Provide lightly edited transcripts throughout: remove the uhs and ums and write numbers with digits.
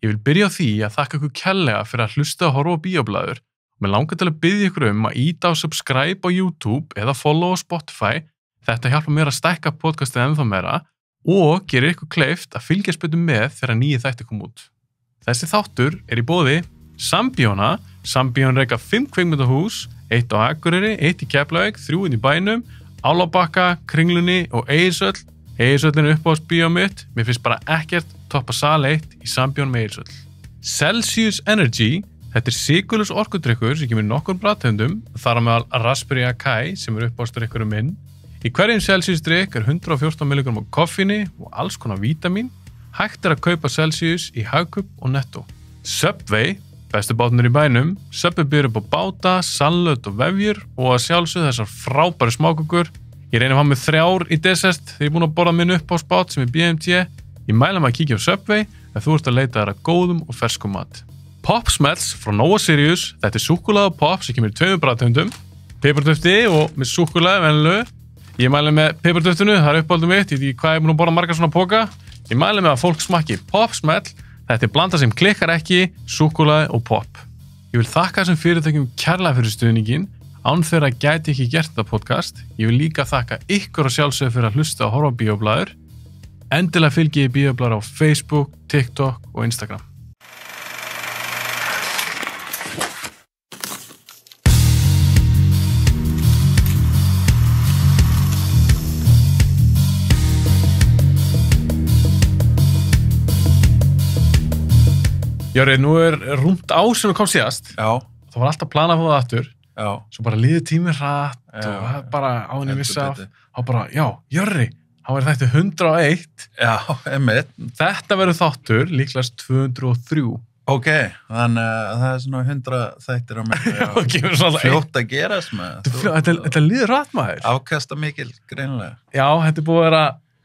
Ég vil byrja á því að þakka ykkur kærlega fyrir að hlusta og horfa á Bíóblaður. Mér langar til að biðja ykkur að íta á subscribe á YouTube eða follow á Spotify. Þetta hjálpar mér að stækka podcastið ennþá meira og gerir ykkur kleift að fylgjast betur með þegar nýju þættir koma út. Þessi þáttur í boði Sambíóna. Sambíón reka 5 kvikmyndahús, 1 á Akureyri, 1 í Keflavík, 3 í bænum, Álabakka, Kringlunni og Egilshöll. Egilshöllin uppáhaldsbíó mitt. Mér finnst bara ekkert toppa sal 1 í Sambíón með Egilshöll. Celsius Energy. Þetta sykurlaus orkudrykkur sem kemur í nokkur bragðtegundum, þar á meðal Raspberry Acai sem uppáhaldsdrykkurinn minn. Í hverjum Celsius drykk 114 mg af koffíni og alls konar vítamín. Hægt að kaupa Celsius í Hagkaup og Netto. Subway, bestu bátarnir í bænum. Subway býður upp á báta, salat og vefjur og að sjálfsögðu þessar frábæru smákökur. Ég reyni að hafa með 3 í desert þegar ég er búin að borða minn upp á spát sem BMT. Ég mæla maður að kíkja á Subway ef þú ert að leita þær að góðum og ferskum mat. Pop Smells frá Nova Sirius. Þetta súkkulaði og pop sem kemur í 2 bragðtegundum. Pipardufti og með súkkulaði venilegu. Ég mæli með piparduftinu, það uppáhaldið mitt. Ég veit ekki hvað ég er búin að borða margar svona póka. Ég mæli með að fólk smakki Pop Smell. Þetta blanda sem klikkar ekki, súkkulaði og pop. Ég vil þakka þessum fyrirtækjum kærlega fyrir stuðninginn. Án þeirra gæti ekki gert þetta podcast. Ég vil líka þakka ykkur og sjálfsögðu fyrir að hlusta og horfa á Bíóblaður. Endilega fylgi ég Bíóblaður á Facebook, TikTok og Instagram. Jörri, nú rúmt á sem við kom síðast. Já. Það var alltaf planað að fá það aftur. Já. Svo bara líður tíminn hratt og það bara á henni vissa af. Þá bara, já, Jörri, þá þetta 101. Já, einmitt. Þetta verður þáttur, líklegast 203. Ok, þannig að það svona 100 þættir á mig. Já, fljótt að gerast með. Þetta líður hratt maður. Afkasta mikil, greinilega. Já, þetta búið að vera...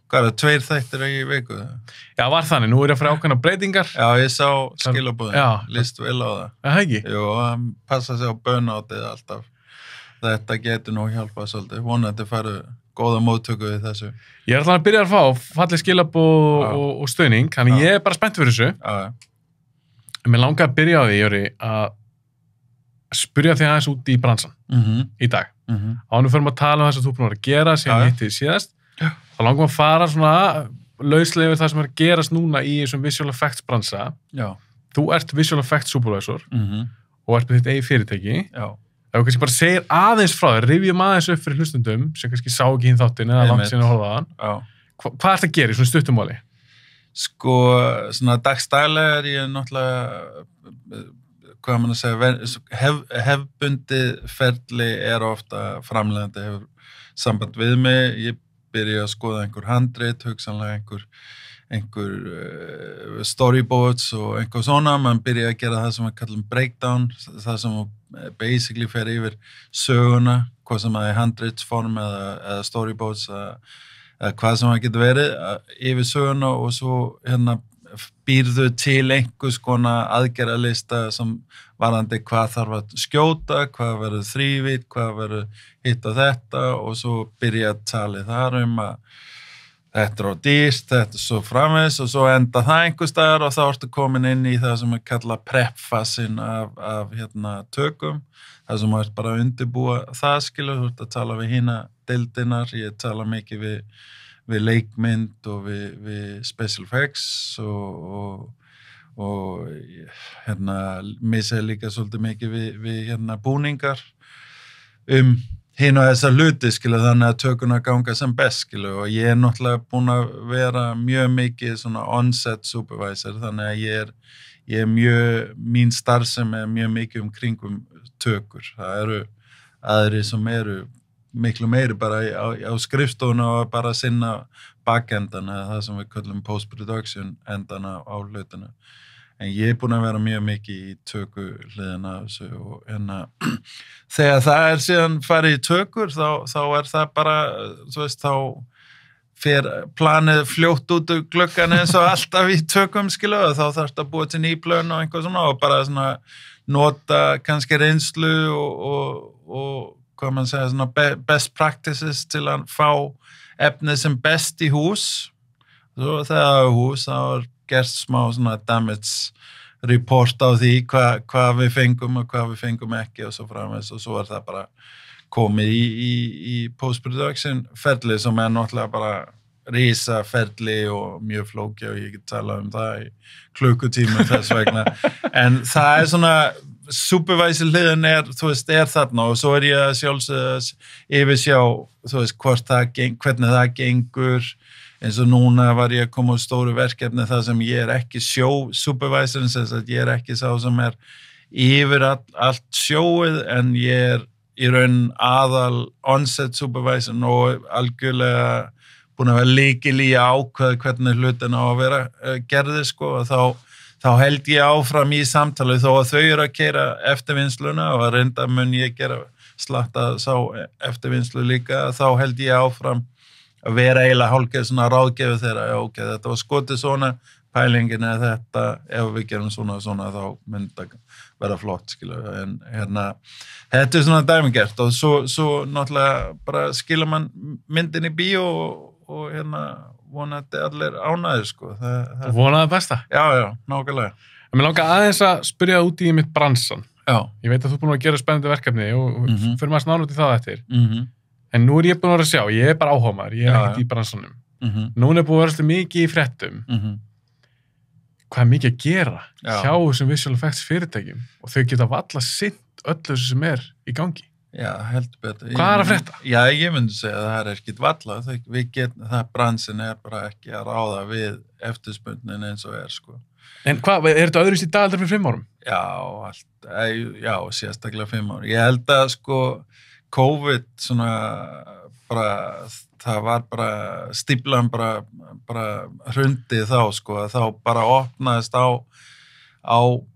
Hvað 2 þættir í viku? Já, var þannig. Nú ég að fara ákveðna breytingar. Já, ég sá skilabúðin. List vel á það. Það ekki? Jú, passa sig á burnoutið alltaf. Þetta getur nú hjálpað svolítið. Vonandi farið góða móttöku við þessu. Ég alltaf að byrja að fá fallið skilabúð og stuðning. Þannig ég bara spennt fyrir þessu. Já. Mér langar að byrja á því, Jörri, að spyrja þig aðeins út í bransan í dag. Ánum fyrir að tala þess að þú búin að gera sem hittið síðast. Þá langum að fara svona lauslega yfir það sem að gerast núna í þessum visual effects bransa. Já. Þú ert visual effects supervisor og ert með þitt eigið fyrirtæki. Já. Ef þú kannski bara segir aðeins frá þér, rifjum aðeins upp fyrir hlustundum sem kannski sá ekki hinn þáttinn eða langt síðan að horfa á hann. Já. Hvað ert að gera í svona stuttumáli? Sko, svona dagstælega ég náttúrulega, hvað maður að segja, hefbundið ferli ofta framleiðandi hefur samband við mig. Ég byrja að skoða einhver handrit, hugsanlega einhver storyboards og einhver svona. Man byrja að gera það sem við kallum breakdown, það sem basically fer yfir söguna, hvað sem það handritsform eða storyboards eða hvað sem það getur verið yfir söguna og svo býrðu til einhvers konar aðgerðalista sem varðandi hvað þarf að skjóta, hvað verður þrívídd, hvað verður hitt og þetta og svo byrja að tala þar að þetta á dýrt, þetta svo framvegis og svo enda það einhvers staðar og þá ertu komin inn í það sem kalla prep-fasin af tökum, það sem er bara að undirbúa það skilur, þú ert að tala við hina deildinar, ég tala mikið við leikmynd og við special effects og missa líka svolítið mikið við búningar hinn og þessar hluti skilur þannig að tökuna ganga sem best skilur og ég náttúrulega búin að vera mjög mikið svona on-set supervisor þannig að ég mjög, mín starfsemi mjög mikið kringum tökur, það eru aðri sem eru miklu meiri bara á skrifstofuna og bara sinna bakendana, það sem við kallum post-production endana á hlutina. En ég búin að vera mjög mikið í töku hliðina þessu og þegar það síðan farið í tökur þá það bara, þú veist, þá fer planið fljótt út úr gluggan eins og alltaf í tökum skilu og þá þarfst að búa til nýplön og einhvað svona og bara svona nota kannski reynslu og hvað mann segja, svona best practices til að fá efnið sem best í hús. Svo þegar hús, þá gert smá svona damage report á því hvað við fengum og hvað við fengum ekki og svo framvegis og svo það bara komið í post-production ferli sem náttúrulega bara risa ferli og mjög flóki og ég get talað það í klukkutíma þess vegna en það svona supervisor hliðin þú veist, þarna og svo ég að sjálfsögða yfirsjá, þú veist, hvernig það gengur eins og núna var ég að koma á stóru verkefni þar sem ég ekki supervisor þess að ég ekki sá sem yfir allt sjóið en ég í raun aðal on-set supervisor og algjörlega búin að vera lykil í að ákveða hvernig hlutin á að vera gerði sko og þá held ég áfram í samtali þó að þau að keyra eftirvinnsluna og að reynda mun ég gera slatta sá eftirvinnslu líka þá held ég áfram að vera eiginlega hálfgeð svona ráðgefi þeirra ok, þetta var skotið svona pælingin eða þetta, ef við gerum svona þá myndi það vera flott skilu, en þetta svona dæmigert og svo náttúrulega bara skilur mann myndin í bíó og vonandi allir ánæður sko. Vonaði besta? Já, nákvæmlega. En mér langar aðeins að spyrja út í mitt bransan. Já. Ég veit að þú búin að gera spennandi verkefni og fyrir maður snáður út í það eftir. En nú ég búin að sjá, ég bara áhugaður, ég ekkert í bransanum. Núna búin að vera svolítið mikið í fréttum. Hvað mikið að gera hjá þessum visual effects fyrirtækjum og þau geta valla sinnt öllu sem í gangi. Já, heldur betur. Hvað að frétta? Já, ég myndi segja að það ekkert valla. Það bransin bara ekki að ráða við eftirspurnin eins og sko. En hvað, þetta öðruvísi í dag heldur fyrir 5 árum? Já, sérstaklega 5 árum. Ég held að sko COVID svona bara það var bara stíflan bara hrundi þá sko þá bara opnaðist á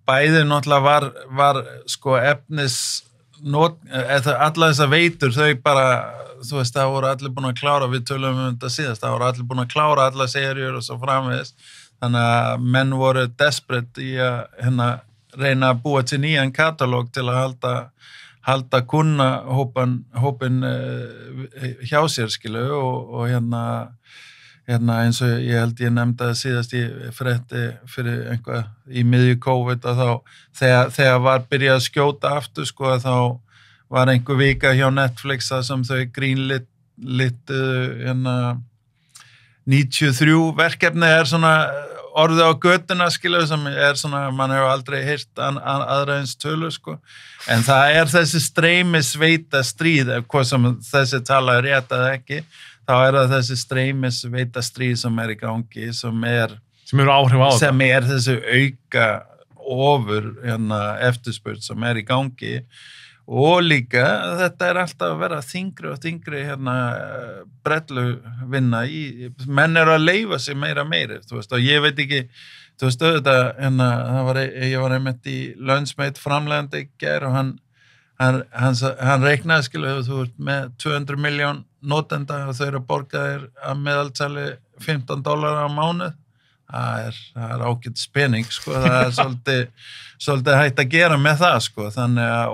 bæði náttúrulega var sko alla þessar veitur þau bara þú veist það voru allir búin að klára við tölum þetta síðast það voru allir búin að klára alla seríur og svo framvegis þannig að menn voru desperate í að reyna að búa til nýjan katalóg til að halda kunna hópin hjá sér skilu og eins og ég held ég nefndi að síðast í frétti fyrir einhvað í miðju COVID og þá þegar var byrjað að skjóta aftur sko þá var einhver vika hjá Netflix það sem þau grínlit 93 verkefni svona orðið á götuna skilu sem svona mann hefur aldrei heyrt aðra eins tölu sko en það þessi streymisveita stríð hvað sem þessi tala rétt eða ekki þá það þessi streymisveita stríð sem í gangi sem eru áhrif á sem þessi auka ofur eftirspurn sem í gangi og líka þetta alltaf að vera þyngri og þyngri brellu vinna menn að leyfa sig meira þú veist og ég veit ekki þú veist auðvitað ég var einmitt í Lunchmate framlegandi í gær og hann reiknaði skilu þú ert með 200 milljón notenda og þau að borga þér að meðaltali $15 á mánuð það ágætis pening sko það svolítið hægt að gera með það sko þannig að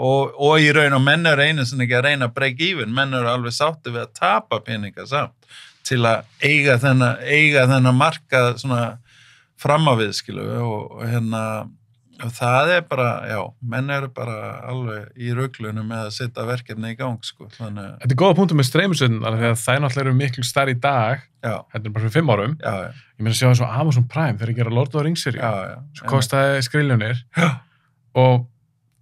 og í raun og menn einu sem ekki að reyna að break even menn alveg sátti við að tapa peninga samt til að eiga þennan markað svona fram á við skilu og það bara menn bara alveg í ruglunum með að setja verkefni í gang sko þannig Þetta góða punktur með streymisveitunar því að það náttúrulega eru miklu stærri í dag þetta bara fyrir 5 árum ég meina að sjá eins og Amazon Prime þegar ég gera Lord of the Rings seríu svo kostaði skriljónir og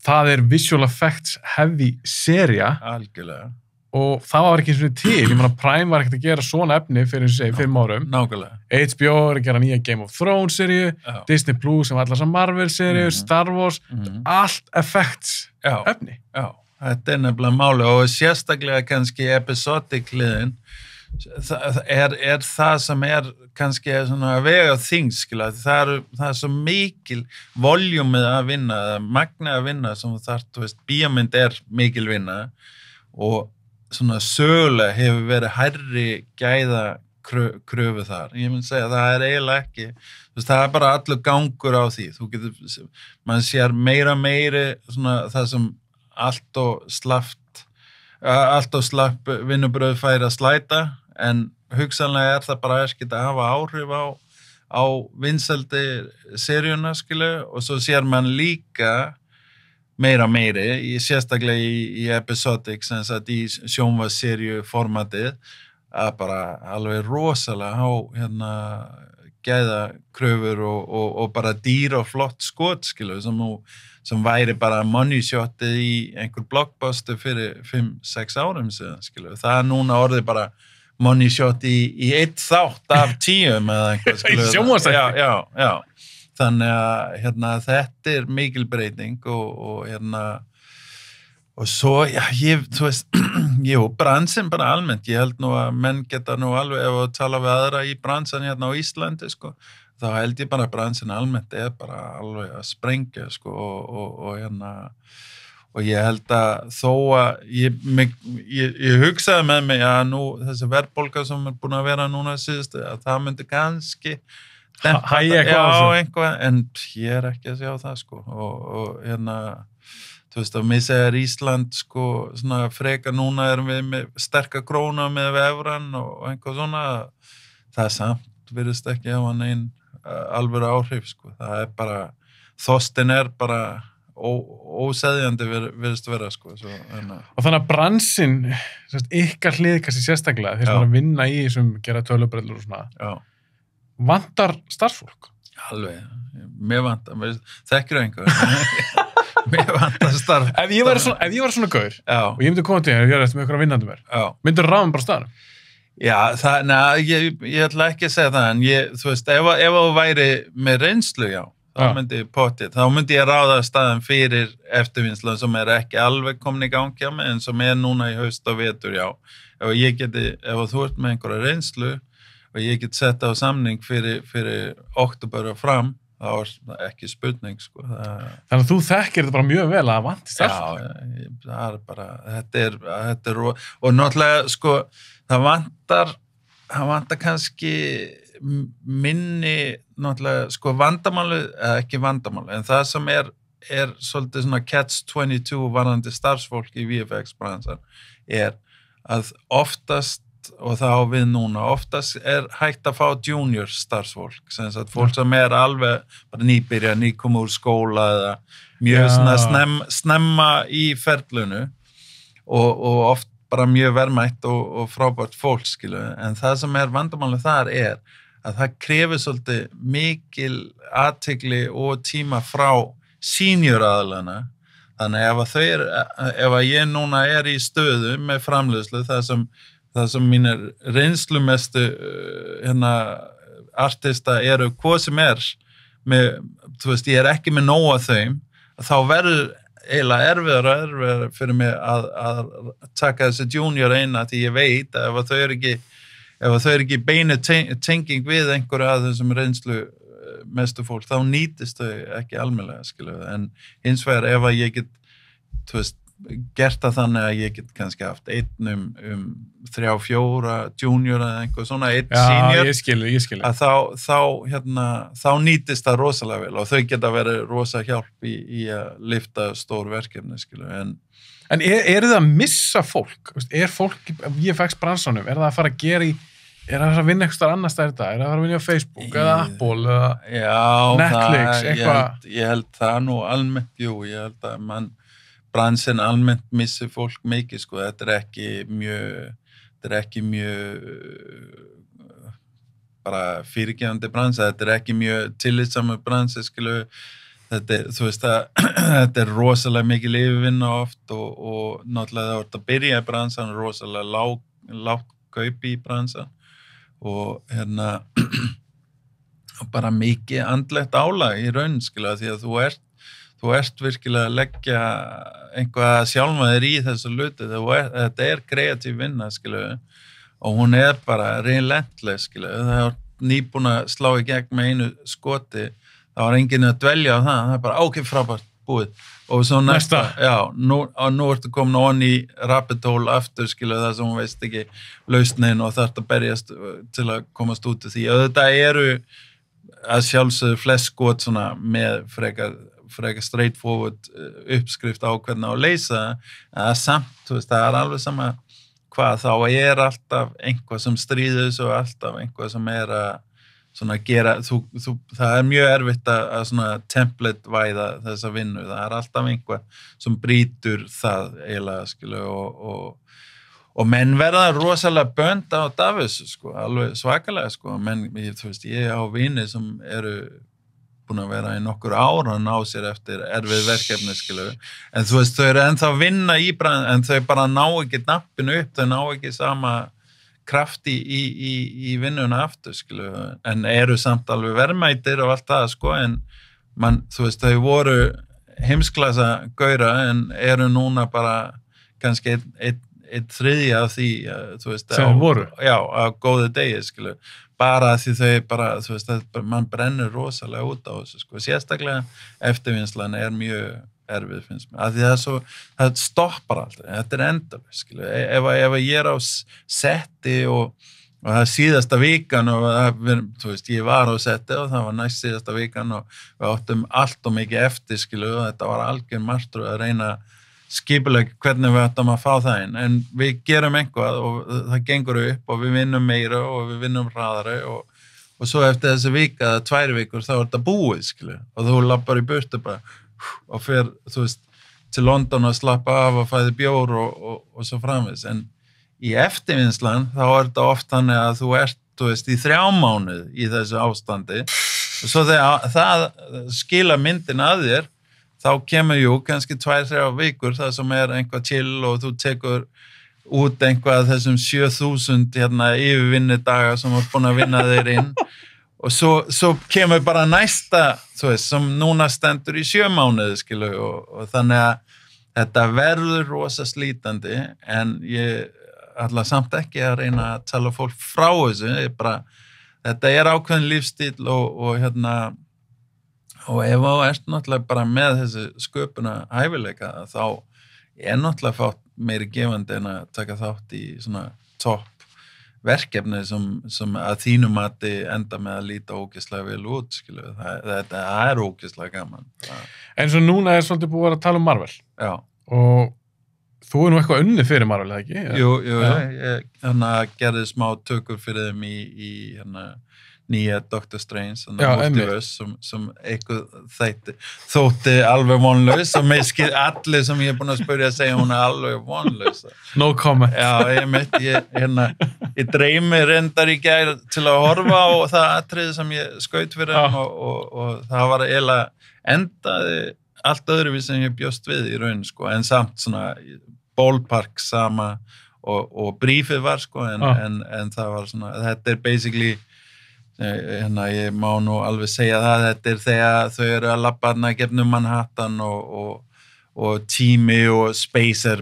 það visual effects heavy sería algjörlega og það var ekki eins og til, ég meina Prime var ekkert að gera svona efni fyrir 5 árum nákvæmlega HBO að gera nýja Game of Thrones seríu Disney Plus sem allar sem Marvel seríu Star Wars, allt effects efni þetta nefnilega máli og sérstaklega kannski episodic hliðin það sem kannski svona vega þings skilja það svo mikil voljúmið að vinna magna að vinna sem þú veist bíómynd mikil vinna og svona sögulega hefur verið hærri gæða kröfu þar. Ég myndi segja að það eiginlega ekki, það bara allur gangur á því. Man sér meiri svona það sem allt og slapp vinnubröð færi að slæta, en hugsanlega það bara ekkert að hafa áhrif á vinsaldi seríuna, skilu, og svo sér mann líka meiri, sérstaklega í episodic, sem sagt í sjónvarpsseríu formatið, að bara alveg rosalega gæða kröfur og bara dýr og flott skot, skilu, sem væri bara money shotið í einhver blockbuster fyrir 5-6 árum síðan, skilu. Það núna orðið bara money shot í eitt þátt af 10 eða einhver, skilu. Í sjónvarpsþætti. Já. Þannig að þetta mikil breyting og svo, þú veist, bransin bara almennt, ég held nú að menn geta nú alveg, ef að tala við aðra í bransan á Íslandi, sko, þá held ég bara að bransin almennt bara alveg að sprengja, sko, og ég held að þó að ég hugsaði með mig að nú þessi verðbólga sem búin að vera núna síðustu, að það myndi kannski hægja eitthvað, en ég ekki að sjá það, sko, og þú veist, að mér segir Ísland, sko, svona freka núna erum við með sterka króna með evran og einhvað svona, það samt virðist ekki á hann alvöru áhrif, sko, það bara, þostin bara óseðjandi virðist vera, sko, svo, og þannig að bransin, ykkar hlið kannski sérstaklega, þeir sem að vinna í þessum gera tölubrellur og svona, vantar starfsfólk? Alveg, mér vantar, þekkir einhver mér vantar starf. Ef ég var svona gaur og ég myndi koma til þér og gera þetta með ykkur að vinnandi mér, myndir ráðum bara staðanum? Já, ég ætla ekki að segja það, en þú veist, ef þú væri með reynslu, þá myndi ég potið, þá myndi ég ráða staðan fyrir eftirvinnslu sem ekki alveg komin í gangi á mig, en sem núna í haust og vetur, ef þú ert með einhverja reynslu og ég get sett á samning fyrir október og fram, þá ekki spurning, sko. Þannig að þú þekkir þetta bara mjög vel að vanti starf. Já, það bara, þetta er og náttúrulega, sko, það vantar kannski minni, náttúrulega, sko, vandamálið, ekki vandamálið, en það sem er svolítið svona catch-22 varðandi starfsfólk í VFX-bransan, að oftast, og það á við núna, oftast hægt að fá junior starfsfólk, sem sagt fólk sem alveg bara nýkom úr skóla eða mjög snemma í ferlunu og oft bara mjög verðmætt og frábært fólk, skilu, en það sem vandamálið þar að það krefur svolítið mikil athygli og tíma frá senior aðalana, þannig ef ég núna í stöðu með framleiðslu, það sem mínir reynslumestu artista hvað sem með, þú veist, ég ekki með nóg af þeim, þá verður eiginlega erfiðar fyrir mig að taka þessi junior því ég veit að ef þau ekki beinu tenging við einhverju að þessum reynslu mestu fólk, þá nýtist þau ekki almennilega, skilu, en hins vegar ef að ég get, þú veist, gert það þannig að ég get kannski haft einn 3-4 junior eða einhver svona, senior. Já, ég skil. Að þá nýtist það rosalega vel og þau geta verið rosa hjálp í að lyfta stór verkefni, skilu. En það að missa fólk? Fólk í VFX-bransanum, það að fara að gera það að fara að vinna eitthvað annars það það að fara að vinna á Facebook eða Apple eða Netflix, eitthvað? Ég held það nú almennt, ég held að bransin almennt missi fólk mikið, sko, þetta er ekki mjög bara fyrirgefandi bransi, þetta ekki mjög tillitsamur bransi, skilu, þú veist þetta rosalega mikil yfirvinna oft og náttúrulega það að byrja í bransan, rosalega lágt kaup í bransan og og bara mikið andlegt álag í raun, skilu, því að þú ert virkilega að leggja einhvað sjálfa þér í þessu hluti, þetta kreatív vinna, skilu, og hún bara relentless, skilu, það nýbúin að slá í gegn með einu skoti, það var enginn að dvelja á það er bara, ok, frábært, búið, og svo næsta, nú ertu komin on í rabbit hole aftur, skilu, það sem hún veist ekki lausnin og þarft að berjast til að komast út í því, og þetta að sjálfsögðu flest skot svona með frekar straightforward uppskrift á hvernig að leysa að samt, þú veist, það alveg sama hvað, þá alltaf einhvað sem stríður og alltaf einhvað sem svona gera, það mjög erfitt að svona template-væða þessa vinnu, það alltaf einhvað sem brýtur það eiginlega, skilu, og menn verða rosalega bönd á Davos, sko, alveg svakalega, sko, menn, þú veist, ég á vini sem eru búin að vera í nokkur ára að ná sér eftir erfið verkefni, skilu, en þú veist, þau eru ennþá að vinna í en þau bara ná ekki nappinu upp, þau ná ekki sama kraft í vinnuna aftur, skilu, en eru samt alveg verðmætir og allt það, sko, en þú veist, þau voru heimsklassa gaura en eru núna bara kannski einn þriðja af því, þú veist, sem voru. Já, á góðu degi, skilu, bara því þau bara, þú veist, mann brennur rosalega út á þessu, sko, sérstaklega eftirvinnslan mjög erfið, finnst mér, af því það stoppar alltaf, þetta endalaust, skilu, ef ég á setti og það síðasta vikan og þú veist, ég var á setti og það var næst síðasta vikan og við áttum allt og mikið eftir, skilu, og þetta var algjör martröð að reyna skipulega hvernig við ættum að fá það inn, en við gerum einhvað og það gengur upp og við vinnum meira og við vinnum hraðari og svo eftir þessi vika, 2 vikur, þá þetta búið, skilu, og þú lappar í burtu bara og fer, þú veist, til London að slappa af og fæði bjór og svo framvis, en í eftirvinnslan, þá þetta oft þannig að þú ert, þú veist, í 3 mánuð í þessu ástandi og svo þegar það skila myndin að þér, þá kemur kannski 2-3 vikur það sem einhvað chill og þú tekur út einhvað þessum 7.000 yfirvinnudaga sem er búin að vinna þeir inn og svo kemur bara næsta, þú veist, sem núna stendur í 7 mánuði, skilu, og þannig að þetta verður rosa slítandi, en ég ætla samt ekki að reyna að tala fólk frá þessu, þetta ákveðin lífstíl og ef þú ert náttúrulega bara með þessi sköpuna hæfileika, þá náttúrulega fátt meiri gefandi en að taka þátt í svona topp verkefni sem að þínu mati enda með að líta ógeðslega vel út, skilu, þetta ógeðslega gaman. En svo núna svolítið búið að tala um Marvel. Já. Og þú nú eitthvað unnið fyrir Marvel, eða ekki? Jú, ég gerði smá tökur fyrir þeim í nýja Doctor Strange, Multiverse, sem eitthvað þótti alveg vonlaus, og allir sem ég búin að spyrja að segja hún alveg vonlaus. No comment. Já, ég dreymi reyndar í gær til að horfa á það atriði sem ég skaut fyrir hann og það var eiginlega endaði allt öðruvísi sem ég bjóst við í raun, sko, en samt svona ballpark sama og brífið var, sko, en það var svona, þetta basically ég má nú alveg segja það, þetta þegar þau eru að labba gegnum Manhattan og tími og space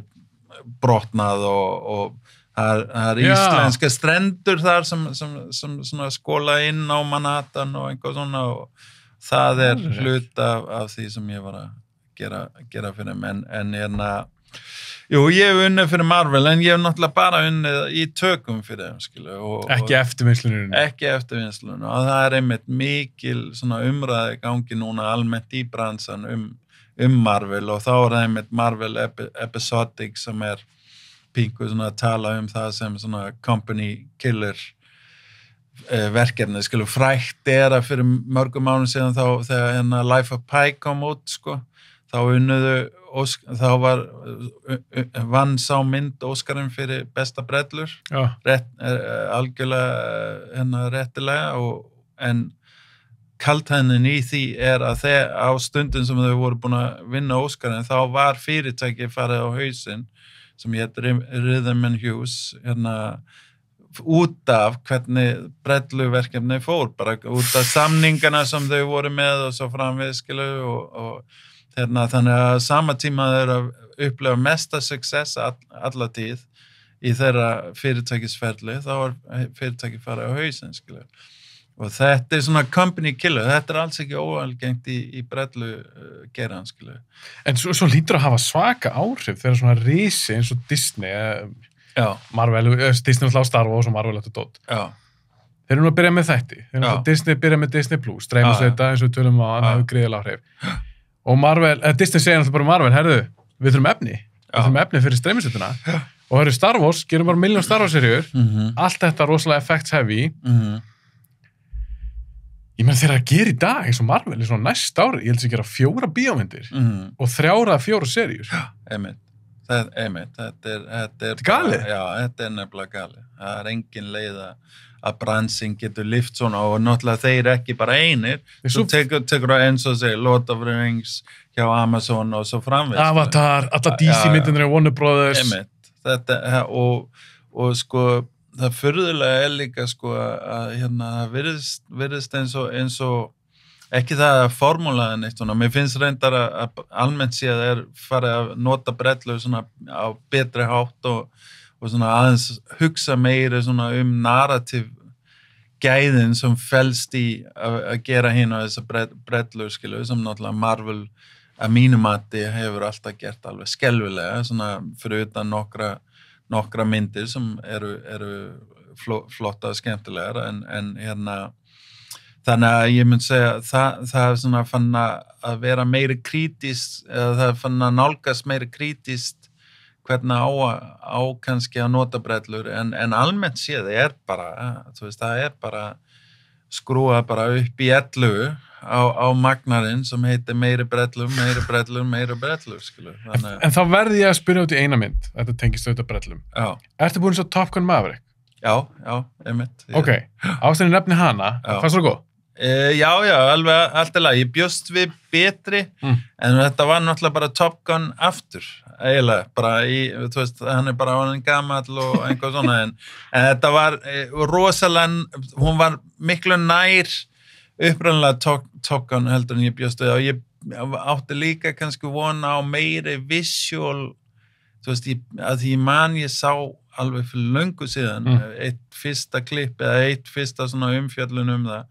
brotnað og það íslenska strendur þar sem svona skóla inn á Manhattan og einhver svona, og það hlut af því sem ég var að gera fyrir þeim, en jú, ég hef unnið fyrir Marvel, en ég hef náttúrulega bara unnið í tökum fyrir þeim, skilu. Ekki eftirvinnslunum. Ekki eftirvinnslunum, og það einmitt mikil svona umræði gangi núna almennt í bransan Marvel, og þá það einmitt Marvel Episodic sem pingu svona að tala það sem svona company killer verkefni, skilu, frægt að fyrir mörgum mánuðum síðan þegar Life of Pi kom út, sko, þá unnuðu þá vann sá mynd Óskarinn fyrir besta brellur, algjörlega réttilega, en kaldhæðnin í því að á stundin sem þau voru búin að vinna Óskarinn, þá var fyrirtæki farið á hausinn sem hétt Rhythm and Hues, út af hvernig brelluverkefni fór, bara út af samningana sem þau voru með og svo framvið, skilu, og þannig að sama tíma þau eru að upplefa mesta success alla tíð í þeirra fyrirtækisferli, þá fyrirtæki farið á hausinn, skilu. Og þetta svona company killer, þetta alls ekki óalgengt í brellu geran, skilu. En svo lítur að hafa svaka áhrif þegar svona risi eins og Disney, Marvel, Disney á Star Wars og Marvel eftir dót. Já. Þeir eru nú að byrja með þætti. Disney byrja með Disney Plus, streymisveita eins og við tölum á, hann hefur gríðilega áhrif. Og Marvel, Disney segir náttúrulega bara Marvel, herðu, við þurfum efni. Við þurfum efni fyrir streymisveituna. Og herru, Star Wars, gerum bara 1 milljón Star Wars seríur, allt þetta rosalega effects heavy. Ég meina þegar að gera í dag eins og Marvel í svona næst ári, ég held að gera 4 bíómyndir og 3 eða 4 seríur. Einmitt. Þetta er galið? Já, þetta nefnilega galið. Það engin leið að bransinn getur lyft svona og náttúrulega þeir ekki bara einir. Svo tekur það eins og segir Lord of the Rings hjá Amazon og svo framvegis. Avatar, alla DC-myndinir og Warner Brothers. Einmitt. Þetta, og sko, það furðulega líka sko að það virðist eins og ekki það að formúlaðin eitt svona, mér finnst reyndar að almennt séð farið að nota brellur svona á betri hátt og svona aðeins hugsa meiri svona narrativ gæðin sem felst í að gera hinn á þessa brellur skilu, sem náttúrulega Marvel að mínu mati hefur alltaf gert alveg skelfilega, svona fyrir utan nokkra myndir sem eru flotta og skemmtilegar en þannig að ég mun segja það er svona fann að vera meiri krítískt eða það fann að nálgast meiri krítískt hvernig á kannski að nota brellur en almennt séð bara þú veist það bara skrúa bara upp í 11 á magnarinn sem heitir meiri brellur skilu. En þá verði ég að spyrja út í eina mynd, þetta tengist auðvitað brellum. Já. Ertu búin svo Top Gun Maverick? Já, einmitt. Ok, ástæðan nefni hana, fannst það góð? Já, alveg allt í lagi. Ég bjóst við betri, en þetta var náttúrulega bara Top Gun aftur, eiginlega, bara þú veist, hann bara hann gamall og einhver svona, en þetta var rosalega, hún var miklu nær uppræðanlega Top Gun heldur en ég bjóst við og ég átti líka kannski vona á meiri visual, þú veist, að ég sá alveg fyrir löngu síðan, eitt fyrsta klipp eða eitt fyrsta svona umfjöllun það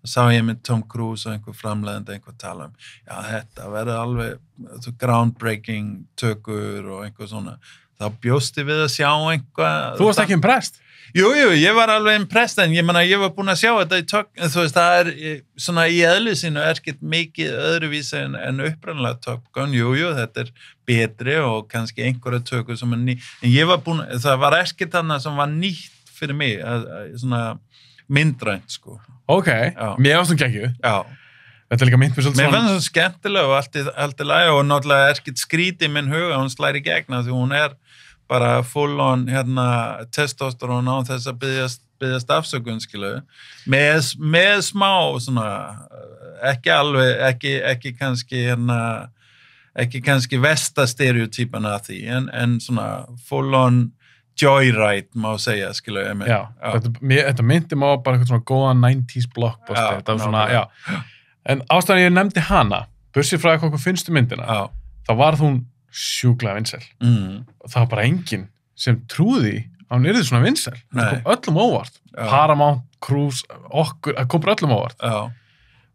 sá ég með Tom Cruise og einhver framleiðandi einhver tala já, þetta verður alveg groundbreaking tökur og einhver svona, þá bjósti við að sjá einhver. Þú varst ekki impressed? Jú, ég var alveg impressed en ég var búin að sjá þetta þú veist, það svona í eðli sínu ekkert mikið öðruvísi en uppræðanlega Top Gun, jú, þetta betri og kannski einhverja tökur sem ný, en ég var búin, það var ekkert þarna sem var nýtt fyrir mig, svona myndrænt, sko. Ok, mér ástum geggju. Já. Þetta líka mynd mér svolítið svona. Mér fannst það skemmtilega og allt í lagi og náttúrulega ekkert skrítið í minn huga, hún slæri gegna því hún bara full on testosterón á þess að byggjast afsökun, skilu, með smá svona, ekki alveg, ekki kannski ekki kannski vestastereotypan að því, en svona full on joyride, má segja, skilu. Já, þetta myndi má bara eitthvað svona góða 90s blockbuster, þetta var svona, já. En ástæðan ég nefndi hana, bursið frá eitthvað finnstu myndina, þá var hún sjúklega vinsæl. Og það var bara enginn sem trúði að hún yrði svona vinsæl. Það kom öllum óvart. Paramount, Cruise, okkur, það kom bara öllum óvart.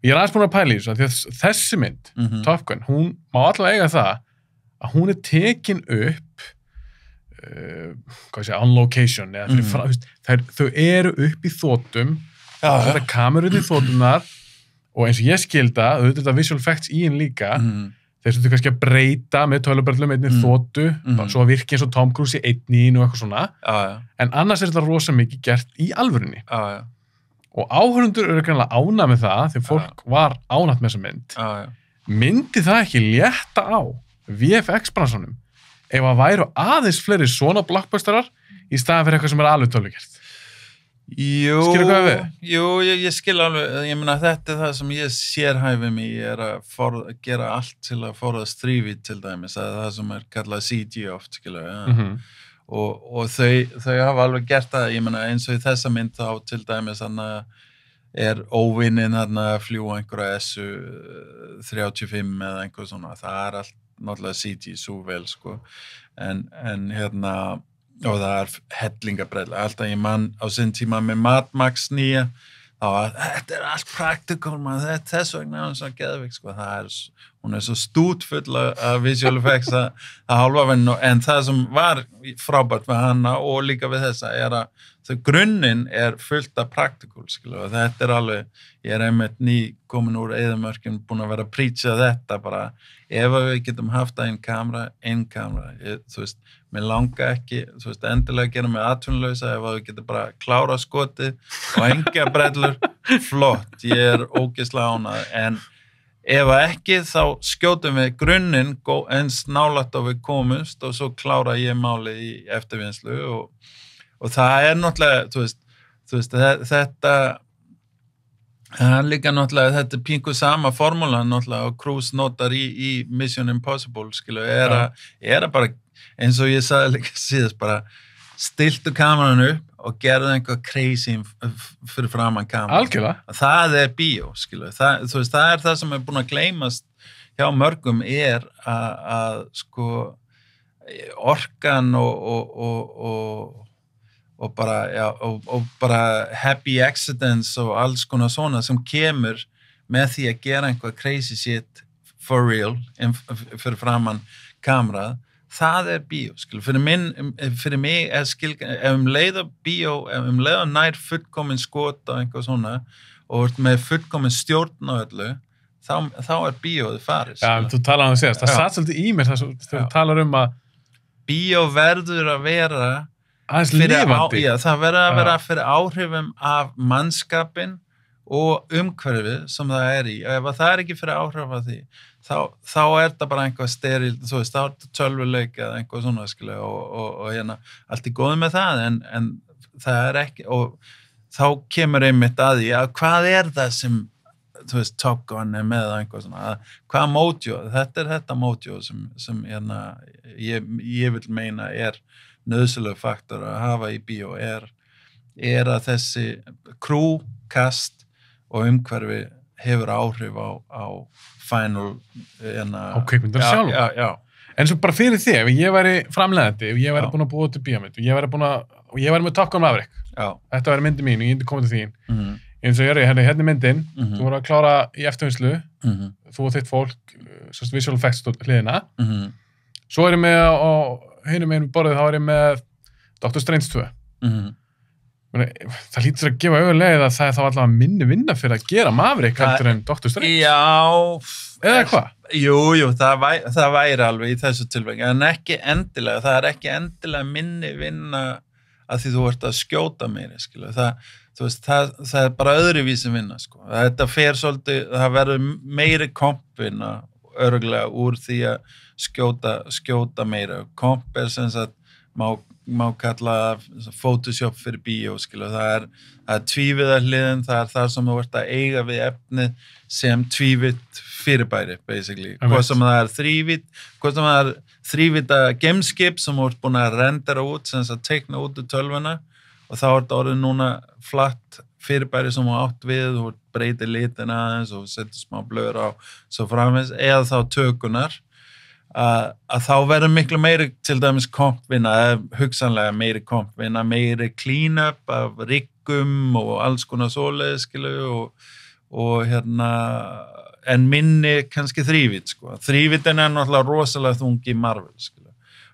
Ég aðeins búin að pæla í þessu, því að þessi mynd, Top Gun, hún má allavega eiga það að hún tekin upp on location eða fyrir þau eru upp í þotum, þetta kamerur í þotunar og eins og ég skilda, auðvitað visual effects í henn líka, þeir sem þú kannski að breyta með tölubrellum einnig þotu, svo að virki eins og Tom Cruise í einnín og eitthvað svona, en annars þetta rosa mikið gert í alvörunni. Og áhörundur eru greinlega ánægð með það, því fólk var ánægt með þessa mynd. Myndi það ekki létta á VFX-bransanum ef að væru aðeins fleiri svona blockbusterar í staðan fyrir eitthvað sem alveg tölugert? Skilur hvað við? Jú, ég skil alveg, ég meina þetta það sem ég sérhæfi mig að gera allt til að forðast þrívídd til dæmis, það sem kallað CG oft, skilur og þau hafa alveg gert það, ég meina eins og í þessa mynd þá til dæmis þannig óvinnin þarna að fljúa einhverja SU-35 eða einhver svona, það allt náttúrulega CG svo vel, sko, en og það hellingabrell, alltaf ég mann á sinn tíma með Mad Max 9, þá þetta allt practical, þess vegna er hann svona geðveik, sko, hún svo stútfull af visual effects að hálfa venn, en það sem var frábært við hana og líka við þessa að þau grunninn fullt af practical, skilu, og þetta alveg, ég einmitt ný komin úr eyðimörkin, búin að vera að preacha þetta bara, ef við getum haft ein kamera, þú veist, mér langa ekki, þú veist, endilega gera mig atvinnulausa ef við getum bara klára skotið og enga brellur, flott, ég ógeðslega ánægður, en ef ekki, þá skjótum við grunninn eins nálægt og við komumst og svo klára ég málið í eftirvinnslu og það náttúrulega, þú veist, þetta líka náttúrulega, þetta pingu sama formúlan náttúrulega og Cruise notar í Mission Impossible, skilu, að bara, eins og ég sagði líka síðast, bara stiltu kameran upp og gerðu einhver crazy fyrir framan kameran. Algjörlega. Það bíó, skilu. Þú veist, það það sem búin að gleymast hjá mörgum að sko, orkan og bara happy accidents og alls konar svona sem kemur með því að gera einhver crazy shit for real fyrir framan kamerað, það bíó, skil. Fyrir mig ef leið að bíó, ef leið að nær fullkomin skot og einhver svona og með fullkomin stjórn á öllu, þá bíóið farið. Já, þú talar það síðast, það satt svolítið í mér þegar þú talar að bíó verður að vera aðeins lifandi. Það verður að vera fyrir áhrifum af mannskapin og umhverfið sem það í. Ef það ekki fyrir áhrif af því, þá það bara einhvað steril, þú veist, þá tölvuleik eða einhvað svona, skilu, og hérna, allt góð með það, en það ekki, og þá kemur einmitt að því að hvað það sem, þú veist, Top Gun með einhvað svona, hvað mótjó, þetta mótjó sem hérna, ég vil meina nöðsynlegur faktor að hafa í bíó að þessi crew, cast og umhverfi hefur áhrif á final á kvikmyndar sjálf. Já. En svo bara fyrir þig, ef ég væri framleiðandi, ef ég væri búin að búa til bíómynd og ég væri með Top Gun Maverick, þetta væri myndi mín og ég myndi koma til þín, eins og hérna myndin, þú voru að klára í eftirvinnslu, þú og þitt fólk, visual effects hliðina, svo ég með á hinum einu borðið, þá ég með Doctor Strange 2. Það hlýtur að gefa auðvitað að það þá allavega minni vinna fyrir að gera Maverick heldur en Doctor Strange. Já. Eða hvað? Jú, það væri alveg í þessu tilvægi, en ekki endilega, það ekki endilega minni vinna að því þú ert að skjóta meiri, skilu. Þú veist, það bara öðruvísi vinna, sko. Þetta fer svolítið, það verður meiri kompvinna örugglega úr því að skjóta meira. Komp sem sagt, má kalla Photoshop fyrir bíó, skilu. Það tvíviðarhliðin, það sem þú ert að eiga við efnið sem tvívitt fyrirbæri, basically. Hvað sem það þrívitt, hvað sem það þrívita gameskip sem þú ert búin að rendera út, sem að teikna út úr tölvuna og þá er þetta orðið núna flatt fyrirbæri sem þú átt við, þú breytir litin aðeins og setur smá blör á svo framins, eða þá tökunar að þá verður miklu meiri til dæmis kompvinna, hugsanlega meiri kompvinna, meiri clean-up af riggum og alls konar svoleiðis, skilu, og hérna, en minni kannski þrívit, sko. Þrívitin náttúrulega rosalega þungi í Marvel, skilu.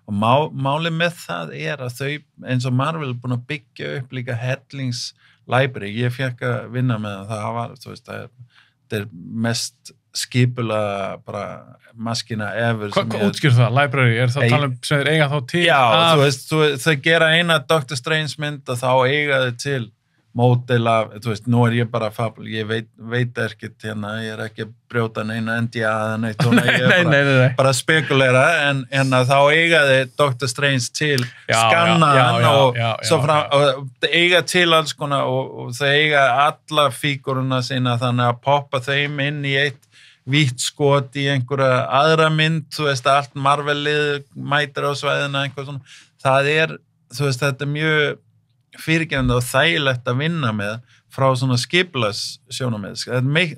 Og málið með það að þau, eins og Marvel, er búin að byggja upp líka hellingslæbri. Ég fekk að vinna með það var, þú veist, það mest skipulega bara maskina ever. Hvað útskýr það? Library, það tala sem þeir eiga þá til? Já, þú veist, þau gera eina Doctor Strange mynd og þá eiga þau til módel af, þú veist, nú ég bara fabul, ég veit ekkert hérna, ég ekki að brjóta neina NDA eða neitt, ég bara spekulera, en þá eiga þau Doctor Strange til skannaðan og svo fram, og eiga til alls konar og þau eiga alla fíguruna sína þannig að poppa þeim inn í eitt vítt skot í einhverja aðra mynd, þú veist, allt Marvel-lið mætir á svæðina, einhver svona, þú veist, þetta mjög fyrirgefandi og þægilegt að vinna með frá svona skipulags sjónarmið.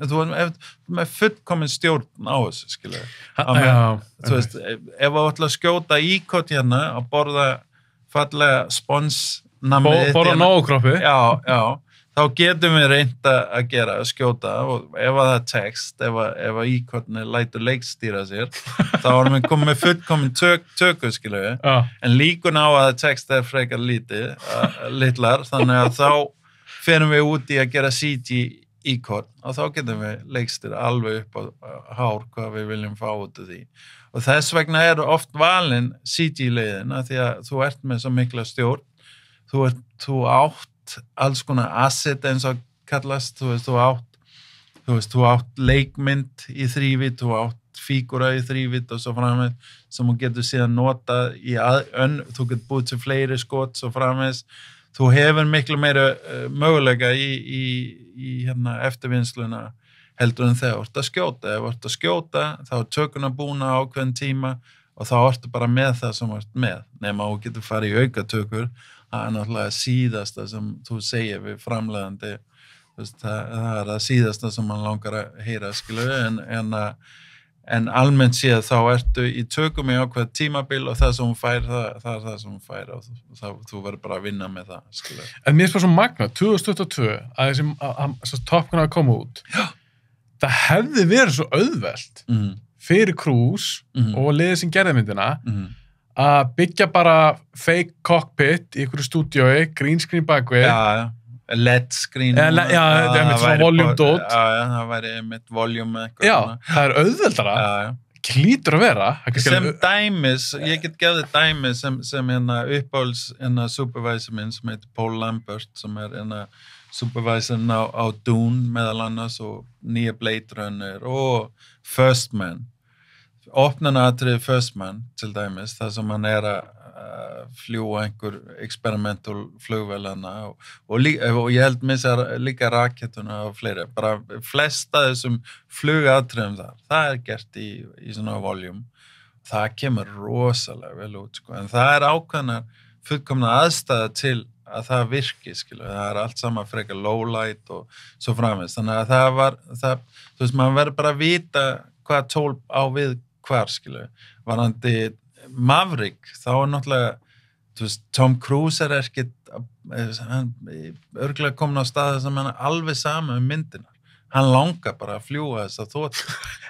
Þú er með fullkomin stjórn á þessu, skilja. Þú veist, ef þú ætla að skjóta íkot hérna og borða fallega sponsnamið. Borða nógkroppi. Já, þá getum við reynt að gera, að skjóta og ef að það er text, ef að íkornið lætur leikstýra sér, þá erum við komið með fullkomin tökur, skilu við, en líkun á að það text er frekar litlar, þannig að þá ferum við út í að gera CG íkorn og þá getum við leikstýra alveg upp á hár hvað við viljum fá út af því. Og þess vegna eru oft valin CG-leiðina því að þú ert með svo mikla stjórn, þú átt alls konar asset eins og kallast, þú átt leikmynd í þrívít, þú átt fígúra í þrívít og svo framvegis sem þú getur síðan notað þú getur búið til fleiri skot svo framvegis, þú hefur miklu meira möguleika í eftirvinnsluna heldur en þegar þú ert að skjóta. Ef þú ert að skjóta, þá er tökuna búna á ákveðin tíma og þá ertu bara með það sem þú ert með. Nema þú getur farið í aukatökur, það er náttúrulega síðasta sem þú segir við framleiðandi, það er það síðasta sem man langar að heyra, skilu, en almennt séð þá ertu í tökum í ákveð tímabil og það sem hún fær, það er það sem hún fær og þú verður bara að vinna með það, skilu. En mér er bara svo magna, 2022, að þessi Top Gun að koma út, það hefði verið svo auðvelt fyrir Cruise og liðið sem gerði myndina að byggja bara fake cockpit í einhverju stúdíói, green screen bakvið. Já, LED screen. Já, það er með svona volume dot. Já, það væri með volume eitthvað. Já, það er auðveldara. Hlýtur að vera. Sem dæmis, ég get gefið dæmis sem uppáhalds supervisor minn sem heitir Paul Lambert sem er supervisorinn á Dune meðal annars og nýja Blade Runner og First Man. Opnunaratriði First Man til dæmis, þar sem hann er að fljúa einhver experimental flugvélana og ég held missar líka raketuna og fleiri. Bara flesta þessum flugatriðum það er gert í svona voljum. Það kemur rosalega vel út, sko. En það er ákveðnar fullkomna aðstæða til að það virki, skilu, það er allt saman frekar low light og svo framvegis, þannig að þú veist, maður verður bara að vita hvað tól á við hvar, skilu, varandi Maverick, þá er náttúrulega, þú veist, Tom Cruise er ekkert, hann örgulega komin á staði sem hann er alveg sama myndina, hann langar bara að fljúga þess að þótt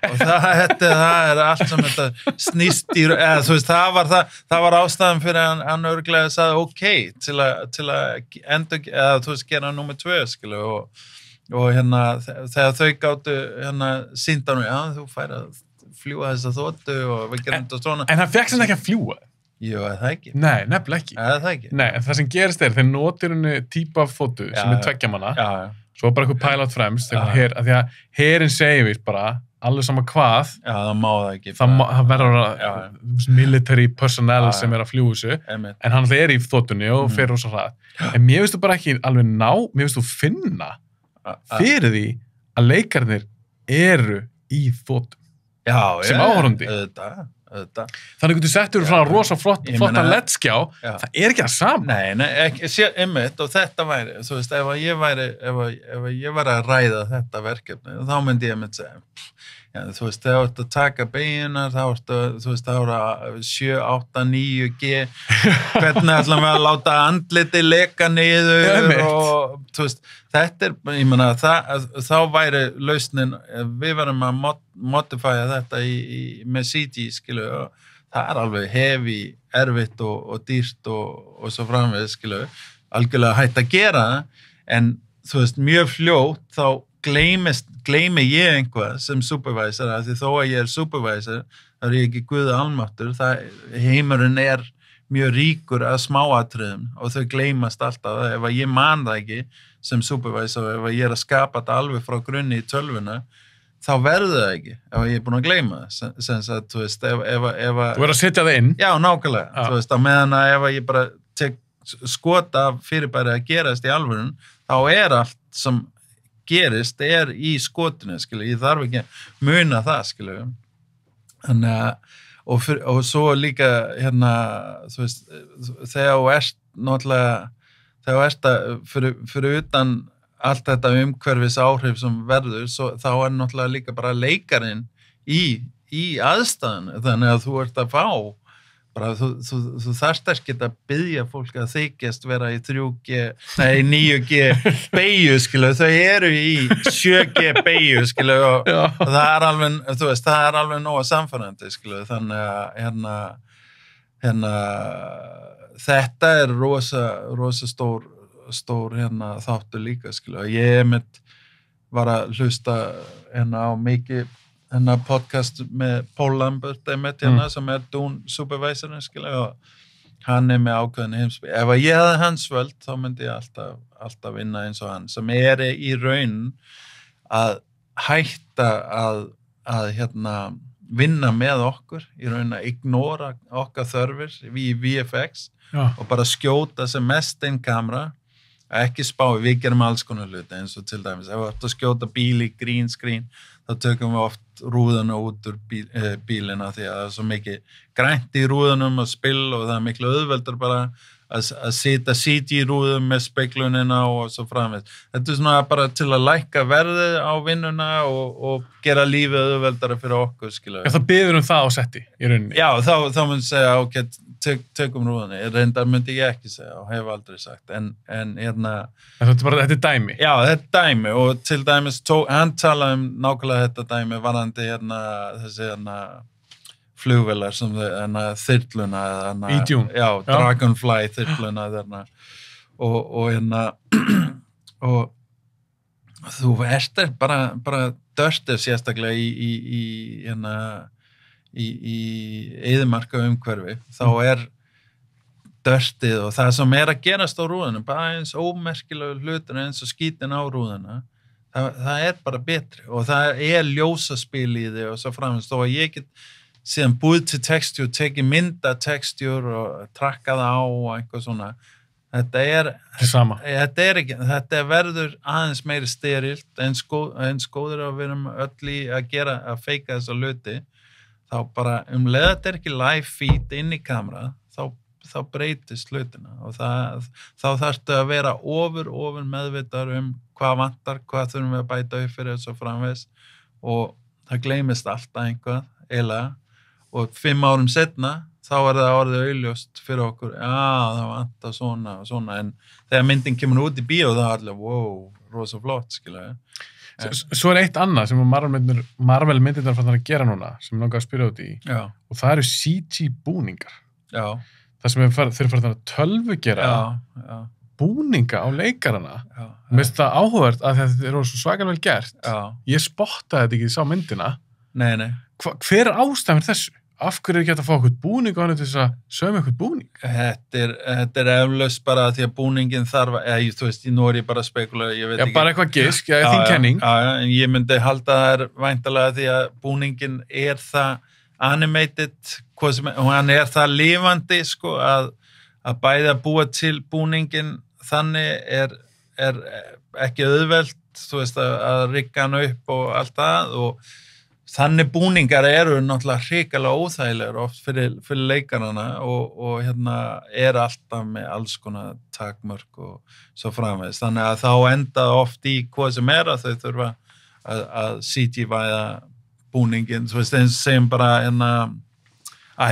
og það er allt sem þetta snýst í, eða þú veist, það var ástæðan fyrir hann örgulega sagði ok, til að endur, eða þú veist, gera nummer 2, skilu, og þegar þau gáttu sýnt hann, já, þú fær að fljúga þess að þóttu og við gerum þetta svona. En hann fekk sem ekki að fljúga? Jú, það ekki. Nei, nefnilega ekki. Það ekki. Nei, en það sem gerist þeir notir henni típa af þóttu sem er tveggjamanna. Já. Svo bara eitthvað pilot fremst, af því að herinn segir bara, alveg sama hvað. Já, það má það ekki. Það verður military personnel sem er að fljúa þessu, en hann er í þóttunni og fer rosa hratt. En mér veistu bara ekki alveg mér veistu finna fyrir því að leikarnir eru í þóttum. Já, sem áhorfandi. Þannig að þú settur frá rosa flottan LED-skjá, það er ekki það sama. Nei, ekki, einmitt, og þetta væri, þú veist, ef ég væri að ræða þetta verkefni, þá myndi ég segja, þú veist, þegar þú ert að taka beginar, þá ertu, þú veist, þá eru 7, 8, 9G, hvernig ætlum við að láta andliti leka niður og, þú veist, þetta ég meina, þá væri lausnin, við verðum að modifæja þetta með CG, skilu, og það er alveg hefi, erfitt og dýrt og svo framvegis, skilu, algjörlega hægt að gera það, en, þú veist, mjög fljótt, þá gleymi ég einhvað sem supervisor, af því þó að ég er supervisor, þá er ég ekki guð almáttur, heimurinn er mjög ríkur að smáatriðum og þau gleymast alltaf, ef ég man það ekki sem supervisor, ef ég er að skapa þetta alveg frá grunni í tölvuna, þá verður það ekki, ef ég er búin að gleyma það, sem að, þú veist, ef þú verður að setja það inn. Já, nákvæmlega, þú veist, á meðan að ef ég bara tek skota fyrirbæri að gerast í alvörun, þá er allt sem gerist er í skotinu, skilu, ég þarf ekki að muna það, skilu. Þannig að, og svo líka, þú veist, þegar þú ert náttúrulega, þegar þú ert að, fyrir utan allt þetta umhverfis áhrif sem verður, þá er náttúrulega líka bara leikarinn í aðstæðan, þannig að þú ert að fá bara þú þarft ekki að biðja fólk að þykjast vera í 9G beygju, skilu, þau eru í 7G beygju, skilu, og það alveg, þú veist, það alveg nóga samfærandi, skilu, þannig að þetta rosa stór þáttur líka, skilu, ég mitt var að hlusta á mikið podcast með Paul Lambert sem Dune supervisorinn, og hann með ákveðin heimsby. Ef ég hefði hans völd, þá myndi ég alltaf vinna eins og hann, sem í raun að hætta að vinna með okkur, í raun að ignora okkar þörfir í VFX og bara skjóta sem mest inn kamera, ekki spá, við gerum alls konar hluti, eins og til dæmis, ef við ættum að skjóta bíl í green screen, þá tökum við oft rúðuna út úr bílina því að það svo mikið grænt í rúðunum og spill og það miklu auðveldur bara að setja CG rúðum með speglunina og svo framvegis. Þetta svona bara til að lækka verðið á vinnuna og gera lífið auðveldara fyrir okkur, skilja. Já, það biður það á setti, í rauninni. Já, þá myndi segja, ok, tökum rúðunni. Reyndar myndi ég ekki segja og hef aldrei sagt, en þetta dæmi. Já, þetta dæmi og til dæmis, hann talaði nákvæmlega þetta dæmi varðandi þessi flugvélar sem þyrluna í Dune. Já, Dragonfly þyrluna og þú ert bara dörtir sérstaklega í eyðimarka umhverfi, þá dörtið og það sem að gerast á rúðunum, bara eins ómerkilegur hlutur eins og skítin á rúðuna, það bara betri og það ljósaspil í þig og svo framins, þó að ég get síðan búið til textúr, tekið mynda textúr og trakka það á og eitthvað svona. Þetta verður aðeins meiri sterilt eins góður að við erum öll í að feika þessa hluti, þá bara leið þetta ekki live feed inn í kamera, þá breytist hlutina og þá þarftu að vera ofur meðvitaður hvað vantar, hvað þurfum við að bæta upp fyrir þessu framvegis og það gleymist alltaf einhvað, eiginlega. Og 5 árum setna, þá það orðið augljóst fyrir okkur, það vantar svona, en þegar myndin kemur út í bíó, þá allir, wow, rosa flott, skilja. Svo eitt annað sem Marvel myndirnar fann að gera núna, sem langar að spyrja út í, og það eru CG búningar. Já. Það sem þeir fara að tölvugera búninga á leikarana. Mér finnst það áhugavert að þetta eru svo svakalega vel gert. Já. Ég spottaði þetta ekki, sá myndina. Nei. Hver ástæðan þessu? Af hverju ekki að fá eitthvað búning á hann til þess að sögum eitthvað búning? Þetta eflaust bara því að búningin þarf þú veist, nú ég bara að spekulera, ég veit ekki. Bara eitthvað gisk, þín kenning. En ég myndi halda það væntanlega því að búningin það animated, og hann það lifandi, sko, að bæði að búa til búningin, þannig ekki auðvelt, þú veist, að rigga hann upp og allt það, og þannig búningar eru náttúrulega hrikalega óþægilegur oft fyrir leikarana og alltaf með alls konar takmörk og svo framvegis. Þannig að þá endaði oft í hvað sem að þau þurfa að CG-væða búningin, þú veist, eins segjum bara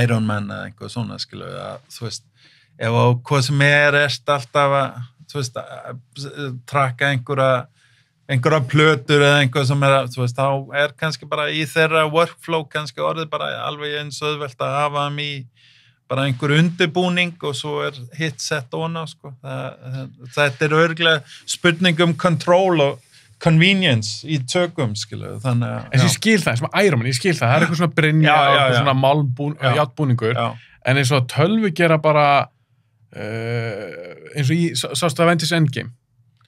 Iron Man eða eitthvað svona, skilu, þú veist, ef hvað sem alltaf að, þú veist, trakka einhverja plötur eða einhver sem þú veist, þá kannski bara í þeirra workflow kannski orðið bara alveg eins auðvelt að hafa þeim í bara einhver undirbúning og svo hitt sett ofan á, sko. Þetta örugglega spurning control og convenience í tökum, skilu, þannig að... En ég skil það, sem Iron Man, ég skil það, eitthvað svona brynja og eitthvað svona játbúningur, en eins og að tölvu gera bara eins og sástu Avengers Endgame.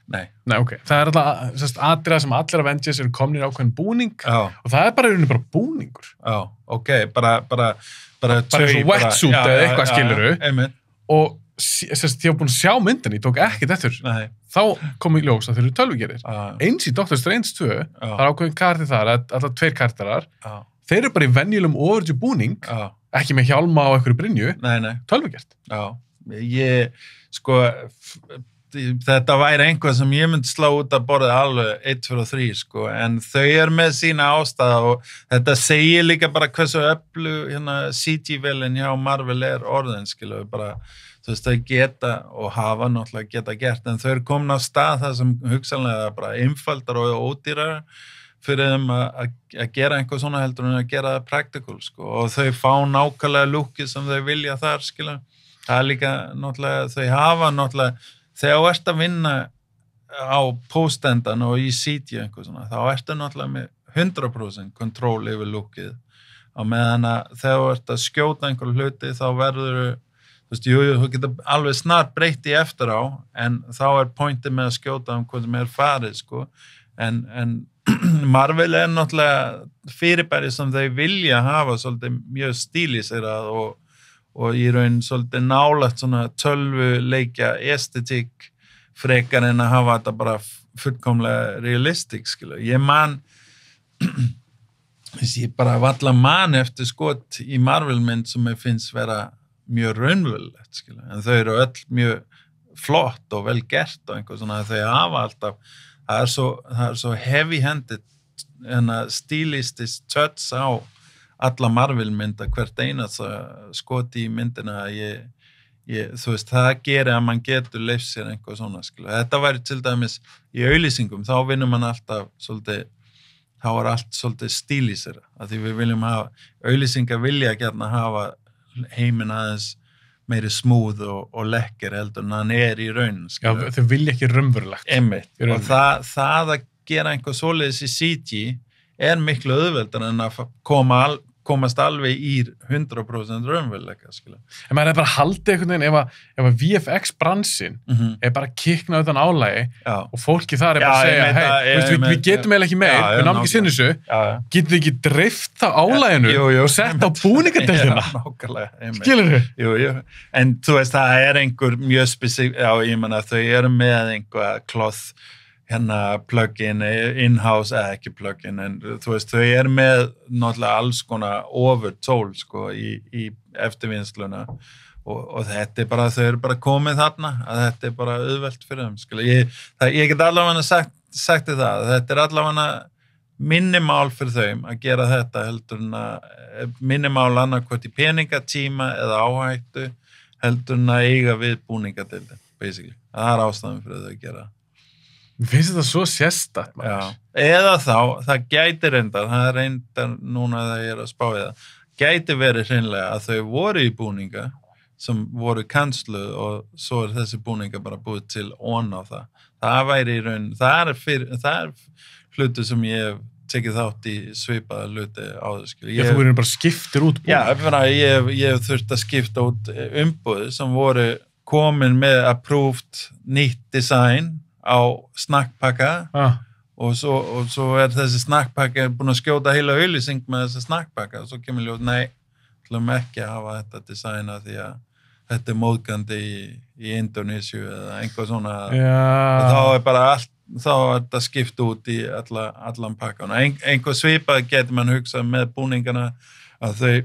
Nei, ok. Það alltaf atriða sem allir Avengers eru komnir ákveðin búning og það bara í rauninni bara búningur. Já, ok, bara svo wetsuit eða eitthvað, skiluru. Og því að búin að sjá myndinni, ég tók ekkert eftir, þá kom í ljós að þeir eru tölvugerir. Eins í Doctor Strange 2, það er ákveðin karti þar, alltaf 2 kartarar, þeir eru bara í venjulegum overage búning, ekki með hjálma og einhverju brynju, tölvugert. Já, ég, sko, þetta væri einhvað sem ég myndi slá út að borða alveg 1, 2 og 3 sko, en þau með sína ástæða og þetta segir líka bara hversu öflug CG-vélin hjá Marvel orðin, skilu, bara þú veist, þau geta og hafa náttúrulega geta gert, en þau komin á stað það sem hugsanlega bara einfaldar og ódýrar fyrir þeim að gera einhver svona heldur en að gera það practical, sko, og þau fá nákvæmlega lúkið sem þau vilja þar, skilu. Það líka náttúrulega, þau hafa náttúrulega, þegar þú ert að vinna á póstendan og í CG einhver svona, þá ertu náttúrulega með 100% kontról yfir lúkið, á meðan að þegar þú ert að skjóta einhver hluti, þá verður þú veist, þú getur alveg snart breytt í eftir á, en þá pointið með að skjóta hvað sem farið, sko, en Marvel náttúrulega fyrirbæri sem þau vilja hafa svolítið mjög stíliserað og í raun svolítið nálægt svona tölvuleikja estetík frekar en að hafa þetta bara fullkomlega realistic, skilu. Ég bara valla eftir skot í Marvel-mynd sem ég finnst vera mjög raunverulegt, skilu. En þau eru öll mjög flott og vel gert og einhver svona, þau hafa alltaf, það er svo heavy-handed stilistist touch á alla Marvel-mynda, hvert einast skoti í myndina þú veist, það gerir að mann getur leifst sér einhver svona, skilu. Þetta væri til dæmis í auglýsingum, þá vinnum mann alltaf svolítið, þá allt svolítið stílisera, að því við viljum hafa, auglýsingar vilja gjarna hafa heiminn aðeins meiri smúð og lekker heldur en hann í raun, skilu. Já, þau vilja ekki raunverulegt. Einmitt, og það að gera einhver svoleiðis í CG miklu auðveldar en að komast alveg í 100% raunveruleika, skilu. En maður bara haldið einhvern veginn, ef að VFX-bransin bara kikna utan álægi og fólki þar bara að segja, hei, við getum eiginlega ekki meir, við náum ekki sinni þessu, getum við ekki dreift það álæginu og sett á búningadeildina? Nákvæmlega, skilur þau? Jú, en þú veist, það einhver mjög spesifik, ég meina, þau með einhver cloth plugin, in-house, ekki plugin, en þú veist, þau með náttúrulega alls konar overtól, sko, í eftirvinnsluna og þetta bara, þau bara komið þarna, að þetta bara auðvelt fyrir þeim, skilu. Ég get allavega sagt það, þetta allavega minnimál fyrir þeim að gera þetta heldur en að minnimál annarkvort í peningatíma eða áhættu heldur en að eiga við búningadeildin, basically. Það ástæðan fyrir þau að gera. Mér finnst þetta svo sérstakt, maður. Eða það gæti reyndar, það reyndar núna að það að spá í það, gæti verið hreinlega að þau voru í búninga sem voru kansluð og svo þessi búninga bara búið til á það. Það væri í raun, það hluti sem ég hef tekið þátt í svipaða hluti á þau, skilu. Þú verður bara skiptir út búning. Já, ég hef þurft að skipta út umbúðir sem voru komin með approved nýtt design á snakkpakka og svo þessi snakkpakka búin að skjóta heila auglýsing með þessi snakkpakka og svo kemur ljóð, nei, ætlum ekki að hafa þetta designa því að þetta móðgandi í Indonésiu eða einhver svona og þá bara allt, þá þetta skipt út í allan pakkan og einhver svipað getur mann hugsað með búningana að þau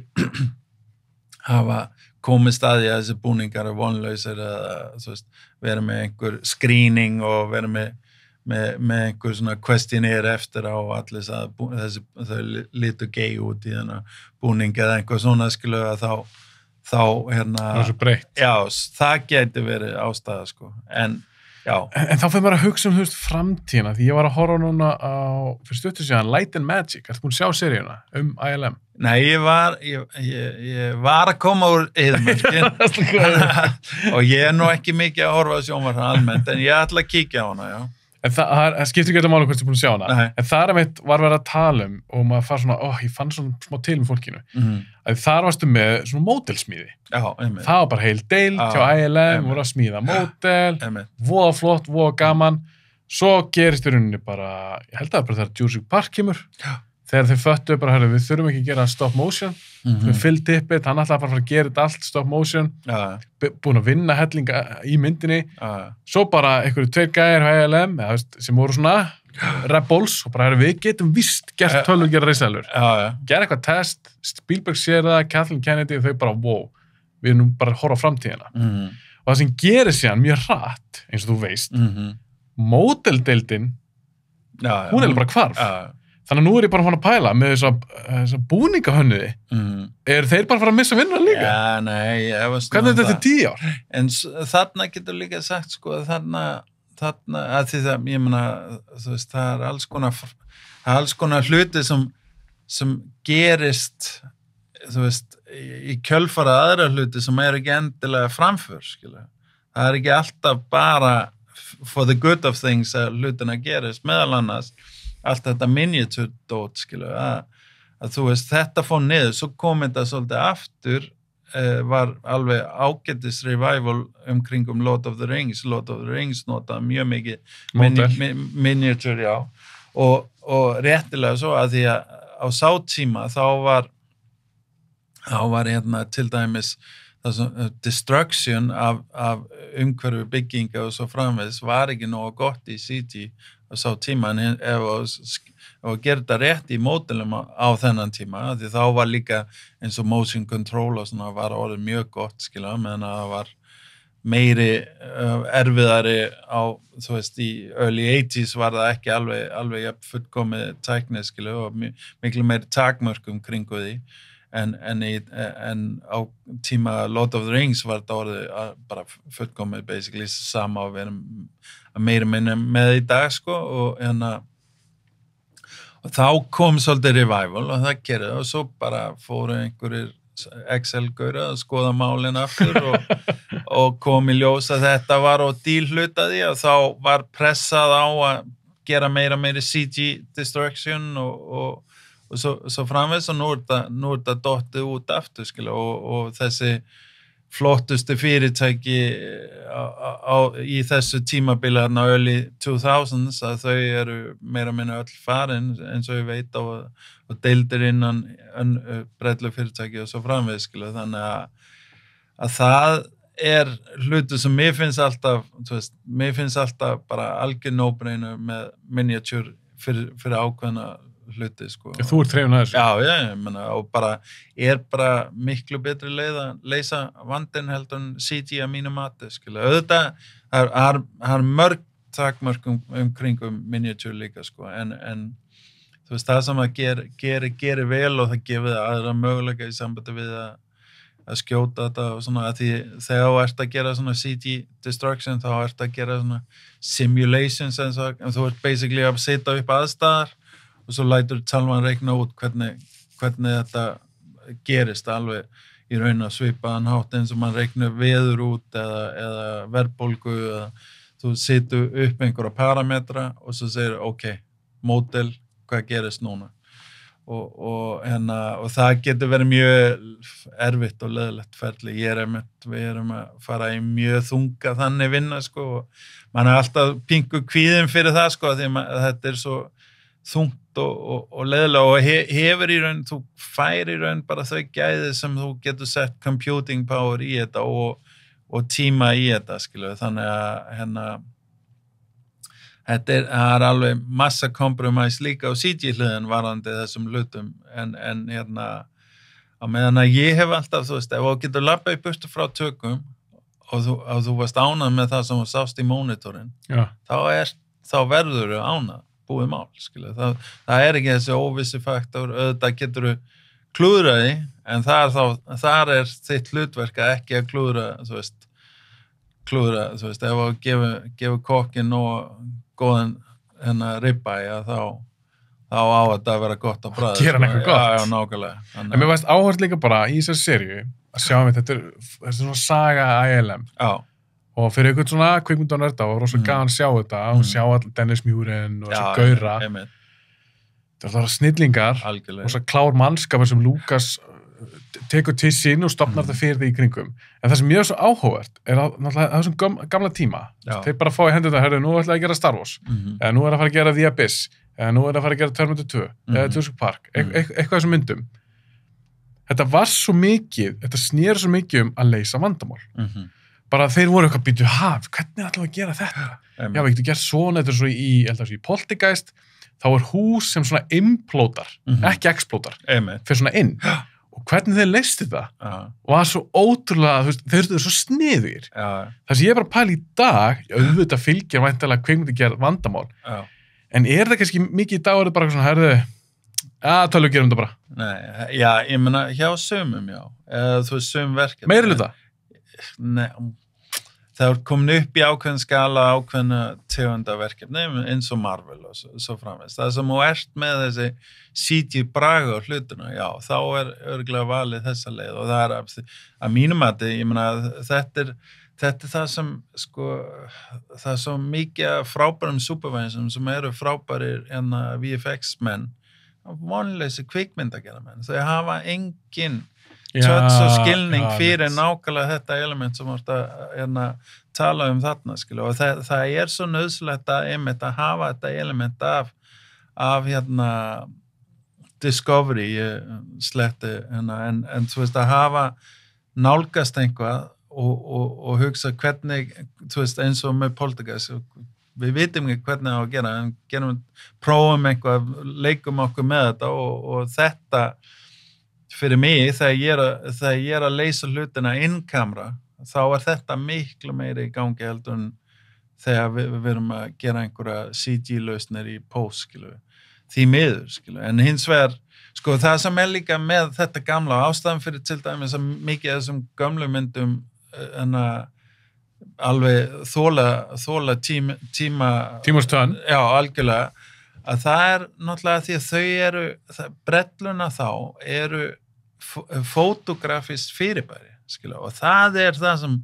hafa komið staði að þessi búningar vonlausir eða þú veist, vera með einhver screening og vera með einhver svona questionnaire eftir á allir þau litu gay út í þennan búning eða einhver svona, skilu, að þá það er svo breytt. Já, það geti verið ástæða, sko, en þá fyrir maður að hugsa þú veist, framtíðina, því ég var að horfa núna fyrir stuttu síðan, Light and Magic, ertu búin að sjá seríuna ILM? Nei, ég var að koma úr Eyðimörkin og ég nú ekki mikið að horfa á sjónvarp almennt, en ég ætla að kíkja á hana, já. En það skiptir ekki þetta máli hvort þú búin að sjá hana. Nei. En þar var verið að tala og maður fara svona, ég fann svona smá til fólkinu. Að þar varstu með svona módelsmíði. Já, einmitt. Það var bara heil deild hjá ILM, voru að smíða módel, voða flott, voða gaman. Svo gerist í rauninni bara, ég held að bara þegar Jurassic Park kemur. Já. Þegar þeir föttu bara, við þurfum ekki að gera stop motion, við fylltippið, hann ætlaði bara að fara að gera þetta allt stop motion, búin að vinna hellinga í myndinni, svo bara einhverju 2 gæjar á ILM, sem voru svona rebels, og bara við getum víst gert tölvu gera risalur. Gera eitthvað test, Spielberg sér það, Kathleen Kennedy, og þau bara, wow, við erum bara að horfa á framtíðina. og það sem gerir síðan mjög hratt, eins og þú veist, módeldeildin, hún er bara hvarf. Þannig að nú er ég bara fann að pæla með þessa búningahönnuði. Þeir bara fara að missa vinnuna líka? Já, nei, hvernig þetta 10 ár? En þarna getur líka sagt, sko, þarna, að því það, ég meina, þú veist, það er alls konar hluti sem gerist, þú veist, í kjölfara aðra hluti sem ekki endilega framför, skilja. Það er ekki alltaf bara for the good of things að hlutina gerist, meðal annars allt þetta miniature dot, skilja, að þú veist, þetta fór niður, svo kom þetta svolítið aftur, var alveg ágætis revival kringum Lord of the Rings notaði mjög mikið miniature, já, og réttilega svo að því að á sátíma þá var hérna til dæmis destruction af umhverfi bygginga og svo framvegis var ekki nógu gott í CG á sá tíma, en ef að gera þetta rétt í módelum á þennan tíma, því þá var líka eins og motion control og svona var orðið mjög gott, skilja, meðan að það var meiri erfiðari á, þú veist, í early 80s var það ekki alveg jafn fullkomið tækni, skilja, og miklu meiri takmörkum kringu því, en á tíma Lord of the Rings var þetta orðið bara fullkomið basically sama og við erum meira minna með í dag, sko, og þá kom svolítið revival og það gerði og svo bara fóru einhverjir Excel-gaura að skoða málin aftur og kom í ljós að þetta var og dílhlutaði og þá var pressað á að gera meira CG destruction og svo framvegis og nú er þetta dottið út aftur, skilja, og þessi flottustu fyrirtæki í þessu tímabili hérna early 2000s að þau eru meira minna öll farin eins og ég veit og deildir innan brellu fyrirtæki og svo framvegis, skilja, þannig að það hlutu sem mér finnst alltaf, þú veist, mér finnst alltaf bara algjör no-brainer með miniature fyrir ákveðna hluti, sko. Þú hrifinn að þessu? Já, ég meina, og bara miklu betri leið að leysa vandinn heldur en CG að mínu mati, skilja. Auðvitað, það er mörg takmörk kringum miniature líka, sko, en þú veist, það sem að gerir vel og það gefið aðra möguleika í sambandi við að skjóta þetta og svona, að því þegar þú ert að gera svona CG destruction, þá ert að gera svona simulations en þú ert basically að setja upp aðstæðar og svo lætur talvan reikna út hvernig þetta gerist alveg í raun að svipaðan hátt eins og mann reiknar veður út eða verðbólgu eða þú setur upp einhverja parametra og svo segir, ok, módel, hvað gerist núna? Og það getur verið mjög erfitt og leðilegt ferli. Við erum að fara í mjög þunga þannig vinna, sko, og mann alltaf pingu kvíðin fyrir það, sko, því þetta svo þungt og leðilega og hefur í raun, þú fær í raun bara þau gæði sem þú getur sett computing power í þetta og tíma í þetta, skilju, þannig að þetta er alveg massa compromise líka á CG-hliðin varandi þessum hlutum, en á meðan að ég hef alltaf, þú veist, ef þú getur labbað í burtu frá tökum og þú varst ánað með það sem þú sást í monitorinn, þá verður þú ánað búið mál, skilja. Það ekki þessi óvissi faktor, auðvitað getur þú klúðraði, en þar er þitt hlutverk að ekki að klúðra, þú veist, ef þú gefur kokkinn og góðan ribbæja, þá á þetta að vera gott að bræða. Gera hann eitthvað gott. Já, nákvæmlega. En mér varst áhört líka bara í þessari seríu að sjá að þetta er svona saga ILM. Já. Og fyrir einhvern svona kvikmyndanörda og rosa gaman að sjá þetta og sjá all Dennis Muren og þessu gaura. Það var snillingar og svo klár mannskapur sem Lucas tekur til sín og stofnar þetta fyrir því í kringum. En það sem mjög svo áhugavert að þessum gamla tíma, þeir bara fá í hendurna, nú ætla að gera Star Wars, eða nú að fara að gera The Abyss, eða nú að fara að gera Terminator 2, eða Jurassic Park, eitthvað þessum myndum. Þetta var svo mikið, þetta snýr svo mikið að leysa vandamál. Bara þeir voru eitthvað býtu, hvernig ætlum við að gera þetta? Já, við getum gert svona, þetta svo í Poltergeist, þá hús sem svona implótar, ekki explótar, fyrir svona inn. og hvernig þeir leystu það Já, var svo ótrúlega, þú veist, þeir eru svo sniðugir. já, Það sem ég er bara að pæla í dag, auðvitað fylgir væntanlega kvikmyndagerð vandamál, já. en er það kannski mikið í dag er það bara svona, herðu, tölvu gerum þetta bara. Nei, já, ég meina, hjá sumum, já. Eða þú veist, sum verkefni. Meira hluta? Nei, það er komin upp í ákveðin skala, ákveðina tegundaverkefni, eins og Marvel og svo framvegis. Það sem þú ert með þessi CG braga á hlutuna, já, þá er örgulega valið þessa leið og það er að mínum mati, ég meina, þetta er það sem, sko, það er svo mikið frábærum supervisum sem eru frábærir VFX-menn, vonleysi kvikmyndagerðarmenn. Þau hafa engin töts og skilning fyrir nákvæmlega þetta element sem vorst að tala þarna, skilu, og það er svo nöðsilegt að hafa þetta element af discovery sletti, en þú veist að hafa nálgast einhvað og hugsa hvernig, þú veist, eins og með Poltergeist, við vitum ekki hvernig það á að gera, en prófum eitthvað, leikum okkur með þetta og þetta fyrir mig, þegar ég er að leysa hlutina in-kamera, þá er þetta miklu meiri í gangi heldur en þegar við erum að gera einhverja CG-lausnir í post, skilu, því miður, skilu, en hins vegar, sko, það sem er líka með þetta gamla ástæðan fyrir til dæmis að mikið af þessum gömlu myndum alveg þóla tímastönn, já, algjörlega, að það er náttúrulega því að brelluna þá eru fótografist fyrirbæri, skilu, og það er það sem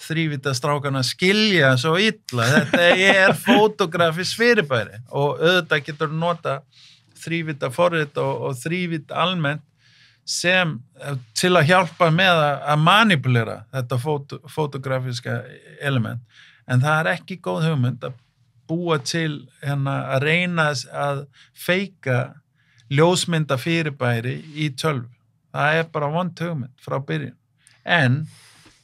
þrívíta strákana skilja svo illa, þetta er fótografist fyrirbæri og auðvitað getur nota þrívíta forrit og þrívít almennt sem til að hjálpa með að manipulera þetta fotografiska element, en það er ekki góð hugmynd að búa til að reyna að feika ljósmynda fyrirbæri í tölvu. Það er bara vond hugmynd frá byrjun. En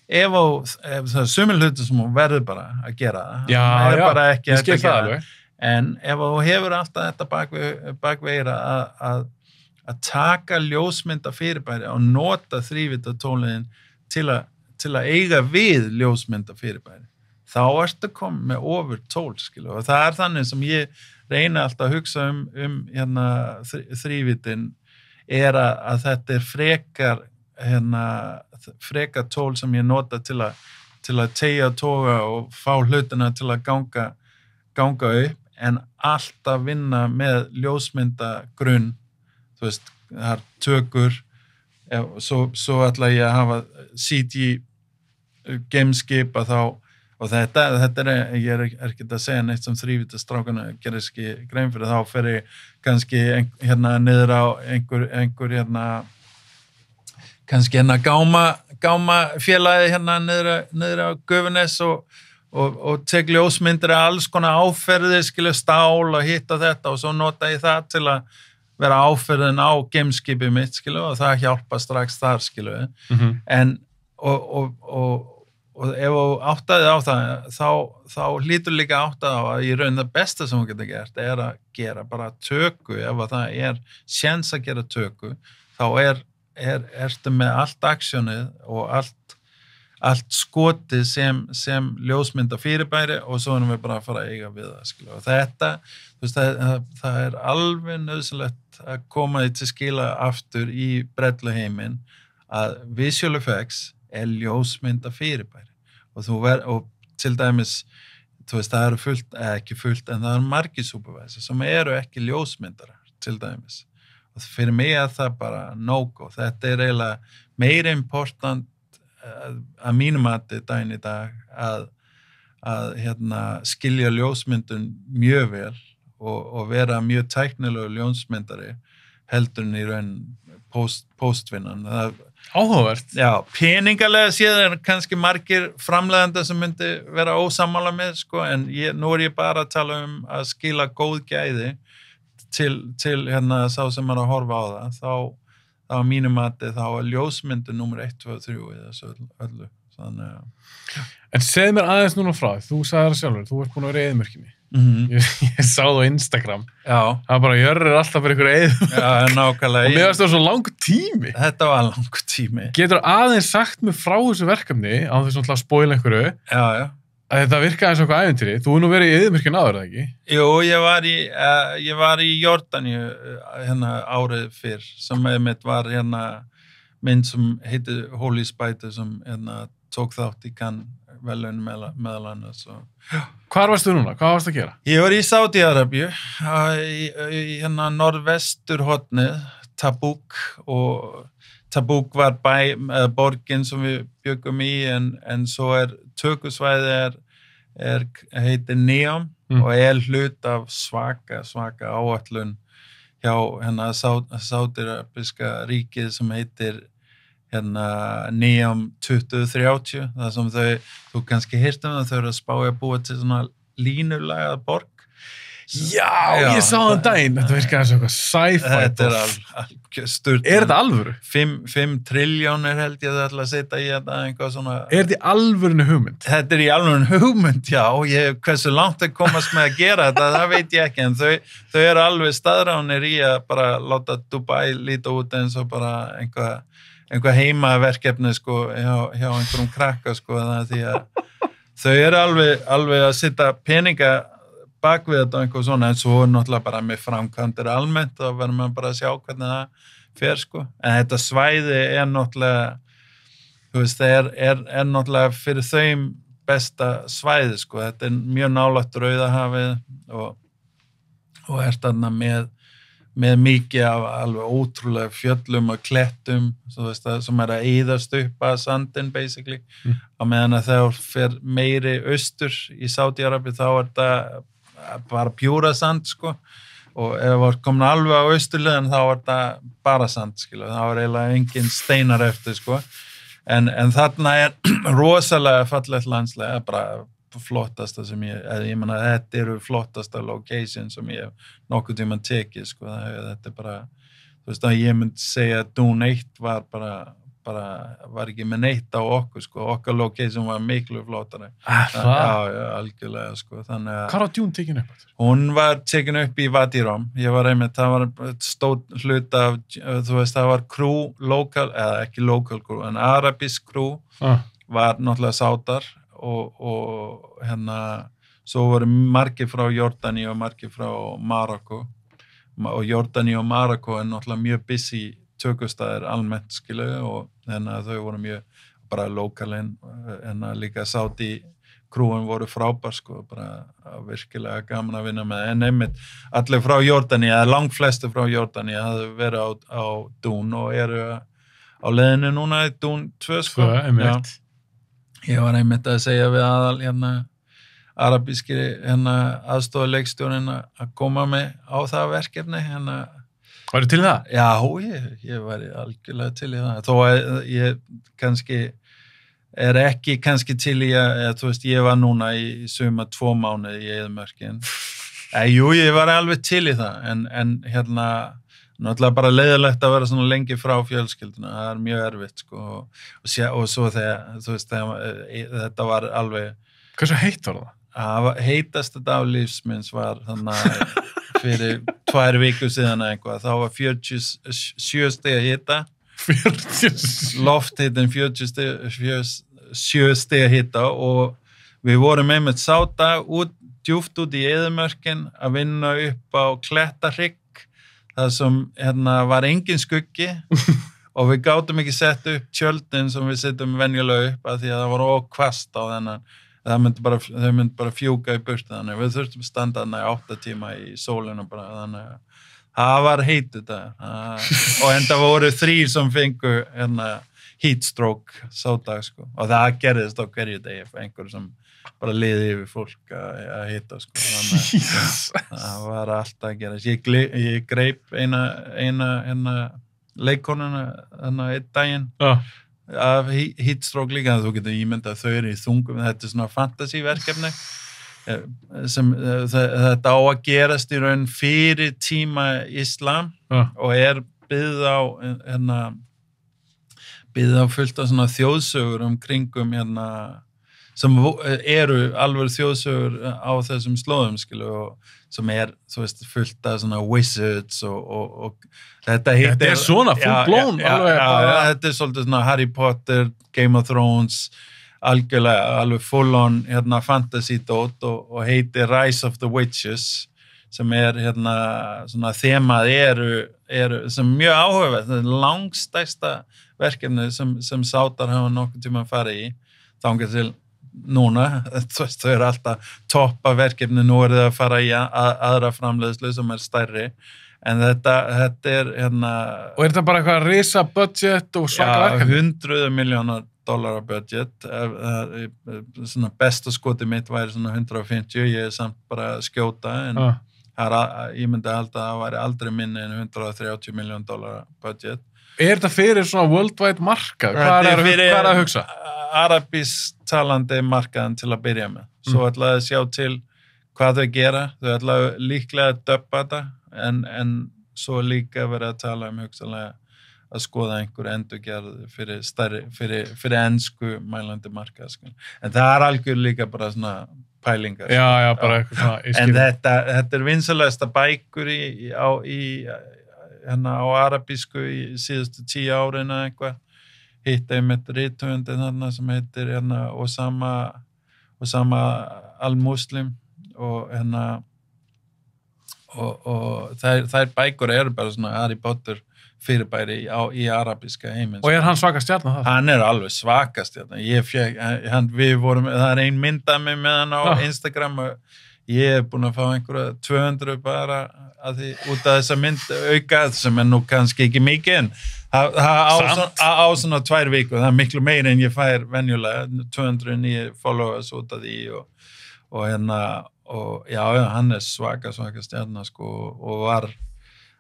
ef það er sumir hluti sem hún verður bara að gera það, er bara ekki að gera, en ef þú hefur alltaf þetta bakveira að taka ljósmynda fyrirbæri og nota þrívita tónliðin til að eiga við ljósmynda fyrirbæri, þá ertu komið með over tól, skilu, og það er þannig sem ég reyna alltaf að hugsa þrívitin er að þetta er frekar tól sem ég nota til að teygja toga og fá hlutina til að ganga upp, en alltaf vinna með ljósmyndagrunn, þú veist, það er tökur, svo ætla ég að hafa CG gameskip að þá, og þetta ég er ekki að segja neitt sem þrívita strákana gerir ekki grein fyrir, þá fer ég kannski niður á einhver kannski gáma félagi niður á Gufunes og tek ljósmyndir af alls konar áferði, skilu, stál og hitt og þetta, og svo nota ég það til að vera áferðin á gameskipið mitt, skilu, og það hjálpa strax þar, skilu, en og ef þú áttaði á það, þá hlýtur líka áttaði á að í raun það besta sem þú getur gert er að gera bara töku, ef það er séns að gera töku, þá ertu með allt aksjónið og allt skotið sem ljósmynda fyrirbæri, og svo erum við bara að fara að eiga við það, skilu, og þetta, þú veist, það er alveg nauðsynlegt að koma því til skila aftur í brelluheiminn að visual effects er ljósmynda fyrirbæri, og til dæmis, þú veist, það eru fullt, ekki fullt, en það eru margir supervisor sem eru ekki ljósmyndarar, til dæmis, og fyrir mig er það bara no-go. Þetta er eiginlega meira important að mínum mati daginn í dag að skilja ljósmyndun mjög vel og vera mjög tæknilegu ljósmyndari heldur en í raun postvinnan. Áhugavert. Já, peningalega séð er kannski margir framleiðanda sem myndi vera ósammála með, sko, en nú er ég bara að tala að skila góð gæði til sá sem er að horfa á það, þá á mínum mati þá er ljósmyndin númer 1, 2 og 3 í þessu öllu. Þannig, En segð mér aðeins núna frá, þú sagði það sjálfur, þú ert búin að vera í eyðimörkinni. Ég sá það á Instagram. Já. Það var bara, Jörri alltaf fyrir ykkur eið. Já, nákvæmlega. Og mér varst það svo langur tími. Þetta var langur tími. Getur aðeins sagt mér frá þessu verkefni, á þess að spóila einhverju, Já. að þetta virkaði eins og eitthvað ævintýri. Þú nú verið í Eyðimörkin áður, eða ekki? Jú, ég var í Jordaníu árið fyrr, sem mitt var mynd sem heitir Holy Spider, sem tók þátt í Cannes-verðlaun meðal annars. Hvar varstu núna? Hvað varstu að gera? Ég var í Sádi-Arabíu, í norðvesturhornið, Tabuk, og Tabuk var borgin sem við byggum í, en svo tökusvæði heitir Neom og hlut af svaka áætlun hjá Sádi-Arabíska ríkið sem heitir Neom 2030, það sem þú kannski heyrt það, þau eru að spá að búa til svona línulagað borg. Já, ég sá það daginn, þetta virkaði eins og eitthvað sci-fi. Þetta alveg sturt. Þetta alvöru? 5 trilljónir held ég það ætla að setja í þetta, einhvað svona. Þetta í alvörinu hugmynd? Þetta í alvörinu hugmynd, já. Hversu langt komast með að gera þetta, það veit ég ekki, en þau eru alveg staðránir í að bara láta Dubai líta út eins og bara einhvað heimaverkefni sko, hjá einhverjum krakka sko, því að þau eru alveg að setja peninga bak við þetta og einhver svona, en svo náttúrulega bara með framkvæmdir almennt, þá verður maður bara að sjá hvernig það fer sko, en þetta svæði náttúrulega, þú veist, það náttúrulega fyrir þau besta svæði sko, þetta mjög nálægt Rauðahafið og þarna með mikið af alveg ótrúlega fjöllum og klettum, þú veist, það sem að eyðast upp að sandin basically, og meðan að það fer meiri austur í Sádi-Arabíu, þá þetta bara pjúra sand sko, og ef það var komin alveg á austurliðan þá var það bara sand skilu, það var eiginlega engin steinar eftir sko, en þarna rosalega fallegt landslega, bara flottasta sem ég meina, þetta eru flottasta location sem ég nokkuð tímann tekið sko, þetta bara, þú veist að ég myndi segja að Dune 1 var ekki með neitt á okkur sko, okkar location var miklu flottari. Já, algjörlega sko, þannig að Hvað var Dune tekin upp? Hún var tekin upp í Wadi Rum, það var stór hlut af, þú veist, það var crew, eða ekki local crew, en arabisk crew var náttúrulega Sádar og svo voru margir frá Jordaníu og margir frá Marokko, og Jordaníu og Marokko náttúrulega mjög busy tökustæðir almennt skilu, og þau voru mjög bara lokalinn, líka Sádi krúin voru frábær sko, bara virkilega gaman að vinna með, en einmitt allir frá Jórdaníu, eða langflestir frá Jórdaníu hafðu verið á Dune og eru á leiðinu núna í Dune 2 sko. Einmitt. Ég var einmitt að segja við aðal arabíski aðstofaleikstjórinn að koma með á það verkefni Væri til það? Já, ég væri algjörlega til í það. Þó að ég kannski ekki kannski til í að, þú veist, ég var núna í suma 2 mánuði í Eyðimörkin. Jú, ég var alveg til í það, en náttúrulega bara leiðilegt að vera svona lengi frá fjölskylduna. Það mjög erfitt, sko, og svo þegar, þú veist, þetta var alveg... Hversu heitt var það? Heitasta dag lífsminns var þannig fyrir 2 vikur síðan eitthvað, þá var 47 stig að hita, lofthitinn 47 stig að hita, og við vorum einmitt sáta djúpt út í Eyðimörkin að vinna upp á klettahrygg, það sem var engin skuggi og við gátum ekki sett upp tjöldin sem við setjum venjulega upp að því að það var hvasst á þennan. Þau myndi bara fjúka í burtu, þannig við þurftum standa þarna í 8 tíma í sólinu bara, þannig að það var heitt þetta, og enda voru 3 sem fengu heat stroke sá dag sko, og það gerðist á hverju degi, einhver sem bara liði yfir fólk að hita sko, þannig að það var alltaf að gerast. Ég greip eina leikkonuna einn daginn, af heatstroke líka, þú getur ímyndað að þau eru í þungum, þetta svona fantasíverkefni sem þetta á að gerast í raun fyrir tíma Íslam og byggð á fullt af svona þjóðsögur kringum sem eru alveg þjóðsögur á þessum slóðum, skilu, og sem þú veist, fullt af svona wizards og þetta heitir... Þetta svona full blown, alveg bara... Þetta svolítið svona Harry Potter, Game of Thrones, alveg full on fantasy dot og heitir Rise of the Witches, sem svona þemað eru sem mjög áhugaverð, þetta langstærsta verkefni sem sátar hafa nokkuð tíma að fara í, þangað til núna, þú veist, þau eru alltaf toppa verkefni, nú þau að fara í aðra framleiðslu sem stærri, en þetta Og þetta bara eitthvað risa budget og svaka verkefni? $100 milljónar budget, svona besta skoti mitt væri svona 150, ég samt bara að skjóta, en ég myndi halda að það væri aldrei minni en $130 million budget. Þetta fyrir svona worldwide markað? Hvað er að hugsa? Arabísk talandi markaðan til að byrja með. Svo ætlaði að sjá til hvað þau gera. Þau ætlaði líklega að döppa þetta, en svo líka verið að tala hugsanlega að skoða einhver endurgerð fyrir ensku mælandi markað. Sko. En það algjör líka bara svona pælingar. Já, bara eitthvað svona. En þetta vinsalegasta bækur á arabísku í síðustu 10 árin eða eitthvað. Hitt einmitt rithöfundin þarna sem heitir Osama al-Muslim og og þær bækur eru bara svona Harry Potter fyrirbæri í arabíska heiminn. Og hann svaka stjarna það? Hann alveg svaka stjarna. Það ein mynd af mig með hann á Instagram og ég búin að fá einhverja 200 bara út af þessa mynd auka sem nú kannski ekki mikið en á svona 2 vikur, það miklu meira en ég fær venjulega, 200 nýjir followers út af því og já, hann svaka stjarna sko og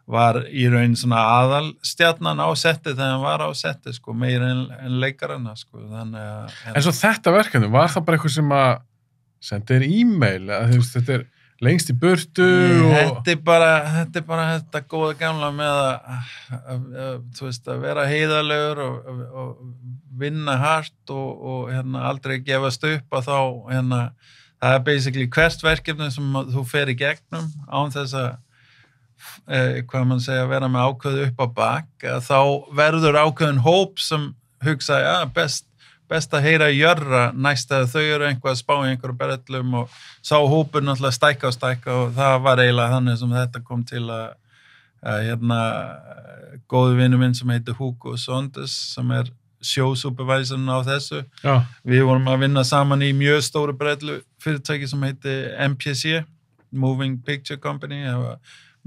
var í raun svona aðal stjarnan á setti þegar hann var á setti sko, meira en leikarana sko, þannig að... En svo þetta verkefni, var það bara eitthvað sem að senda þér e-mail, að þú veist, þetta er lengst í burtu og... Þetta er bara þetta góða gamla með þú veist, að vera heiðarlegur og vinna hart og aldrei gefast upp og þá, það er basically hvert verkefni sem þú fer í gegnum án þess að hvað mann segja, vera með ákveðu upp á bak, að þá verður ákveðin hóp sem hugsa, ja, best að heyra jörra næst að þau eru einhvað að spá í einhverju berellum og sá hópur náttúrulega stækka og það var eiginlega þannig sem þetta kom til að góðu vinur minn sem heitir Hugo Sondes sem sjósupervisorinn á þessu. Já. Við vorum að vinna saman í mjög stóru berellu fyrirtæki sem heitir MPC, Moving Picture Company,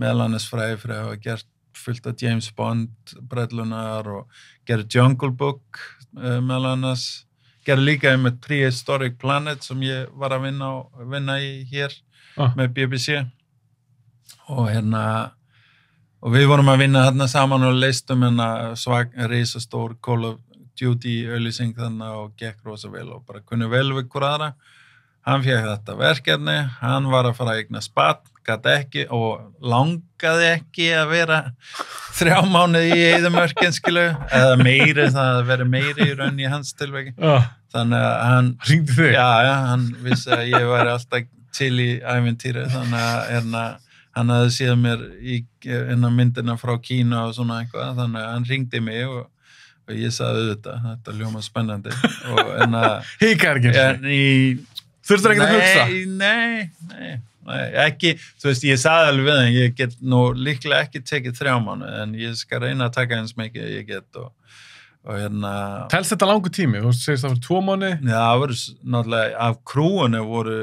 meðal annars fræði fyrir að hafa gert fullt af James Bond brellunar og gert Jungle Book meðal annars, gerði líka með Prehistoric Planet sem ég var að vinna í hér með BBC og og við vorum að vinna hérna saman og leistum risastór Call of Duty auglýsing þannig og gekk rosa vel og bara kunni vel við hver aðra. Hann fékk þetta verkefni, hann var að fara að eignast barn, gat ekki og langaði ekki að vera 3 mánuði í eyðimörkin, skilu, eða meiri, það að vera meiri í raun í hans tilveki. Þannig að hann... Hringdi þig? Já, hann vissi að ég væri alltaf til í ævintýri, þannig að hann hafði séð mér í myndina frá Kína og svona eitthvað, þannig að hann hringdi mig og ég sagði þetta hljóma spennandi. Hikar ekki? Þurftur ekki að hugsa? Nei, ekki, þú veist, ég sagði alveg við hann, ég get nú líklega ekki tekið 3 mánuði, en ég skal reyna að taka eins mikið ég get og Telst þetta langur tími? Þú segist það fyrir 2 mánuði? Já, það voru náttúrulega, af krúinu voru,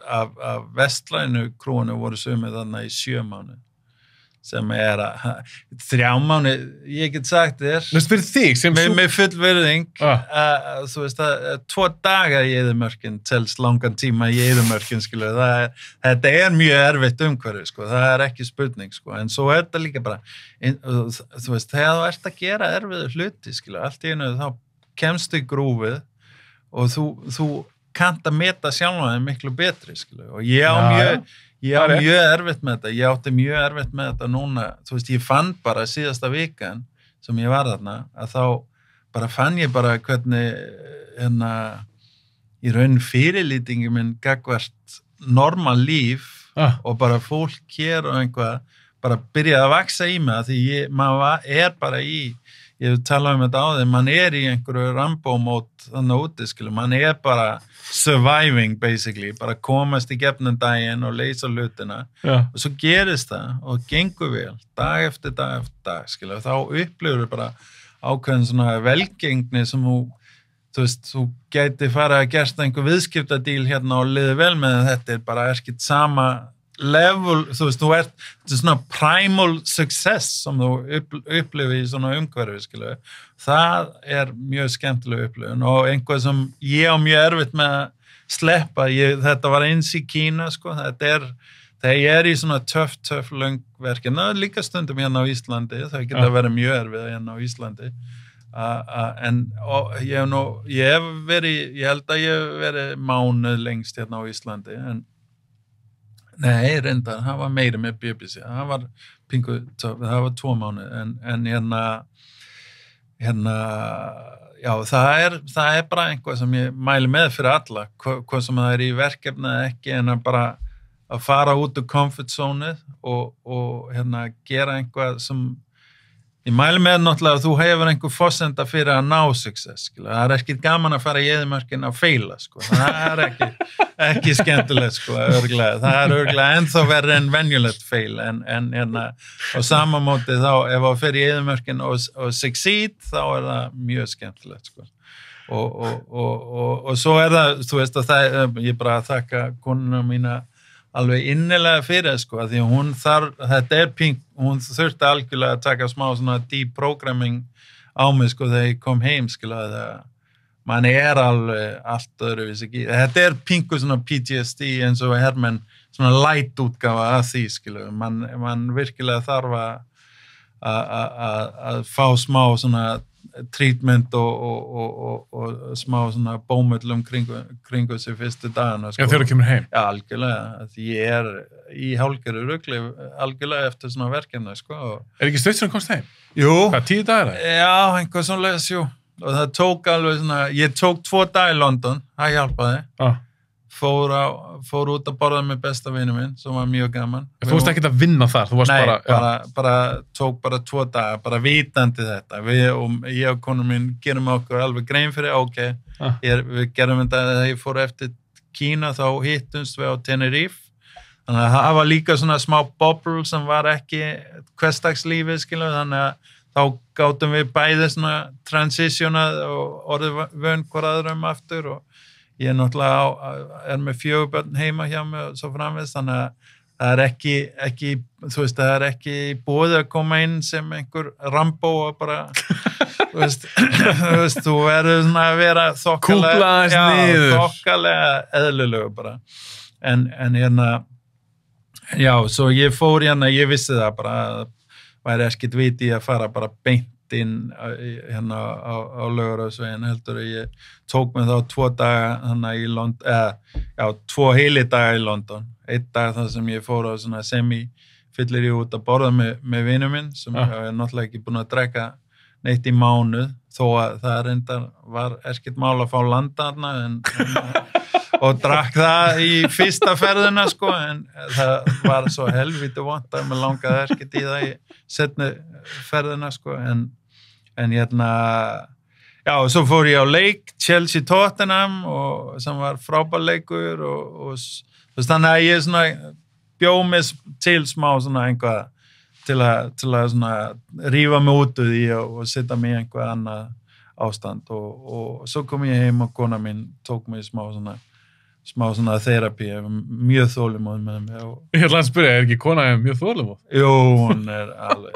af vestlænu krúinu voru sumið þarna í 7 mánuði. Sem að 3 mánuði, ég get sagt þér fyrir þig sem með full virðing þú veist að 2 dagar í eyðimörkin telst langan tíma í eyðimörkin skilu, þetta mjög erfitt umhverfi sko, það ekki spurning sko, en svo þetta líka bara þú veist, þegar þú ert að gera erfiðu hluti skilu, allt í einu þá kemstu í grúfið og þú kannt að meta sjálfan miklu betri skilu, og ég á mjög erfitt með þetta, ég átti mjög erfitt með þetta núna, þú veist, ég fann bara síðasta vikan sem ég var þarna, að þá bara fann ég bara hvernig í raun fyrirlítingi minn gagvart normal líf og bara fólk hér og einhvað bara byrjaði að vaksa í mig því maður bara í, ég hef talað þetta á þeim, mann í einhverju Rambo-mót þannig úti, mann bara surviving basically, bara komast í gefnum daginn og leysa hlutina og svo gerist það og gengur vel dag eftir dag, þá upplifur bara ákveðin svona velgengni sem þú gæti farið að gerst einhver viðskiptadíl hérna og liði vel með þetta bara ekkert sama level, þú ert svona primal success sem þú upplifir í svona umhverfi, það mjög skemmtileg upplifun og einhvað sem ég á mjög erfitt með að sleppa, þetta var eins í Kína, þegar ég í svona töff löngverkin, það líka stundum hérna á Íslandi, það geta verið mjög erfið hérna á Íslandi, en ég held að ég hef verið mánuð lengst hérna á Íslandi, en nei, reyndar, það var meira með BBC, það var pingu, það var 2 mánuð, en já, það bara einhvað sem ég mæli með fyrir alla, hvað sem það í verkefni eða ekki, en að bara að fara út úr comfort zone og gera einhvað sem ég mæli með náttúrulega að þú hefur einhver forsenda fyrir að ná success, það ekki gaman að fara í eyðimörkin að feila, það ekki skemmtilegt, örglega, það örglega ennþá verið en venjulegt feil, en á sama móti þá, ef það fer í eyðimörkin og succeed, þá það mjög skemmtilegt, og svo það, þú veist, ég bara þakka konuna mína alveg innilega fyrir, því hún hún þurfti algjörlega að taka smá svona deprogramming á mig, þegar ég kom heim, mann alveg allt öðruvísi ekki, þetta pingu svona PTSD eins og Hermann, svona light útgáfa af því, mann virkilega þarf að fá smá svona treatment og smá svona bómullum kringu sig fyrstu dagana. Já, þegar þú kemur heim? Já, algjörlega. Ég í hálfgerðu rugli algjörlega eftir svona verkefni, ekki stutt sem komst heim? Jú. Hvað, 10 dagar? Já, einhvað svoleiðis, jú. Og það tók alveg svona, ég tók 2 dagar í London, það hjálpaði. Fór út að borða með besta vinu minn, sem var mjög gaman. Þú varst ekkert að vinna þar? Þú varst tók bara 2 dagar, bara vitandi þetta. Ég og konum minn gerum okkur alveg grein fyrir, við gerum þetta þegar ég fór eftir Kína, þá hittumst við á Tenerife. Þannig að það var líka svona smá bubble sem var ekki hversdagslífi, þannig að þá gátum við bæði svona transitionað og orðið vön hver aðrum aftur og ég náttúrulega með 4 börn heima hjá mig og svo framvegis, þannig að það ekki, þú veist, það ekki búið að koma inn sem einhver Rambo og bara, þú verður svona að vera þokkalega eðlulegu bara, en já, svo ég fór ég vissi það bara, væri ekkert viti að fara bara beint inn á Laugarásveginn, heldur að ég tók mig þá 2 daga í London, 2 heili daga í London, 1 dag þar sem ég fór á svona semi-fyllir ég út að borða með vinur minn sem ég náttúrulega ekki búin að drekka neitt í mánuð, þó að það reyndar var ekkert mál að fá landa og drakk það í fyrsta ferðina, en það var svo helvíti vont að mér langaði ekkert í það í seinni ferðina, en já, og svo fór ég á leik Chelsea Tottenham sem var frábær leikur og þannig að ég svona bjó mig til smá svona einhvað til að svona rífa mig út úr því og setja mig í einhvað annað ástand og svo kom ég heim og kona mín tók mig smá svona therapy, mjög þolinmóð með mig. Ég ætla að spyrja, ekki kona mjög þolinmóð? Jú, hún alveg,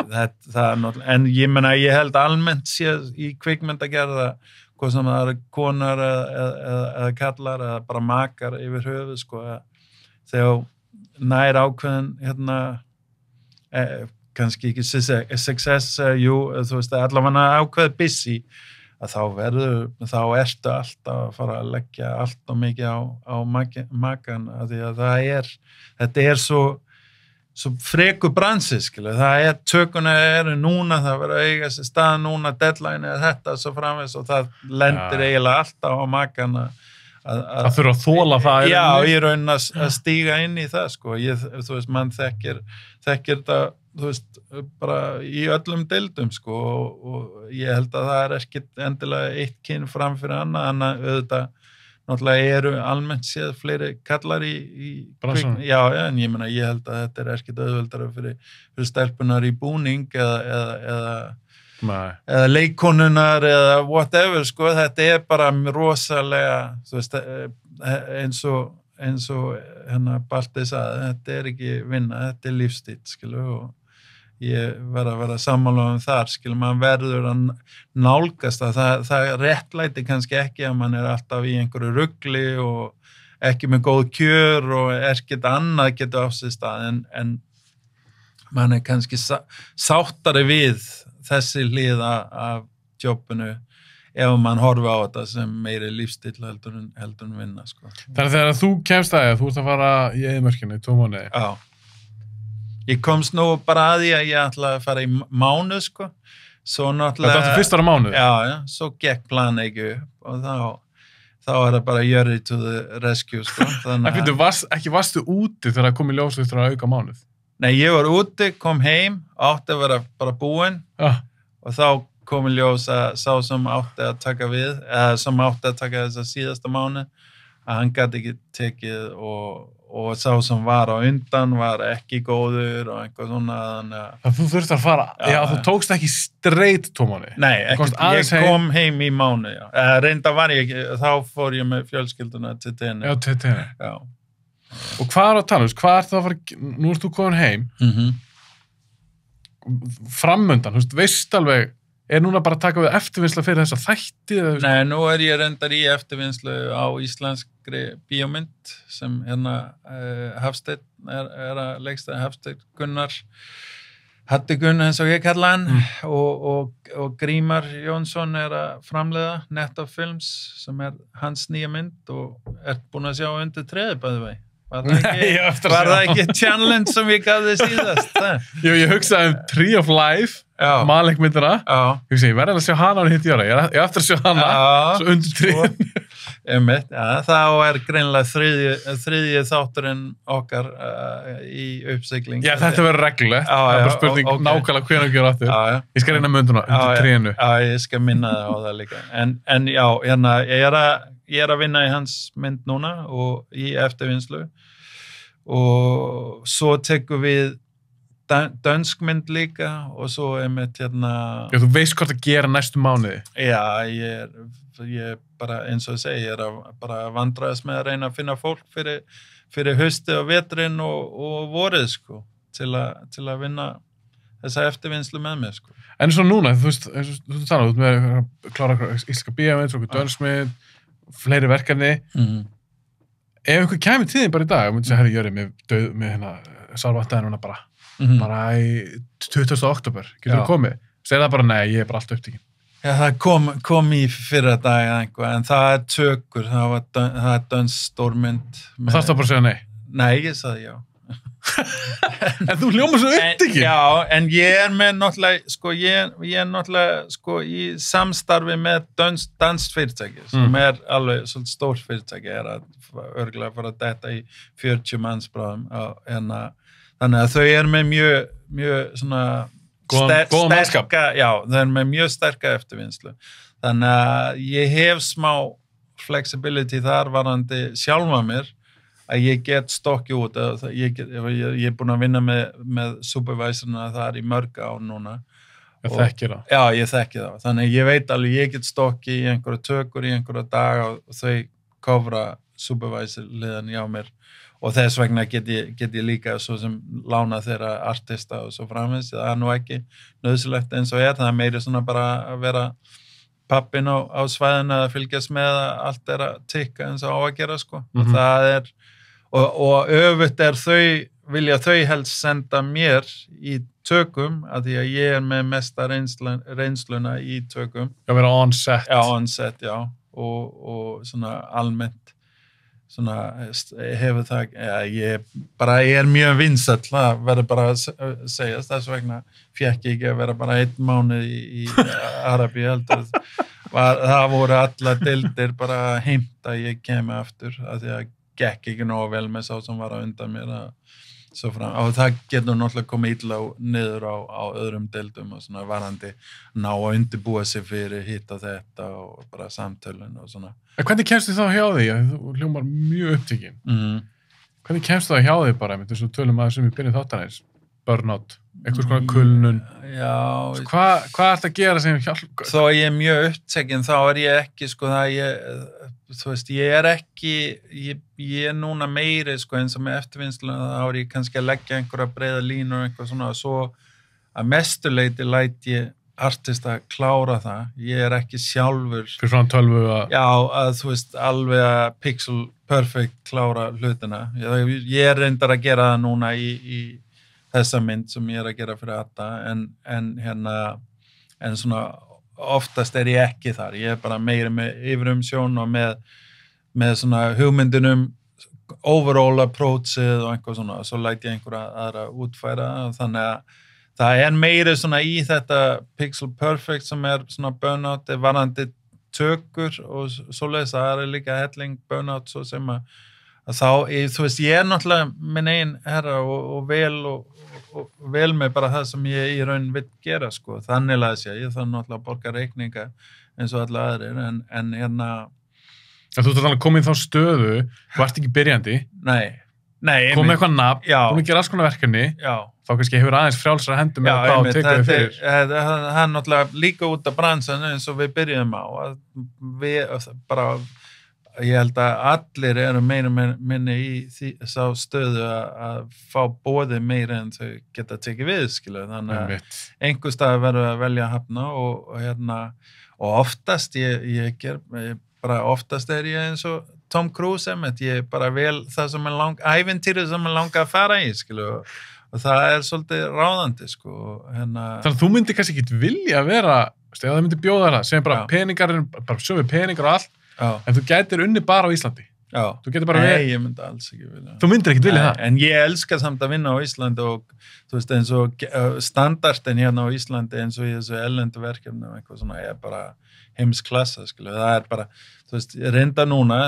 það náttúrulega, en ég meina, ég held almennt séð í kvikmyndagerða, hvað sem það konar eða kallar, eða bara makar yfir höfuð, þegar nær ákveðin, kannski ekki success, jú, þú veist, allavega ákveð busy, að þá ertu alltaf að fara að leggja allt og mikið á makan, af því að þetta svo freku bransi, það tökuna núna, það verður að eiga sér stað núna, deadline þetta, svo framvegis og það lendir eiginlega alltaf á makan að þurfa að þola það. Já, ég raun að stíga inn í það, sko. Þú veist, mann þekkir þetta, þú veist, bara í öllum deildum, sko, og ég held að það ekkert endilega eitt kyn fram fyrir annað auðvitað. Náttúrulega eru almennt séð fleiri kallar í já, en ég meina, ég held að þetta ekkert auðveldara fyrir stelpunar í búning eða leikkonunar eða whatever, sko, þetta bara rosalega, þú veist, eins og Balti sagði, þetta ekki vinna, þetta lífstíll, skilu, og ég verð að vera sammála þar, skilur, maður verður að nálgast það réttlæti kannski ekki að mann alltaf í einhverju rugli og ekki með góð kjör og ekkert annað getur á sig stað en mann kannski sáttari við þessi hlið af jobbinu ef mann horfi á þetta sem meiri lífstíll heldur en vinna, sko. Þannig þegar þú kemst að þú ert að fara í eyðimörkinni í 2 mánuði. Já. Ég komst nú bara að því að ég ætlaði að fara í mánuð, sko. Svo náttúrulega... Þetta áttu fyrst ára mánuð? Já, svo gekk plan ekki upp og þá það bara Jerry to the rescue, sko. Varstu úti þegar það kom í ljós eftir að auka mánuð? Nei, ég var úti, kom heim, átti að vera bara búinn og þá kom í ljós að sá sem átti að taka við, eða sem átti að taka þessa síðasta mánuð, að hann gæti ekki tekið og sá sem var á undan var ekki góður og eitthvað svona, þannig að... Þú þurfti að fara, já, þú tókst ekki straight 2 mánuði? Nei, ég kom heim í mánuð, já. Reynda var ég ekki, þá fór ég með fjölskylduna til Tenerife. Já, til Tenerife. Já. Og hvað að tala, hvað það að fara, nú ert þú komin heim, framundan, veist alveg, núna bara að taka við eftirvinnsla fyrir þessa þætti? Nei, nú ég reyndar í eftirvinnslu á íslenskri bíómynd sem Hafsteinn að leiksta, Hafsteinn Gunnar Hatti Gunn eins og ég kalla hann og Grímar Jónsson að framleiða Netto Films sem hans nýja mynd og búin að sjá undir treði bæði vei. Var það ekki challenge sem ég gaf þið síðast? Jú, ég hugsaði Tree of Life, Malek-myndina. Ég verði að sjá hana á hitt í ára. Ég eftir að sjá hana, svo undir tríðin. Þá greinilega þriðji þátturinn okkar í uppsigling. Já, þetta verður reglulegt. Það bara spurning nákvæmlega hvenær gjör aftur. Ég skal reyna mynduna undir tríðinu. Já, ég skal minna það á það líka. En já, ég að vinna í hans mynd núna og í eftirvinnslu og svo tekum við dönsk mynd líka og svo mitt Já, þú veist hvort að gera næstu mánuði? Já, ég bara eins og segi, ég bara vandraðast með að reyna að finna fólk fyrir haustið og veturinn og vorið, sko, til að vinna þessa eftirvinnslu með mig, sko. En svo núna, þú veist, þú talaðu út með að klára íslenska bíómynd, svo dönsmynd, fleiri verkefni. Ef einhver kæmi til þín bara í dag og myndi segja, herri, Jöri, með sálvattaðinuna bara í 20. október, getur þú komið? Segir það bara, nei, ég bara allt upptíkin. Já, það kom í fyrra dag einhver, en það tökur, það dönsk stórmynd. Og það bara að segja nei? Nei, ég sagði já. En þú hljómar svo upptíkin? Já, en ég með náttúrulega, sko, ég náttúrulega, sko, í samstarfi með dansk fyrirtæki, sem alveg svolítið stórt fyrirtæki, örgulega fara að detta í 40 mannsbráðum, þannig að þau með mjög svona sterka, já, þau með mjög sterka eftirvinnslu. Þannig að ég hef smá flexibility þar varandi sjálfa mér, að ég get stokki út, ég búin að vinna með supervisorna þar í mörg ár núna. Ég þekki það. Já, ég þekki það. Þannig ég veit alveg, ég get stokki í einhverja tökur í einhverja daga og þau kofra supervisorliðan hjá mér og þess vegna get ég líka svo sem lána þeirra artista og svo framins. Það nú ekki nöðsilegt eins og það meiri svona bara að vera pappin á svæðinu að fylgjast með að allt að tikka eins og á að gera, sko. Og það og öfugt vilja þau helst senda mér í tökum, að því að ég með mesta reynsluna í tökum. Já, vera on set. Já, on set, já. Og svona almennt, svona hefur það, ég bara mjög vinsæll, það verður bara að segja, þess vegna fékk ég ekki að vera bara 1 mánuð í Arabíu, heldur það voru alla deildir bara heimt að ég kemi aftur af því að gekk ekki nógu vel með sá sem var á undan mér svo fram, og það getur náttúrulega komið illa niður á öðrum deildum og svona varandi ná að undirbúa sig fyrir hitt og þetta og bara samtölun og svona. En hvernig kemstu þá hjá því? Þú hljómar mjög upptekinn. Hvernig kemstu það hjá því bara, með þessu tölum að sem við byrjum þáttanins? Burnout, einhvers konar kulnun. Já. Hvað ert að gera sem hjálp? Þó ég er mjög upptekinn, þá er ég ekki, sko, þú veist, ég er ekki, ég er núna meiri, sko, eins og með eftirvinnsluna, þá er ég kannski að leggja einhverja breiða línur og eitthvað svona, og svo að mestuleiti læt ég artista klára það. Ég er ekki sjálfur. Fyrir frá tölvu að... Já, að þú veist, alveg að pixel perfect klára hlutina. Ég er reyndar að gera það núna í þessa mynd sem ég er að gera fyrir Adda, en svona oftast er ég ekki þar. Ég er bara meiri með yfirumsjón og með svona hugmyndunum overall approachið og eitthvað svona, svo læt ég einhverja aðra útfæra, þannig að það er meiri svona í þetta pixel perfect sem er svona burnout, varandi tökur og svoleiðis, það er líka helling burnout svo sem að þá, þú veist, ég er náttúrulega minn eigin herra og vel með bara það sem ég í raun vill gera, sko, þannig að ég þarf náttúrulega að borga reikninga eins og alla aðrir, en Þú ert að koma í þá stöðu, þú ert ekki byrjandi. Nei, komið eitthvað nafn, búin að gera alls konar verkefni, þá kannski hefur aðeins frjálsara hendur með það og tekið þau fyrir. Það er náttúrulega líka út af bransan eins og við byrjum á, ég held að allir eru meira minni í sá stöðu að fá boði meira en þau geta tekið við, skilu, þannig að einhver stað verður að velja að hafna og oftast oftast er ég eins og Tom Cruise, ég bara vel það sem ævintýrið sem langa að fara í, skilu, og það er svolítið ráðandi, sko. Þannig að þú myndir kannski ekki vilja að vera, ef það myndir bjóða það, sem bara peningar, bara sömu peningar og allt, en þú gætir unni bara á Íslandi. Þú getur bara Nei, ég myndi alls ekki vilja. Þú myndir ekkert vilja það? En ég elska samt að vinna á Íslandi og þú veist, eins og standardin hérna á Íslandi eins og í þessu erlendu verkefni og eitthvað svona, ég er bara heimsklassa, skilu, það er bara, þú veist, reynda núna,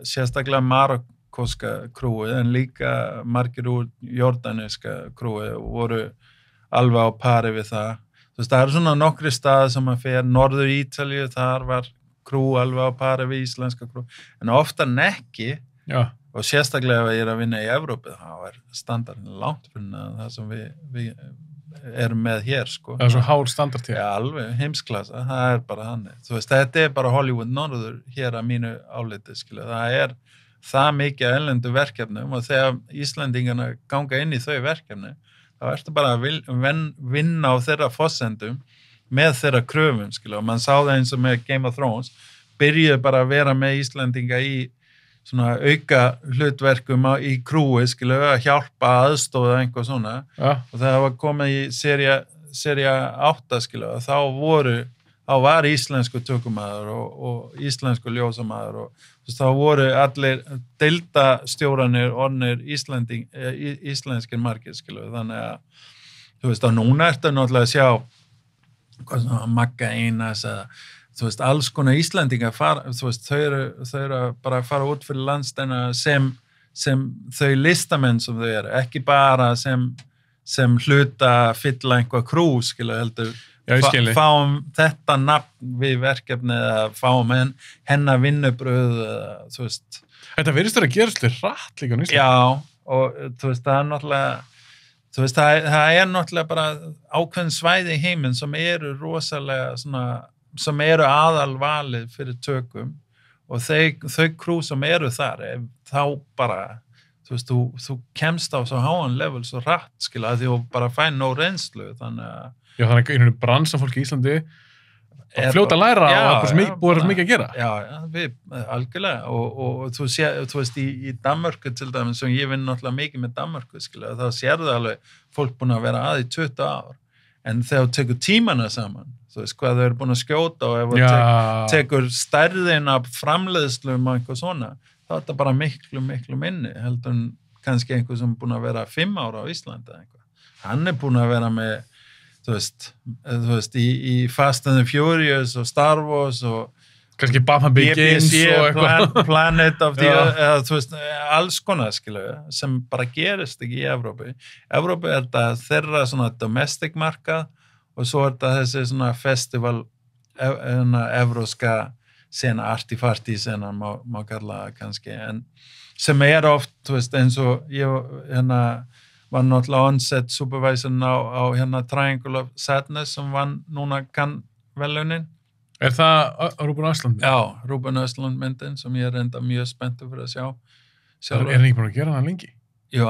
sérstaklega marokkóska krúið, en líka margir úr jordaniska krúið voru alveg á pari við það. Þú veist, það eru svona nokkri staði sem að fer norður Ítalíu, þar var krú alveg á pari við íslenska krú, en ofta ekki, og sérstaklega ef ég er að vinna í Evrópu, þá er standardin langt fyrir það sem við erum með hér, sko. Það er svo hár standard hér. Já, alveg, heimsklassa, það er bara þannig. Þú veist, þetta er bara Hollywood norður hér að mínu áliti, skilu. Það er það mikið erlendu verkefnum og þegar Íslendingarna ganga inn í þau verkefni, þá ertu bara að vinna á þeirra forsendum með þeirra kröfum, skilu. Og mann sá það eins og með Game of Thrones, byrjuði bara að vera með Íslendinga í svona auka hlutverkum í krúi, skilu, að hjálpa aðstofa einhver svona, og þegar það var komið í sería 8, skilu, þá var íslensku tökumæður og íslensku ljósamæður og þá voru allir deildastjóranir orðnir íslenskir margir, skilu, þannig að þú veist, að núna ertu náttúrulega að sjá hvað svona Magga Einars eða þú veist, alls konar Íslendingar þú veist, þau eru bara að fara út fyrir landsteina sem þau listamenn sem þau eru, ekki bara sem hluta fylla einhvað krú, skilu, heldur fáum þetta nafn við verkefni eða fáum hennar vinnubröð eða, þú veist. Þetta virðist að gera svolítið hratt líka á Íslandi. Já, og þú veist, það er náttúrulega þú veist, það er náttúrulega bara ákveðin svæði í heiminn sem eru rosalega svona sem eru aðalvalið fyrir tökum og þau krú sem eru þar, þá bara, þú veist, þú kemst á svo háan level svo hratt, skilja, að því þú bara fæ nóg reynslu, þannig að... Já, þannig að einhvern bransafólk í Íslandi að fljóta að læra og búið mikið að gera. Já, algjörlega, og þú veist, í Danmörku til dæmis, sem ég vinn náttúrulega mikið með Danmörku, skilja, þá sérðu alveg fólk búin að vera að í 20 ár, en þegar þú tekur tímana saman, þú veist, hvað þau eru búin að skjóta og ef þú tekur stærðin af framleiðslum og eitthvað svona, þá er þetta bara miklu minni, heldur kannski einhver sem er búin að vera 5 ára á Íslandi eða eitthvað. Hann er búin að vera með, þú þú veist, í Fast and the Furious og Star Wars og kannski Batman Begins BBC, og eitthvað. Planet of the, Já. þú veist, alls konar, skilu, sem bara gerist ekki í Evrópu. Evrópu er þetta þeirra svona domestic markað og svo er þetta þessi svona festival, evróska sena, artifarti sena, má kalla það kannski, en sem er oft, þú veist, eins og ég var náttúrulega on-set supervisorinn á Triangle of Sadness sem vann núna velunin. Er það Rúben Östlund? Já, Rúben Östlund myndin sem ég er enda mjög spenntur fyrir að sjá. Er hann ekki búin að gera það lengi? Jú,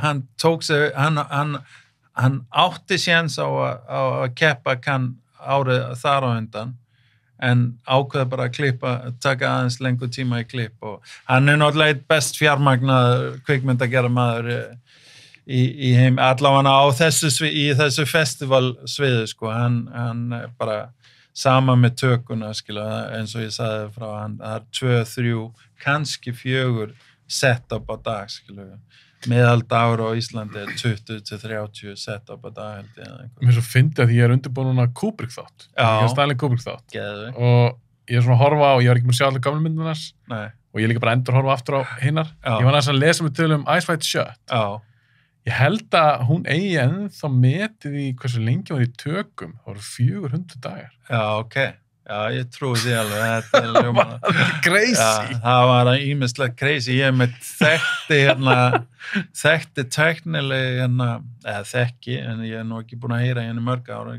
hann tók sig, hann átti séns á að keppa árið þar á undan, en ákveða bara að taka aðeins lengur tíma í klipp og hann er náttúrulega best fjármagnaður kvikmyndagera maður í heim, allavega á þessu festivalsviðu, sko, hann bara sama með tökuna, eins og ég sagði frá hann, það er 2, 3, kannski 4 set-up á dag, meðaldagur á Íslandi er 20-30 set-up á dag, held ég. Mér svo fyndi að ég er undirbúin núna Kubrick þátt. Já. Ég er Stanley Kubrick þátt. Geðveikt. Og ég er svona að horfa og ég var ekki með að sjá allir gamla myndunars. Nei. Og ég er líka bara endur að horfa aftur á hinnar. Já. Ég var næst að lesa mig til Ice White Shut. Já. Ég held að hún eigi ennþá metið í hversu lengi var í tökum. Það voru 400 dagar. Já, ok. Já, ég trúi því alveg. Þetta er ljómað. Crazy. Já, það var ýmislegt crazy. Ég með þekkti tæknileg, eða þekki, en ég er nú ekki búin að heyra henni mörg ára.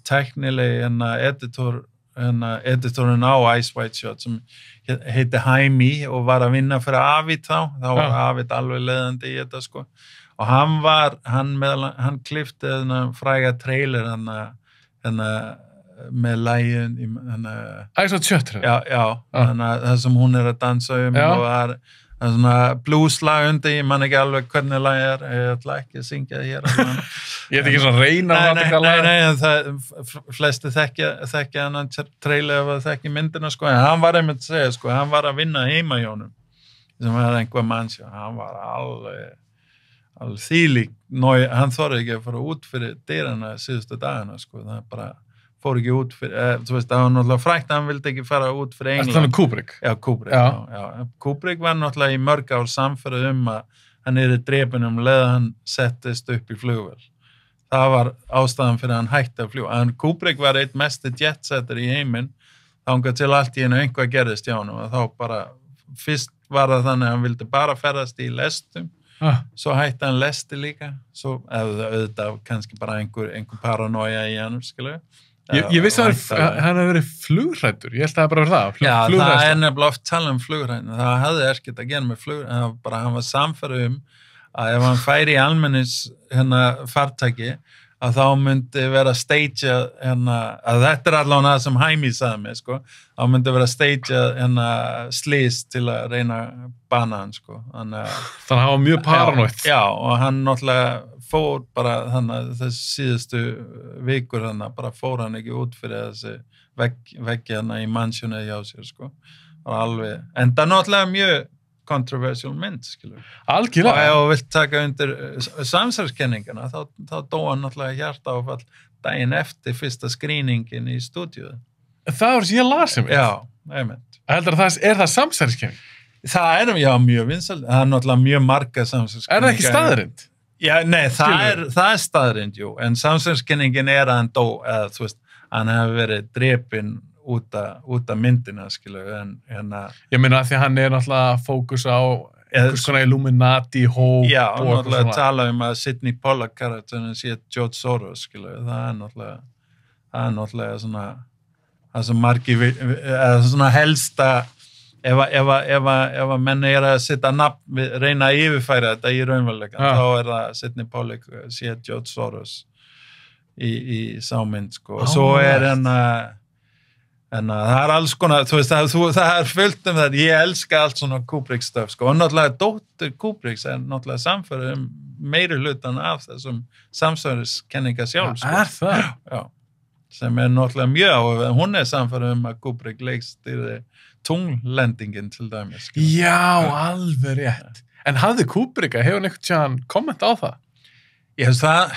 Tæknileg editorinn á Ice White Shot sem heiti Jaime og var að vinna fyrir Avid þá. Þá var Avid alveg leiðandi í þetta, sko. Og hann klippti fræga trailer með lægin Ice White Shut. já, það sem hún er að dansa og það er svona blueslag undir, ég man ekki alveg hvernig lag er, ég ætla ekki að syngja það hér. Ég heit ekki svona reyna nei, flesti þekkja hann trailer ef það þekki myndina, sko, en hann var einmitt að segja, sko, hann var að vinna heima hjá honum sem var einhver mannsjá, hann var alveg þvílík, hann þorði ekki að fara út fyrir dyrana síðustu dagana, sko, það bara fór ekki út fyrir, þú veist, það var náttúrulega frækt að hann vildi ekki fara út fyrir England. Þannig Kubrick? Já, Kubrick, já. Kubrick var náttúrulega í mörg ár samferð að hann drepinn leið hann settist upp í flugvél. Það var ástæðan fyrir að hann hætti að fljúga. Kubrick var eitt mesti jetsetter í heiminn, þangað til allt í einu einhvað gerðist hjá honum og þá bara, fyrst var það þannig að hann vildi bara ferðast í lestum, svo hætti hann lesti líka, svo auðvitað kannski bara einhver paranoia í hann, skilu. Ég vissi að hann hefði verið flugrættur, ég held að það bara verið það. Já, það er nefnilega oft tala flugrættur, það hafði ekkert að gera með flugrættur, hann var samferð að ef hann færi í almennis fartæki, að þá myndi vera stage að þetta allavega það sem Jaime sagði mig, sko, þá myndi vera stage slís til að reyna bana hann, sko. Þannig að hann var mjög paranoid. Já, og hann náttúrulega fór bara þessi síðustu vikur bara fór hann ekki út fyrir þessi veggi í mannsjónu hjá sér, sko. Alveg, en það náttúrulega mjög controversial mynd, skilur. Algjörlega. Og ef þú vilt taka undir samsælskenningana, þá dó hann náttúrulega hjartaáfall daginn eftir fyrsta skríningin í stúdíu. Það var sem ég las um. Já, einmitt. Heldur að það samsælskenning? Það já, mjög vinsælt. Það náttúrulega mjög marga samsælskenningar. Er það ekki staðrind? Já, nei, það er staðrind, jú, en samsælskenningin að hann dó, eða, þú veist, hann hefði verið drepinn út af myndina, skilu, en ég meina að því hann náttúrulega fókus á einhvers konar Illuminati hóp. Já, og náttúrulega tala að Sidney Pollack karakterinn sé George Soros, skilu, það er náttúrulega svona það sem margir svona helsta ef að menn að setja nafn, reyna að yfirfæra þetta í raunveruleikann, þá það Sidney Pollack sé George Soros í sámynd, sko, og svo en það alls konar, þú veist, það fullt þetta, ég elska allt svona Kubrick stöf, sko, og náttúrulega dóttir Kubricks náttúrulega samfæður meiri hlutan af þessum samsæriskenninga sjálf, sko. Það? Já, sem náttúrulega mjög, og hún samfæður að Kubrick leikstýrði tunglendingin til dæmis. Já, alveg rétt. En hafði Kubrick, hefur einhvern tíðan komment á það? Ég veist það,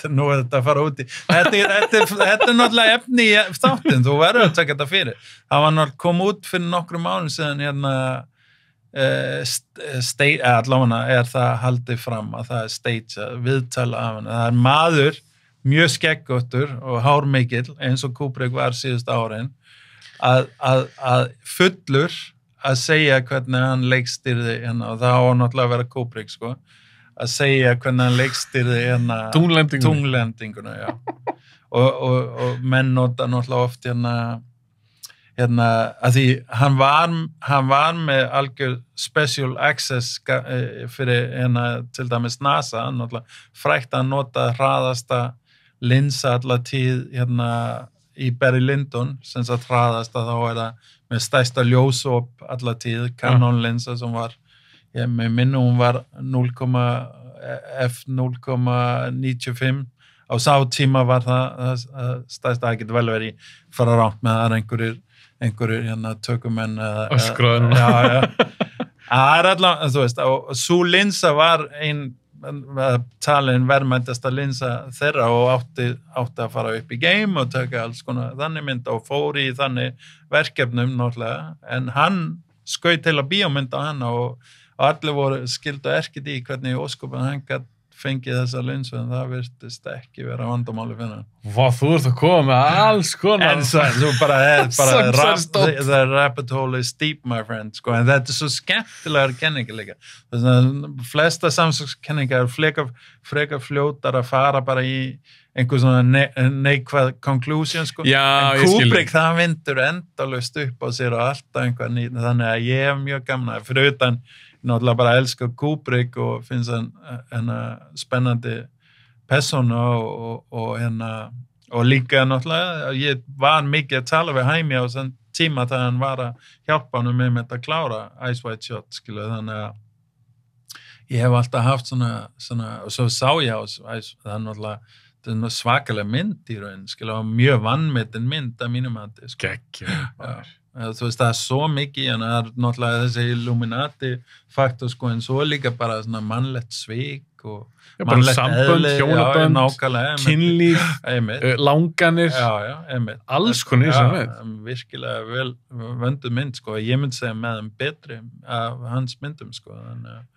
nú er þetta að fara út í, þetta er náttúrulega efni í þáttinn, þú verður að taka þetta fyrir. Það var náttúrulega kom út fyrir nokkrum mánuðum síðan hérna, allavega er það haldið fram að það stage, viðtala af hana. Það er maður, mjög skeggóttur og hármikill, eins og Kubrick var síðust árin, að fullur að segja hvernig hann leikstýrði hérna, og það á náttúrulega að vera Kubrick, sko. Að segja hvernig hann leikstýrði hérna tunglendinguna, já. og menn nota náttúrulega oft hérna að því hann var með algjör special access fyrir hérna til dæmis NASA, náttúrulega frækt að nota hraðasta linsa allar tíð hérna í Barry Lyndon, sem sagt hraðasta þá er það með stærsta ljósop allar tíð, Canon linsa sem var ég með minnu hún var f0,95 á sá tíma var það stærsta, það getur vel verið fara rátt með það einhverjir hérna tökumenn öskraður núna. Já. Það er allavega, þú veist, og svo linsa var talin verðmættasta linsa þeirra og átti að fara upp í game og taka alls konar þannig mynd og fór í þannig verkefnum náttúrulega, en hann skaut til að bíómynda hana og allir voru skildu erkið í hvernig ósköpun hann gætt fengið þessa linsu, en það virtist ekki vera vandamáli fyrir hann. Vá, þú ert að koma með alls konar. En þú the rabbit hole is deep, my friend, sko, en þetta er svo skemmtilegar kenningar líka. Þess að flesta samsökskenningar frekar fljótar að fara bara í einhver svona neikvæð conclusion, sko. Já, en Kubrick, það vindur endalaust upp á sér og alltaf einhvað nýtt, þannig að ég hef mjög gaman að fyrir utan náttúrulega bara elska Kubrick og finnst hann spennandi persóna og líka náttúrulega, ég var mikið að tala við Hæmi á þann tíma þegar hann var að hjálpa hann með að klára Ice White Shot, skilu, þannig að ég hef alltaf haft svona og svo sá ég á það er náttúrulega svakalega mynd í raun, skilu, og mjög vannmetin mynd að mínum að sko. Geggjum. Þú veist, það er svo mikið, en það er náttúrulega þessi Illuminati faktor, sko, en svo líka bara svona mannlegt svik og mannlegt sambönd, hjónabönd, kynlíf, langanir, alls konar sem við. Virkilega vel vönduð mynd, sko, ég myndi segja með þeim betri af hans myndum, sko.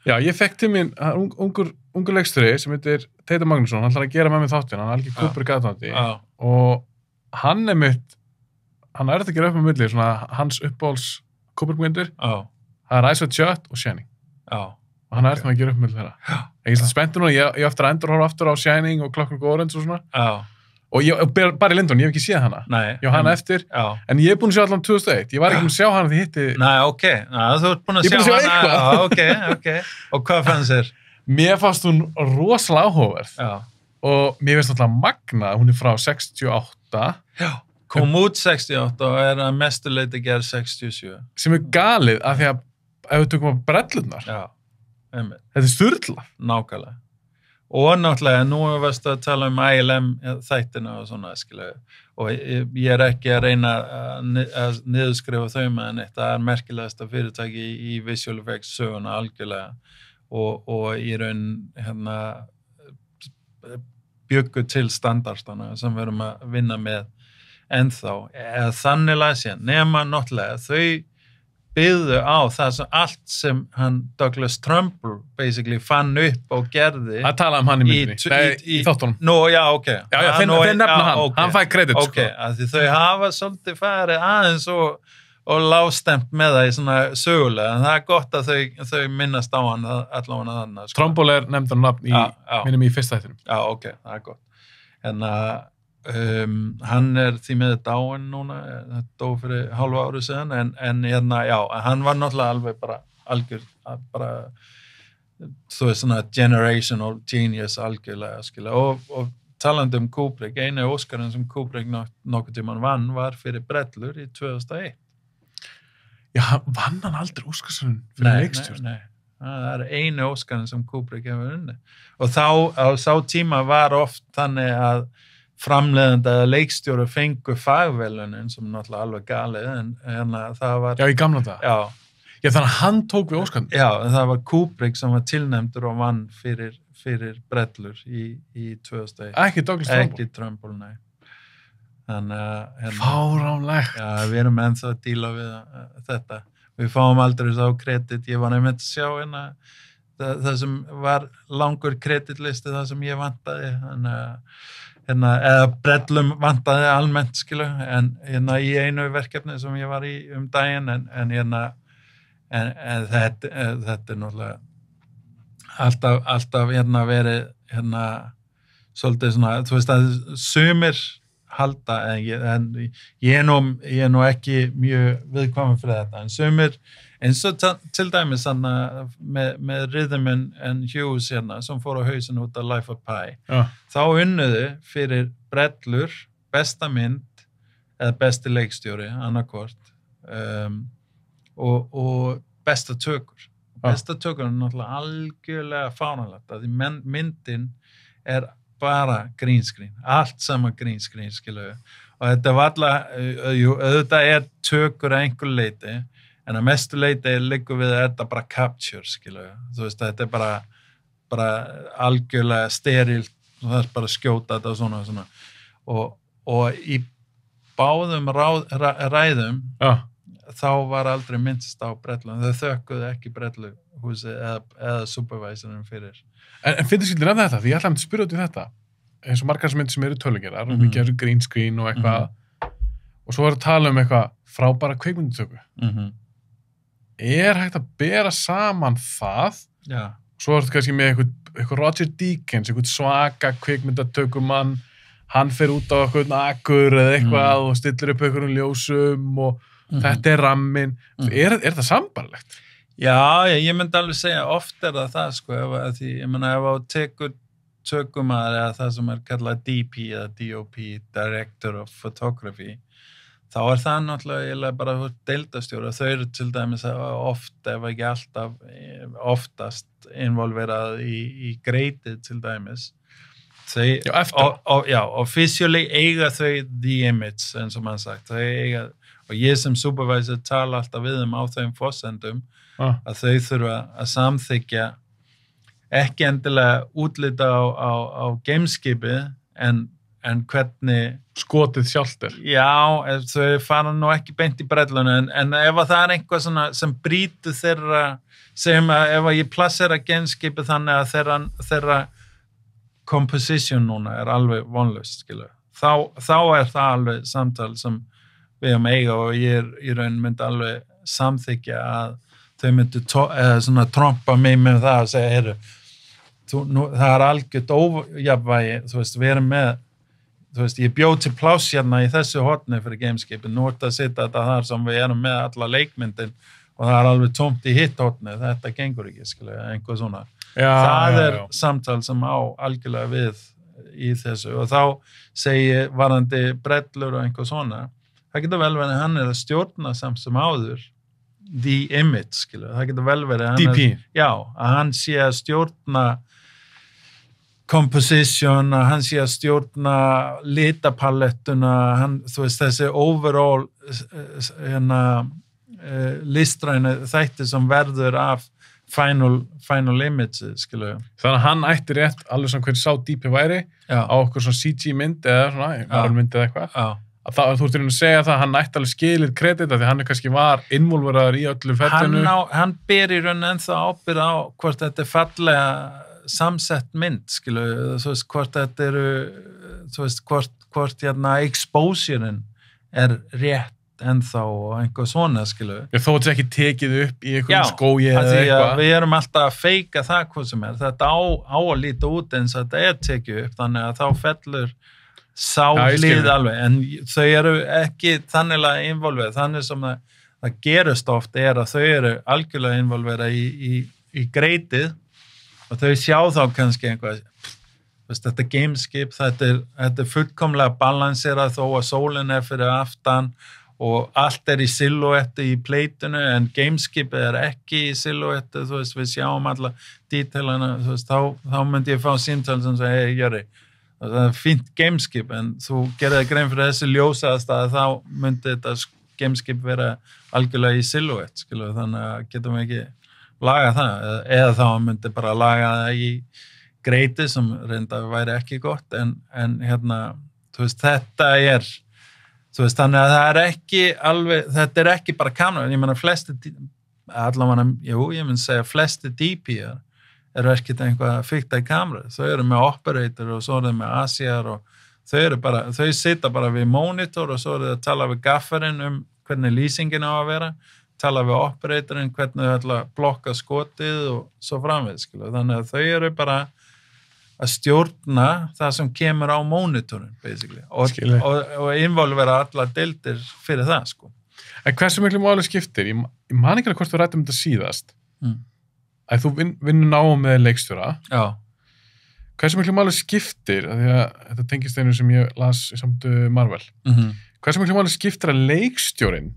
Já, ég fekk til mín ungur leikstjóri sem heitir Teitur Magnússon, hann ætlar að gera með mig þáttinn, hann er algjör Kubrick aðdáandi og hann hann er þetta að gera upp með milli, svona hans uppáhalds Kubrick-myndir, það er Ice White Shot og Shining. Og hann er þetta að gera upp með milli þeirra. Ég er spenntur núna, ég eftir að horfa aftur á Shining og Clockwork Orange og svona. Og Barry Lyndon, ég hef ekki séð hana. Ég á hana eftir, en ég hef búin að sjá allan 2001. Ég var ekki búin að sjá hana því hitti... Nei, ok. Þú ert búin að sjá hana. Ok. Og hvað fannst þér? Mér fannst hún rosalega áhugaverð. Og mér finnst alltaf magna, hún er frá 68. Kom út 68 og er að mestuleiti gerð 67. Sem er galið, af því að ef við tökum á brellurnar, þetta er sturlað. Nákvæmlega. Og náttúrulega, nú varstu að tala um ILM þættina og svona, skiluðu. Og ég er ekki að reyna að niðurskrifa þau með neitt. Það er merkilegasta fyrirtæki í Visual Effects söguna algjörlega. Og í raun, bjöggu til standardana sem við erum að vinna með ennþá, þannig að sé nema náttúrulega, þau byggðu á það sem allt sem hann Douglas Trumbull basically fann upp og gerði að tala um hann í myndinni, í þáttunum ok. Þeir nefna hann fæ kredit, sko. Að því þau hafa svolítið farið aðeins og lágstemt með það í svona sögulega, en það er gott að þau minnast á hann allavega þannig, sko. Trumbull er nefndan nafn minnum í fyrsta þættinum. Já, ok, það er gott. En hann er því með dáinn núna, það dó fyrir hálfa ári síðan, en hann var náttúrulega alveg bara algjör, þú veist svona generational genius algjörlega, skilja, og talandi um Kubrick, einu Óskarinn sem Kubrick nokkuð tímann vann var fyrir Brellur í 2001. Já, vann hann aldrei Óskarsson fyrir leikstjórn? Nei, það er einu Óskarinn sem Kubrick hefur unnið. Og þá, á sá tíma var oft þannig að framleiðandi eða leikstjóri fengu fagvelunin sem náttúrulega alveg galið, en það var... Já, í gamla dag. Já, þannig að hann tók við Óskarnum. Já, það var Kubrick sem var tilnefndur og vann fyrir Brellur í 2001. Ekki Douglas Trumbull. Ekki Trumbull, nei. Þannig að Fáránlegt. Já, við erum ennþá að díla við þetta. Við fáum aldrei þá kredit. Ég var nefnt að sjá það sem var langur kreditlisti, það sem ég vantaði. Eða Brellum vantaði almennt, skilu, en í einu verkefni sem ég var í daginn, en þetta náttúrulega alltaf verið svolítið svona, þú veist að sumir halda, en ég er nú ekki mjög viðkvæmur fyrir þetta, en sumir eins og til dæmis með Rhythm and Hues sem fór á hausinn út af Life of Pi, þá unnuðu fyrir Brellur, besta mynd eða besti leikstjóri, annarkvort, og besta tökur. Besta tökur er náttúrulega algjörlega fáránlegt, að því myndin er bara green screen, allt sama green screen, skilu, og þetta var auðvitað tökur að einhver leiti, en að mestu leiti liggur við að þetta bara capture, skilu, þú veist, þetta bara algjörlega sterilt, og það bara skjóta þetta og svona, og í báðum ræðum, þá var aldrei minnst á Brellum, þau þökkuðu ekki Brelluhúsi eða supervisorin fyrir. En finnst skildir af þetta, því ég ætlaði að spyrja út í þetta, eins og margar sem eru tölugerar, og mikið eru green screen og eitthvað, og svo að tala eitthvað frábæra kvikmyndatöku. Hægt að bera saman það, svo þetta kannski með eitthvað Roger Deakins, eitthvað svaka kvikmyndatökumann, hann fer út á eitthvað akur eða eitthvað og stillir upp einhverjum ljósum og þetta er ramminn. Er þetta sambarlegt? Já, ég myndi alveg segja, oft það, sko, því, ég meina, ef á tökumaður eða það sem kallað DP eða DOP, Director of Photography, þá það náttúrulega bara deildastjóri, og þau eru til dæmis oft, ef ekki alltaf, oftast involverað í greitið til dæmis. Officially eiga þau the image, eins og mann sagt, þau eiga, og ég sem supervisor tala alltaf við á þeim forsendum, að þau þurfa að samþykja ekki endilega útlita á gameskipið, en hvernig skotið sjálft er. Já, þau fara nú ekki beint í Brellunum, en ef það eitthvað svona sem brýtur þeirra, segjum að ef ég plassera gameskipið þannig að þeirra composition núna alveg vonlaust, skilu, þá það alveg samtal sem við eiga, og ég í raun myndi alveg samþykja að þau myndu svona trompa mig með það og segja, það algjört ójafnvægi, þú veist, við erum með, þú veist, ég bjóð til pláss hérna í þessu horni fyrir gameskipin, nú að sitja þetta þar sem við erum með alla leikmyndin og það alveg tómt í hitt horni, þetta gengur ekki, skilja, einhver svona. Það samtal sem á algjörlega við í þessu, og þá segi varandi Brellur og einhver svona, það getur vel verið hann að stjórna samt sem áður the image, skilu, það getur vel verið DP. Að hann sé að stjórna composition, að hann sé að stjórna litapalettuna, þú veist, þessi overall listræni þætti sem verður af final image, skilu. Þannig að hann ætti rétt, alveg sem hvernig sá DP væri, á okkur svona CG mynd eða svona, margmynd eða eitthvað. Að þú ert að segja það að hann ætti alveg skilið kredita því hann kannski var involveraður í öllu ferlinu. Hann ber í raun ennþá ábyrgð á hvort þetta fallega samsett mynd, skilu, þú veist, hvort þetta þú veist, hvort exposurein rétt ennþá og einhver svona, skilu. Þó að þetta ekki tekið upp í einhverjum skógi eða eitthvað. Við erum alltaf að feika það hvað sem þetta á að líta út eins og þetta tekið upp, þannig að þá fellur hlið alveg, en þau eru ekki þanniglega involverið, þannig sem það gerist oft að þau eru algjörlega involverið í greitið, og þau sjá þá kannski einhvað, þetta gameskip, þetta er fullkomlega balanserað þó að sólin fyrir aftan og allt í silhouettu í pleitinu, en gameskipið ekki í silhouettu, þú veist, við sjáum alla dítelana, þú veist, þá myndi ég fá símtal sem segja, hey, Jörri, það fínt gameskip, en þú gerði grein fyrir þessi ljósaðastæði, þá myndi þetta gameskip vera algjörlega í silhouette, skilur, þannig að getum við ekki laga það, eða þá myndi bara laga það í greiti sem reynda væri ekki gott, en hérna, þú veist, þetta þú veist, þannig að það ekki alveg, þetta ekki bara kamera, ég meina flesti, allavega, ég myndi segja flesti DP-ar ekkert einhvað fikta í kamera, þau eru með operator og svo eru þau með ASIAR og þau sita bara við monitor og svo eru þau að tala við gaffarinn hvernig lýsingin á að vera, tala við operatorinn hvernig þau ætla að blokka skotið og svo framvið, skilu. Þannig að þau eru bara að stjórna það sem kemur á monitorinn, basically, og involvera alla deildir fyrir það, sko. En hversu miklu máli skiptir? Ég man ekki hvort þú rættum þetta síðast. Að þú vinnur náum með leikstjóra. Já. Hversu miklu máli skiptir, af því að þetta tengist einu sem ég las í samtöku Marvel. Hversu miklu máli skiptir að leikstjórinn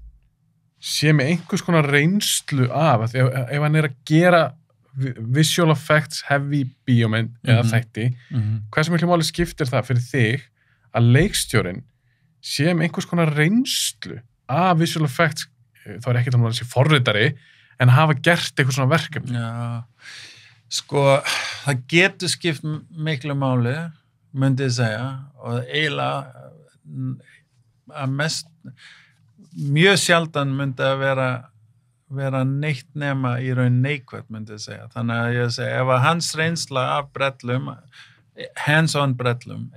sé með einhvers konar reynslu af, því ef hann að gera visual effects heavy bíómynd eða þætti, hversu miklu máli skiptir það fyrir þig að leikstjórinn sé með einhvers konar reynslu af visual effects, þá ekki að sé forritari, en hafa gert eitthvað svona verkefni? Já, sko, það getur skipt miklu máli, myndi ég segja, og eiginlega að mjög sjaldan myndi að vera neitt nema í raun neikvætt, myndi ég segja. Þannig að ég segja, ef að hans reynsla af brellum, hands-on brellum,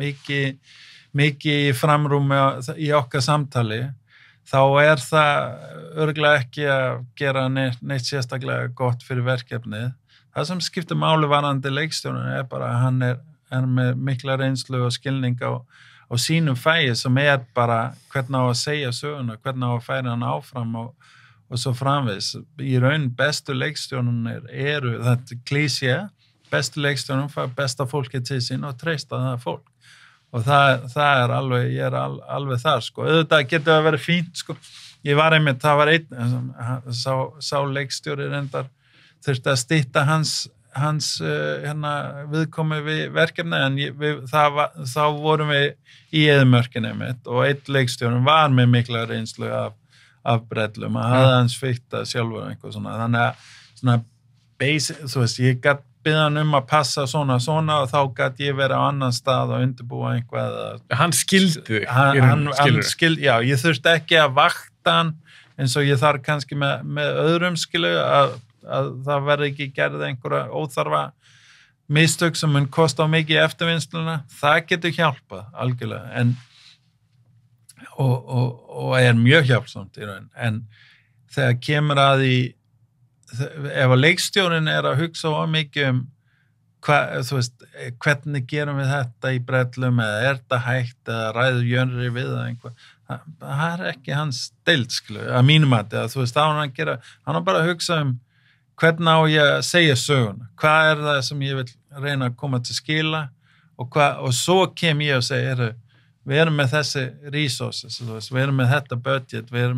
mikið mikið í framrúmi í okkar samtali, þá það örugglega ekki að gera neitt sérstaklega gott fyrir verkefnið. Það sem skiptir máli varðandi leikstjórinn bara að hann með mikla reynslu og skilning á sínum fæi sem bara hvernig á að segja söguna, hvernig á að færa hann áfram og svo framvegis. Í raun bestu leikstjórnir þetta klísja, bestu leikstjórnir fær besta fólkið til sín og treysta það fólk. Og það alveg, ég alveg þar, sko. Auðvitað getur að vera fínt, sko. Ég var einmitt, það var einn, sá leikstjóri reyndar, þurfti að stytta hans viðkomi við verkefni, en þá vorum við í eðimörkinu mitt og einn leikstjórn var með mikla reynslu af brellum, að hafa hans fikta sjálfur eitthvað svona, þannig að svona basic, þú veist, ég gat byggðan að passa svona og þá gat ég verið á annan stað og undirbúa eitthvað. Hann skildi þig? Já, ég þurfti ekki að vakta hann eins og ég þarf kannski með öðrum skilu að það verði ekki gerð einhverja óþarfa mistök sem mun kosta mikið eftirvinnsluna, það getur hjálpað algjörlega, og mjög hjálpsamt í raun, en þegar kemur að því, ef að leikstjórinn að hugsa of mikið þú veist, hvernig gerum við þetta í brellum, eða þetta hægt, eða ræður Jörri við einhvað, það ekki hans deild, að mínum að þú veist, hann á bara að hugsa hvernig á ég að segja söguna, hvað það sem ég vil reyna að koma til skila, og svo kem ég að segja, við erum með þessi resources, við erum með þetta budget, við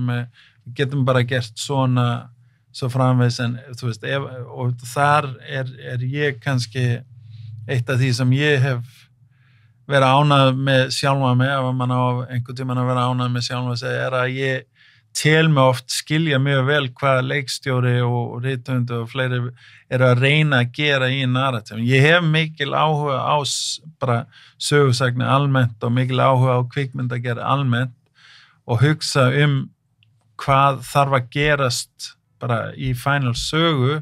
getum bara gert svona, svo framvegis, en þú veist, og þar ég kannski eitt af því sem ég hef verið ánægð með sjálfa mig, ef mann á einhvern tímann að vera ánægð með sjálfa sig, að ég tel mig oft skilja mjög vel hvað leikstjóri og rithöfundur og fleiri að reyna að gera í narratífum. Ég hef mikil áhuga á bara sögusagnir almennt og mikil áhuga á kvikmyndagerð almennt og hugsa hvað þarf að gerast bara í final sögu,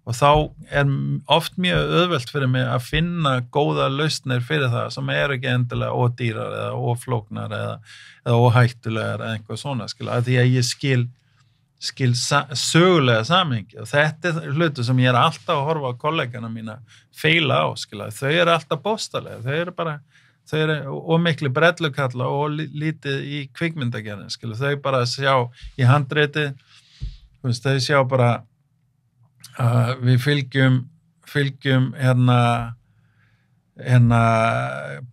og þá oft mjög auðvelt fyrir mig að finna góða lausnir fyrir það sem ekki endilega ódýrar eða óflóknar eða óhættulegar eða eitthvað svona, af því að ég skil sögulega samhengi, og þetta hlutu sem ég alltaf að horfa á kollegana mína feila á, þau alltaf bóstalega, þau ómikli brellukalla og lítið í kvikmyndagerðin, þau bara sjá í handriti, þau sjá bara við fylgjum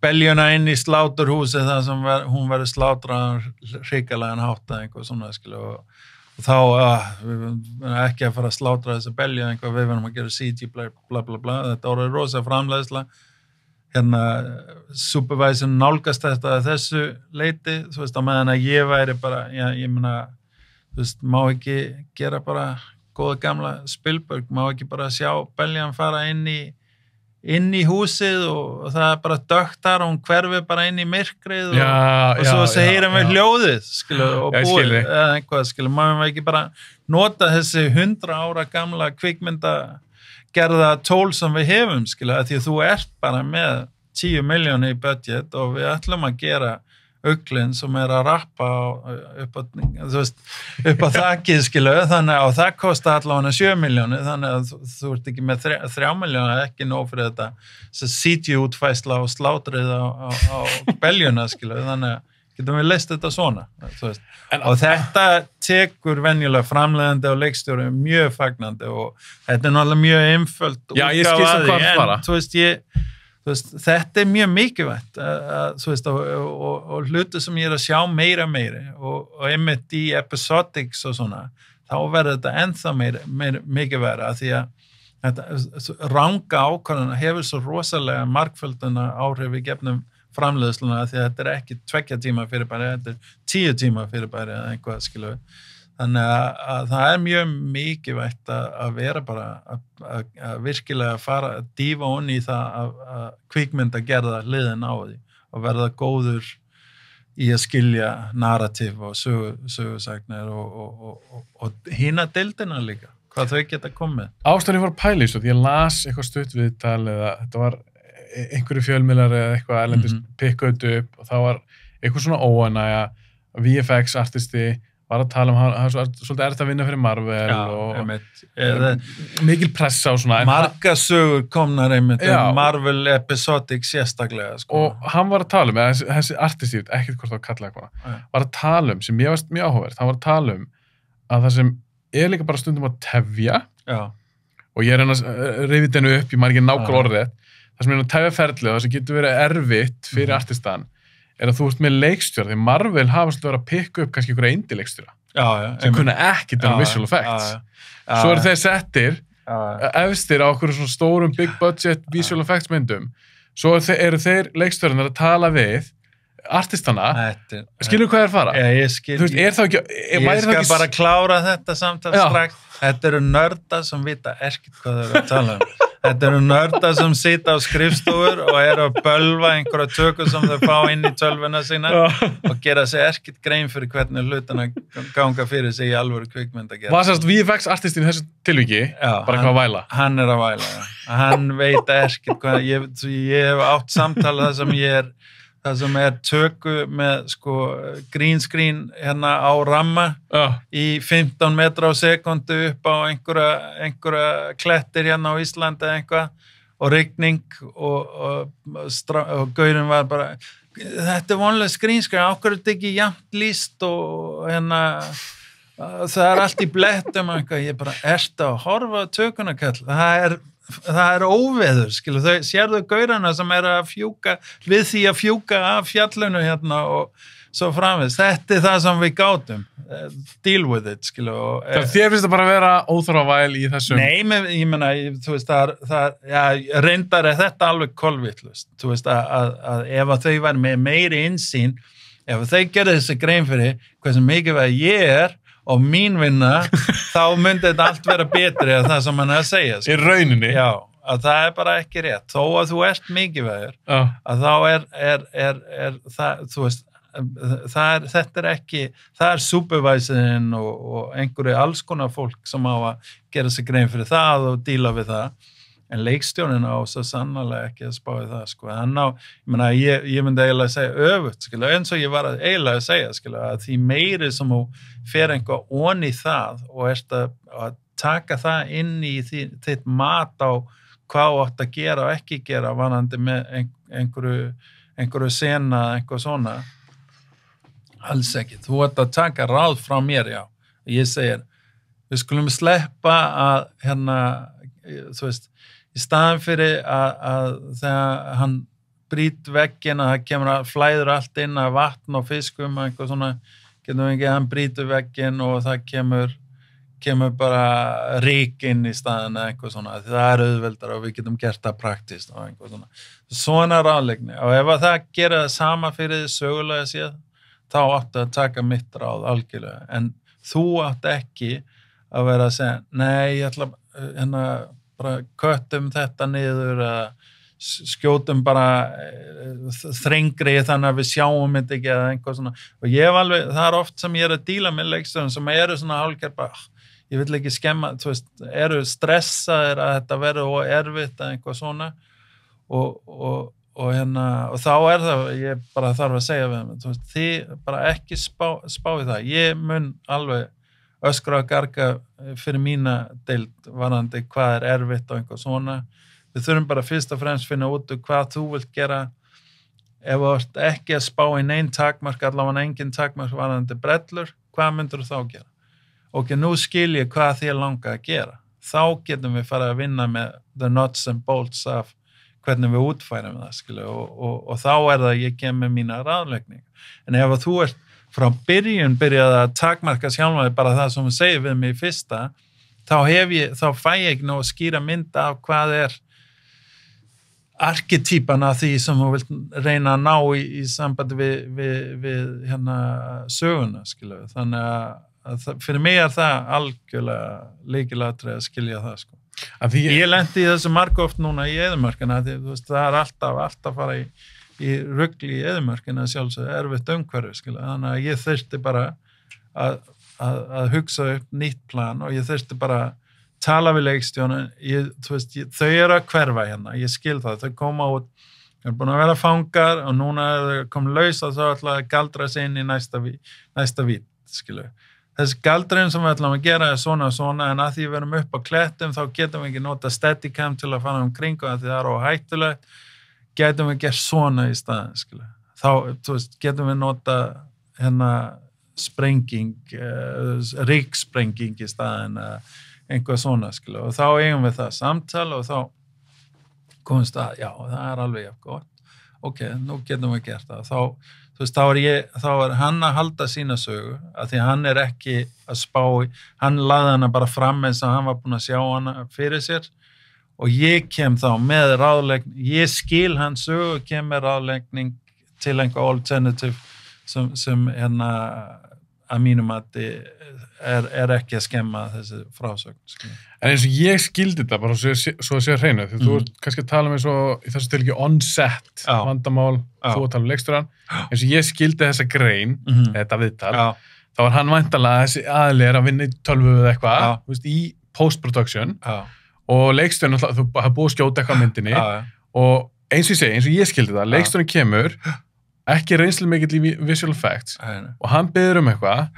beljuna inn í sláturhúsi þar sem hún verður slátrað hrikalega hátt eitthvað svona, og þá við verðum ekki að fara að slátra þessa belju eitthvað, við verðum að gera CG bla bla bla, þetta voru rosa framleiðsla, supervisor nálgast þetta að þessu leiti, þú veist, á meðan að ég væri bara, já, ég meina, þú veist, má ekki gera bara góða gamla Spielberg, má ekki bara sjá beljan fara inn í húsið og það er bara dökkt þar og hún hverfi bara inn í myrkrið og svo heyrum við hljóðið og búið eða eitthvað, maður ekki bara nota þessi 100 ára gamla kvikmynda gerða tól sem við hefum, að því að þú ert bara með 10 miljónir í budget og við ætlum að gera uglinn sem að rappa upp á þakið, þannig að það kosta allavega 7 miljónir, þannig að þú ert ekki með 3 miljónir, ekki nóg fyrir þetta CG-útfæsla og slátrið á beljuna, þannig að getum við leist þetta svona, og þetta tekur venjulega framleiðandi og leikstjóri mjög fagnandi og þetta er náttúrulega mjög einföld útgáfa af því, þetta er mjög mikilvægt og hluti sem ég að sjá meira og einmitt í episodics og svona, þá verður þetta ennþá mikilvægt að því að þetta ranga ákvarðana hefur svo rosalega margfölduna áhrif í gefnum framleiðsluna því að þetta er ekki 2 tíma fyrirbæri, þetta er 10 tíma fyrirbæri eða eitthvað skilur við. Þannig að það er mjög mikilvægt að vera bara að virkilega fara að dýfa onni í það að kvikmynda gerða liðin á því og verða góður í að skilja narrativ og sögusagnir og hina deildina líka, hvað þau geta komið. Ástæðan ég var að pæla í svo, því ég las eitthvað stutt viðtal eða þetta var einhverju fjölmiðlar eða eitthvað erlendis pikkuð upp og það var eitthvað svona óanægja, VFX artisti var að tala hann er svolítið erfitt að vinna fyrir Marvel og mikil pressa og svona. Marga sögur komnar einmitt Marvel episodic sérstaklega. Og hann var að tala þessi artisti, ekkert hvort það var kallað eitthvað, var að tala sem ég varst mjög áhugavert, hann var að tala að það sem er líka bara stundum að tefja og ég reyna að rifja þennu upp, ég man ekki nákvæmlega orðið, það sem er að tefja ferlið og það sem getur verið erfitt fyrir artistan er að þú ert með leikstjóra, því Marvel hafa svolítið verið að pikka upp kannski einhverja indie-leikstjóra sem kunna ekkert visual effects. Svo eru þeir settir efstir á okkur svona stórum big budget visual effects myndum, svo eru þeir leikstjóranar að tala við artistana, skilur hvað er að fara? Ég skil, þú veist, er það ekki ég skal bara klára þetta samtal strax. Þetta eru nörda sem vita ekkert hvað þeir eru að tala Þetta eru nörda sem sita á skrifstofur og eru að bölva einhverja tökur sem þau fá inn í tölvuna sína og gera sér ekkert grein fyrir hvernig hlutina ganga fyrir sig í alvöru kvikmynd að gera. Var sérst VFX artistin í þessu tilviki? Bara hvað að væla? Hann er að væla, Hann veit ekkert hvað, ég hef átt samtala það sem er töku með green screen á ramma í 15 metra á sekundu upp á einhverja klettir á Íslandi eða eitthvað og rigning og gaurinn var bara þetta er vonlega green screen, ákveður þetta ekki jafnt lýst og það er allt í blettum eitthvað, ég bara ertu að horfa tökuna kall, það er óveður, sérðu gaurana sem er að fjúka við því að fjúka af fjallinu og svo framvegis, þetta er það sem við gátum, deal with it, Þér finnst það bara að vera óþarfavæl í þessum? Nei, ég meina, þú veist, reyndar er þetta alveg kolvitlaust, þú veist, að ef þau var með meiri innsýn, ef þau gerðu þessi grein fyrir hversu mikilvæg ég er og mín vinna, þá myndi þetta allt vera betri að það sem hann er að segja. Í rauninni? Já, að það er bara ekki rétt. Þó að þú ert mikilvægur, að þá er það, þú veist, þetta er ekki, það er supervisorinn og einhverju alls konar fólk sem á að gera sig grein fyrir það og díla við það. En leikstjórnin á svo sannarlega ekki að spá í það, Hann á, ég myndi eiginlega segja öfugt, eins og ég var eiginlega að segja, að því meiri sem þú fer einhver onni í það og ert að taka það inn í þitt mat á hvað þú átt að gera og ekki gera varðandi með einhverju sena, eitthvað svona, alls ekki. Þú átt að taka ráð frá mér, Ég segir, við skulum sleppa að, þú veist, í staðan fyrir að þegar hann brýt vegginn að það kemur að flæður allt inn að vatn og fiskum og eitthvað svona, getum við ekki að hann brýtur vegginn og það kemur bara rík inn í staðin eða eitthvað svona, því það auðveldar og við getum gert það praktist og eitthvað svona. Svona ráðlegni, og ef að það gerir það sama fyrir því sögulega séð, þá áttu að taka mitt ráð algjörlega, en þú átt ekki að vera að segja, nei, ég ætla bara köttum þetta niður eða skjótum bara þrengri þannig að við sjáum þetta ekki eða einhvað svona, og ég hef alveg, það oft sem ég að díla með leikstjórum sem eru svona hálfgerð bara, ég vil ekki skemma, þú veist, eru stressaðir að þetta verður og erfitt eða einhvað svona og þá það, ég bara þarf að segja við þeim, þú veist, þið bara ekki spáði það, ég mun alveg öskra og garga fyrir mína deild varðandi hvað erfitt og einhvað svona. Við þurfum bara fyrst og fremst finna út hvað þú vilt gera ef þú ert ekki að spá í neinn takmark, allavega engin takmark varðandi brellur, hvað myndur þú þá gera? Ok, nú skil ég hvað þér langar að gera. Þá getum við farið að vinna með the nuts and bolts af hvernig við útfærum það, skilu, og þá það ég kem með mína ráðlegning. En ef þú ert frá byrjað að takmarka sjálfum bara það sem þú segir við mig í fyrsta, þá fæ ég ekki nú að skýra mynd af hvað arketýpan af því sem þú vilt reyna að ná í sambandi við söguna, skilu. Þannig að fyrir mig það algjörlega lykilatriði að skilja það, sko. Ég lenti í þessu margoft núna í eyðimörkina, því þú veist, það alltaf að fara í rugli í eyðimörkina sjálfsög erfitt umhverfi, skilu. Þannig að ég þurfti bara að hugsa upp nýtt plan og ég þurfti bara tala við leikstjónu, þau eru að hverfa hérna, ég skil það, þau koma út, þau eru búin að vera fangar og núna þau komið laus og þau ætla að galdra sig inn í næsta vít, skilu. Þessi galdurinn sem við ætlum að gera svona og svona, en að því við erum upp á klettum, þá getum við ekki nota steadicam til að fara kring og því það óhættulegt, getum við gert svona í staðin, skilu. Þá, þú veist, getum við nota sprenging, ríksprenging í staðin, einhvað svona, skilu, og þá eigum við það samtal og þá komumst að, já, það alveg gott, ok, nú getum við gert það, þú veist, þá hann að halda sína sögu, að því hann ekki að spá, hann laði hana bara fram eins og hann var búin að sjá hana fyrir sér og ég kem þá með ráðlegning, ég skil hans sögu og kem með ráðlegning til einhver alternative sem að mínum að ekki að skemma þessi frásögn. En eins og ég skildi þetta bara svo að sé hreinu, því þú ert kannski að tala með svo í þessu til ekki on-set vandamál, þú að tala leikstjóran, eins og ég skildi þessa grein, þetta viðtal, þá var hann væntanlega þessi aðili að vinna í tölvu eða eitthvað, í post-production og leikstjórin, þú hafði búið að skjóta eitthvað myndinni og eins og ég skildi það, leikstjórin kemur ekki reynslu mikill í visual effects og hann biður eitthvað,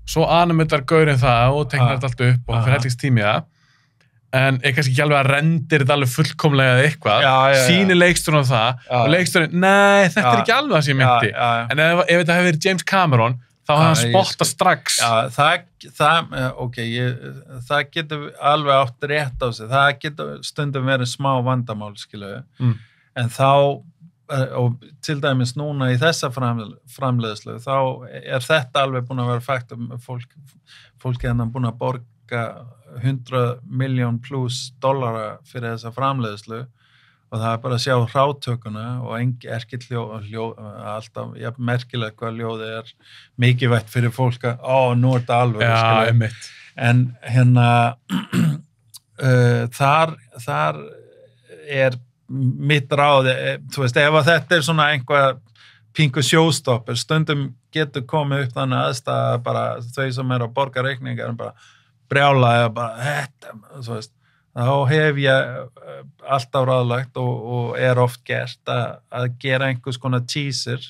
svo animatar gaurinn það og teknar þetta allt upp og hann fyrir helligst tími það, en kannski ekki alveg að rendir þetta alveg fullkomlega eitthvað, sýnir leikstjórinn á það og leikstjórinn, nei, þetta ekki alveg það sem ég myndi, en ef þetta hefði verið James Cameron, þá hefði hann spottað strax. Það getur alveg átt rétt á sig, það getur stundum verið smá vandamál, skilu, en þá og til dæmis núna í þessa framleiðslu þá þetta alveg búin að vera faktum fólk búin að borga $100 million plus fyrir þessa framleiðslu og það bara að sjá hrátökuna og ekki hljóð alltaf merkilegt hvað ljóði mikilvægt fyrir fólk að nú þetta alveg en þar mitt ráð, þú veist, ef þetta svona einhver pingu sjóstoppur, stundum getur komið upp þannig aðstæða bara þau sem að borga reikningar bara brjála eða bara þetta, þú veist, þá hef ég alltaf ráðlagt og oft gert að gera einhvers konar teaser,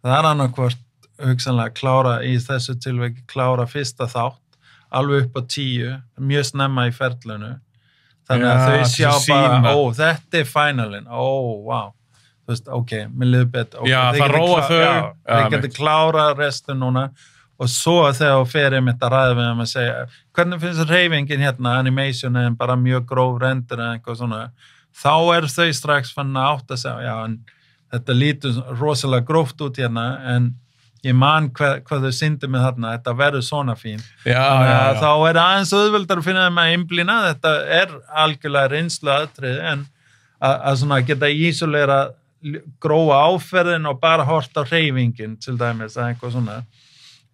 það annarkvort hugsanlega klára í þessu tilviki, klára fyrsta þátt, alveg upp á 10, mjög snemma í ferlinu, þannig að þau sjá bara, þetta finalin, wow, þú veist, ok, mér liður betur. Það róa þau. Þau getur klára restu núna og svo þegar þú fer einmitt að ræða við þeim að segja, hvernig finnst hreyfingin hérna, animationin, bara mjög gróf rendur eða eitthvað svona, þá þau strax fann að átta sig, en þetta lítur rosalega gróft út hérna, en ég man hvað þau syndu með þarna, þetta verður svona fín. Já. Þá aðeins auðveldar að finna þeim að einblína, þetta algjörlega reynslu atriði, en að svona geta ísolera grófa áferðin og bara hort á hreyfingin, til dæmis, eitthvað svona.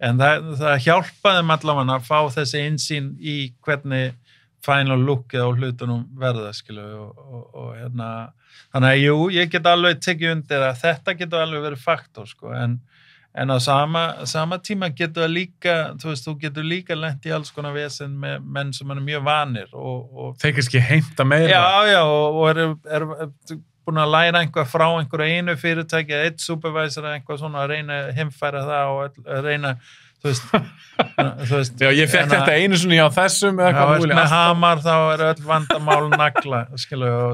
En það hjálpaði þeim allavega að fá þessi innsýn í hvernig final lookið á hlutunum verða, og þannig að jú, ég get alveg tekið undir að þetta getur alveg verið faktor, en á sama tíma getur það líka, þú getur líka lent í alls konar vesen með menn sem er mjög vanir og þeir kannski heimta meira. Já, og er búin að læra einhvað frá einhverju einu fyrirtæki, eitt supervisor, einhvað svona að reyna að heimfæra það og reyna þú veist, já, ég fekk þetta einu svona á þessum eða hvað múli. Með hamar þá öll vandamál nagla, og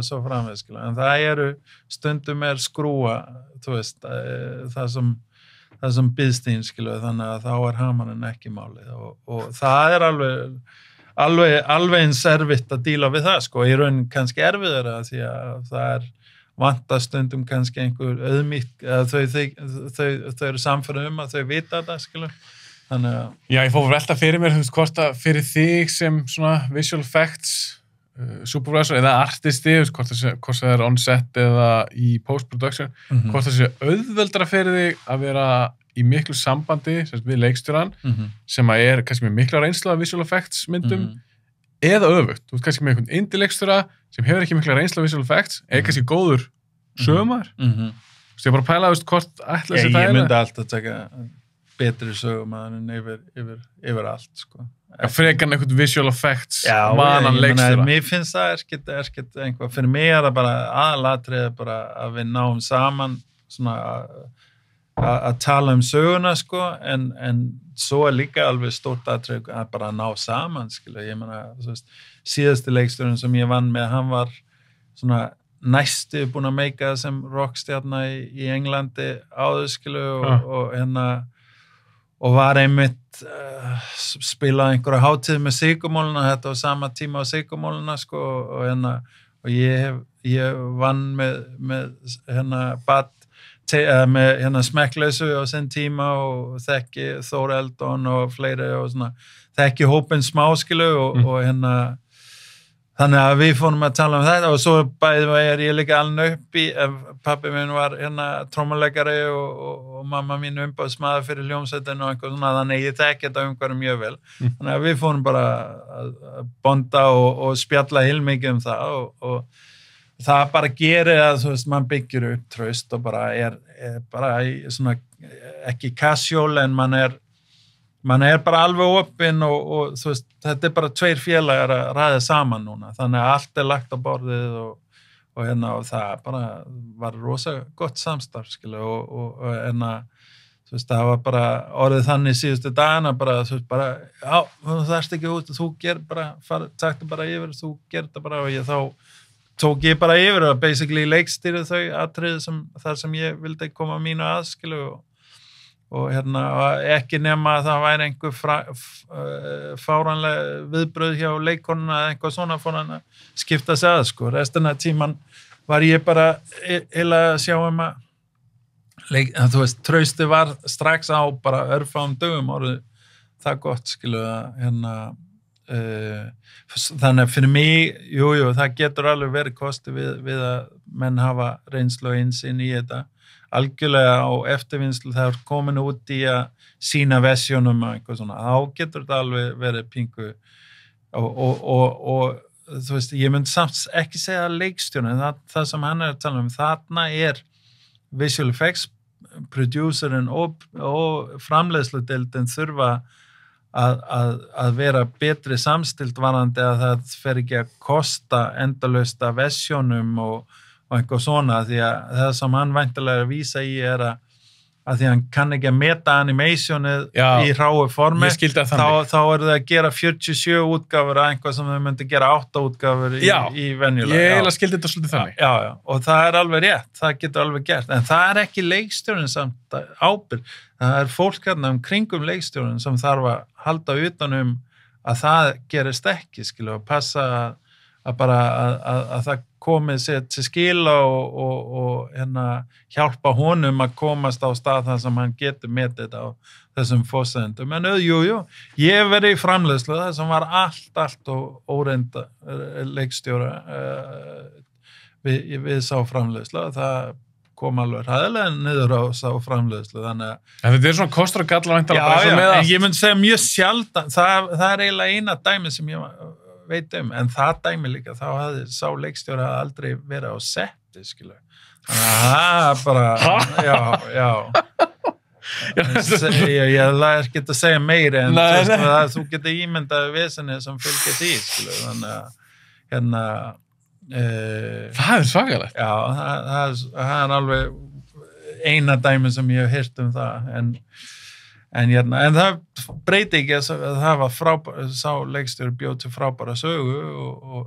svo framveg, en það stundum skrúa, þú veist, það sem byðstín, þannig að þá hamarinn ekki málið og það alveg eins erfitt að díla við það, í raun kannski erfiðara því að það vanta stundum kannski einhver auðmýkt, þau eru samfærum að þau vita þetta, þannig að... Já, ég fór velta fyrir mér, hvort að fyrir þig sem svona visual effects supervisor eða artisti, hvort það on-set eða í post-production, hvort það sé auðveldara fyrir þig að vera í miklu sambandi við leikstjóran, sem að kannski með mikla reynslu af visual effects myndum, eða öfugt. Þú kannski með einhvern indie leikstjóra sem hefur ekki mikla reynslu af visual effects, kannski góður sögumar. Þú ég bara pæla, hvort ætla þessi það Ég myndi alltaf taka betri sögumar en yfir allt, Frekan einhvern visual effects manan leikstjóra. Mér finnst það erskitt einhvað, fyrir mig það bara aðalatriði bara að við náum saman svona að tala söguna, en svo líka alveg stórt atriði að bara ná saman, ég meina, síðasti leikstjórinn sem ég vann með, hann var svona næstu búin að meika sem rockstjarna í Englandi áður, og var einmitt spilað einhverja hátíð með Sigurmáluna, þetta var sama tíma á Sigurmáluna, og ég vann með með smekklausu á sinn tíma og þekki Þór Eldon og fleiri og svona, þekki hópinn smá, og þannig að við fórum að tala þetta og svo bæði ég líka alveg upp í, pabbi minn var trommuleikari og mamma mín umbáðsmaður fyrir hljómsveitin og eitthvað svona, þannig ég þekki þetta umhverju mjög vel. Þannig að við fórum bara að bonda og spjalla heilmikið það og það bara gerir að, mann byggir upp traust og bara bara svona, ekki casual, en mann er bara alveg opinn og þetta bara tveir félagar að ræða saman núna, þannig að allt lagt á borðið og það bara var rosa gott samstarf, og það var bara orðið þannig síðustu dagana, já, þú þarft ekki út, þú ger bara, taktu bara yfir, þú ger þetta bara, og þá tók ég bara yfir og basically leikstýrið þau atriði þar sem ég vildi koma mínu að, og ekki nema að það væri einhver fáránlega viðbröð hjá leikonuna eða eitthvað svona, fór hann að skipta sig að, restina tíman var ég bara að sjá að trausti var strax á bara örfáum dögum orðið það gott, þannig að fyrir mig, jú, það getur alveg verið kosti við að menn hafa reynslu og innsýn í þetta, algjörlega á eftirvinnslu, það komin út í að sína versjónum og eitthvað svona, þá getur þetta alveg verið pingu og þú veist, ég myndi samt ekki segja leikstjórn, það sem hann að tala þarna visual effects producerinn og framleiðsludeildin þurfa að vera betri samstilt varandi að það fer ekki að kosta endalaust af versjónum og eitthvað svona, því að það sem hann væntanlega vísa í að því hann kann ekki að meta animationið í hráu formi, þá eru það að gera 47 útgáfur að einhvað sem þau myndi gera 8 útgáfur í venjulega. Ég eiginlega skildi þetta svolítið þannig. Já, og það alveg rétt, það getur alveg gert, en það ekki leikstjórinn samt ábyrgð, það fólk hérna kringum leikstjórinn sem þarf að halda utanum að það gerist ekki, að passa að bara að það komið sér til skila og hjálpa honum að komast á stað þar sem hann getur metið á þessum fórsendum. En jú, ég verið í framleiðslu það sem var allt og óreynda leikstjóra við sá framleiðslu. Það kom alveg hræðilega niður á sá framleiðslu. Þannig að þetta svona kostur og gallar væntanlega bara já, með en allt. ég myndi segja mjög sjaldan. Það eiginlega eina dæmi sem ég veit en það dæmi líka, þá hafði sá leikstjóra aldrei verið á setti, skilu. Þannig að það bara, ég lær ekki að segja meiri en þú getur ímyndaði vesenni sem fylgir því, skilu. Þannig að það svakalegt. Já, það alveg eina dæmi sem ég hef heyrt það, en það breyti ekki að það var sá leikstjóri bjóð til frábæra sögu og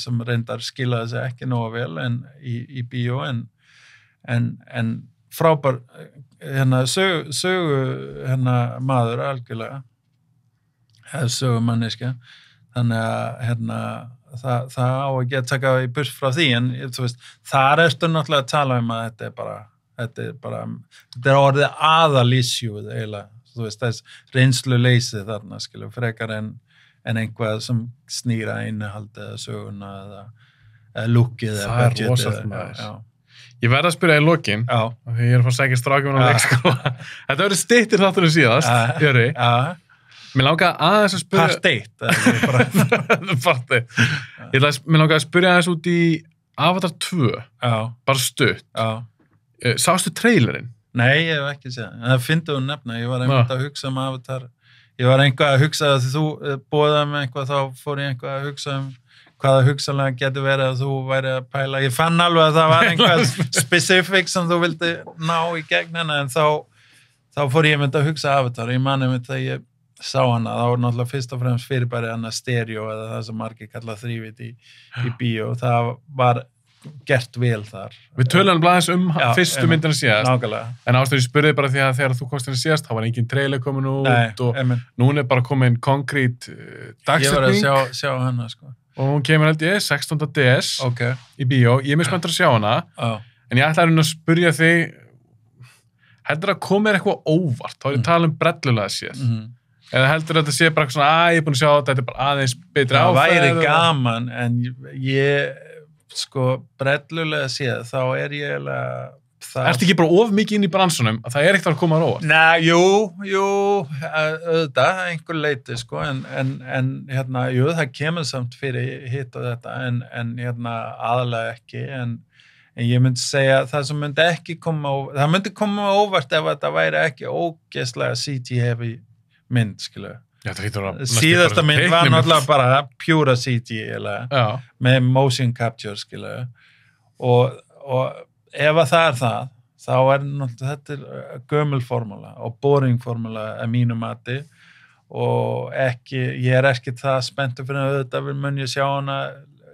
sem reyndar skilaði sig ekki nógu vel í bíó en frábær sögu maður algjörlega sögumanniska þannig að það á ekki að taka í burt frá því en þú veist, þar ertu náttúrulega að tala að þetta er orðið aðalísjúð eiginlega, þú veist, þess reynslu leysið þarna, skilur, frekar en einhvað sem snýra innihaldið eða söguna eða lúkið eða budgetið. Það rosalega maður. Ég verð að spyrja í lokin, því ég að fara að segja strákjum á leikskóla. Þetta verður styttir þáttunum síðast, Jöri. Mér langaði aðeins að spyrja... Part 1. Mér langaði að spyrja aðeins út í Avatar 2, bara stutt. Sástu trailerinn? Nei, ég hef ekki séð. Það fyndi þú nefna. Ég var einmitt að hugsa Avatar. Ég var einhvað að hugsa að þú bóðaði með einhvað, þá fór ég einhvað að hugsa hvaða hugsanlega getur verið að þú væri að pæla. Ég fann alveg að það var einhvað specific sem þú vildi ná í gegn hennar, en þá fór ég einmitt að hugsa Avatar. Ég man einmitt að ég sá hana. Það var náttúrulega fyrst og fremst fyrirbæri hana stereo eða það sem margir kalla þrívit í bíó. Það var gert vel þar. Við tölum aðeins fyrstu myndina síðast. Nákvæmlega. En ástæður ég spurði bara því að þegar þú komst henni síðast, þá var engin trailer komin út og núna er bara komin konkrét dagsetning. Ég var að sjá hana, sko. Og hún kemur held ég 16. DS í bíó. Ég er mjög spenntur að sjá hana. En ég ætlaði að spyrja þig, heldur að koma eitthvað óvart? Þá er ég að tala brellulega séð. Eða heldur þetta sé bara svona, ég er búin að sjá þetta er bara aðeins betri áferð. Það væri gaman, en ég sko, brellulega séð, þá er ég eiginlega... Ertu ekki bara of mikið inn í bransunum að það er ekkert að koma að róa? Nei, jú, auðvitað, einhver leiti, sko, en jú, það kemur samt fyrir hitt og þetta, en aðalega ekki, en ég myndi segja það sem myndi ekki koma það myndi koma óvart ef þetta væri ekki ógeðslega CG-heavy mynd, skilu. Já, síðasta mynd var náttúrulega bara pjúra CG með motion capture, skilu, og ef það þá er náttúrulega þetta gömul formúla og boring formúla að mínu mati og ég er ekki það spenntur fyrir auðvitað mun ég sjá hana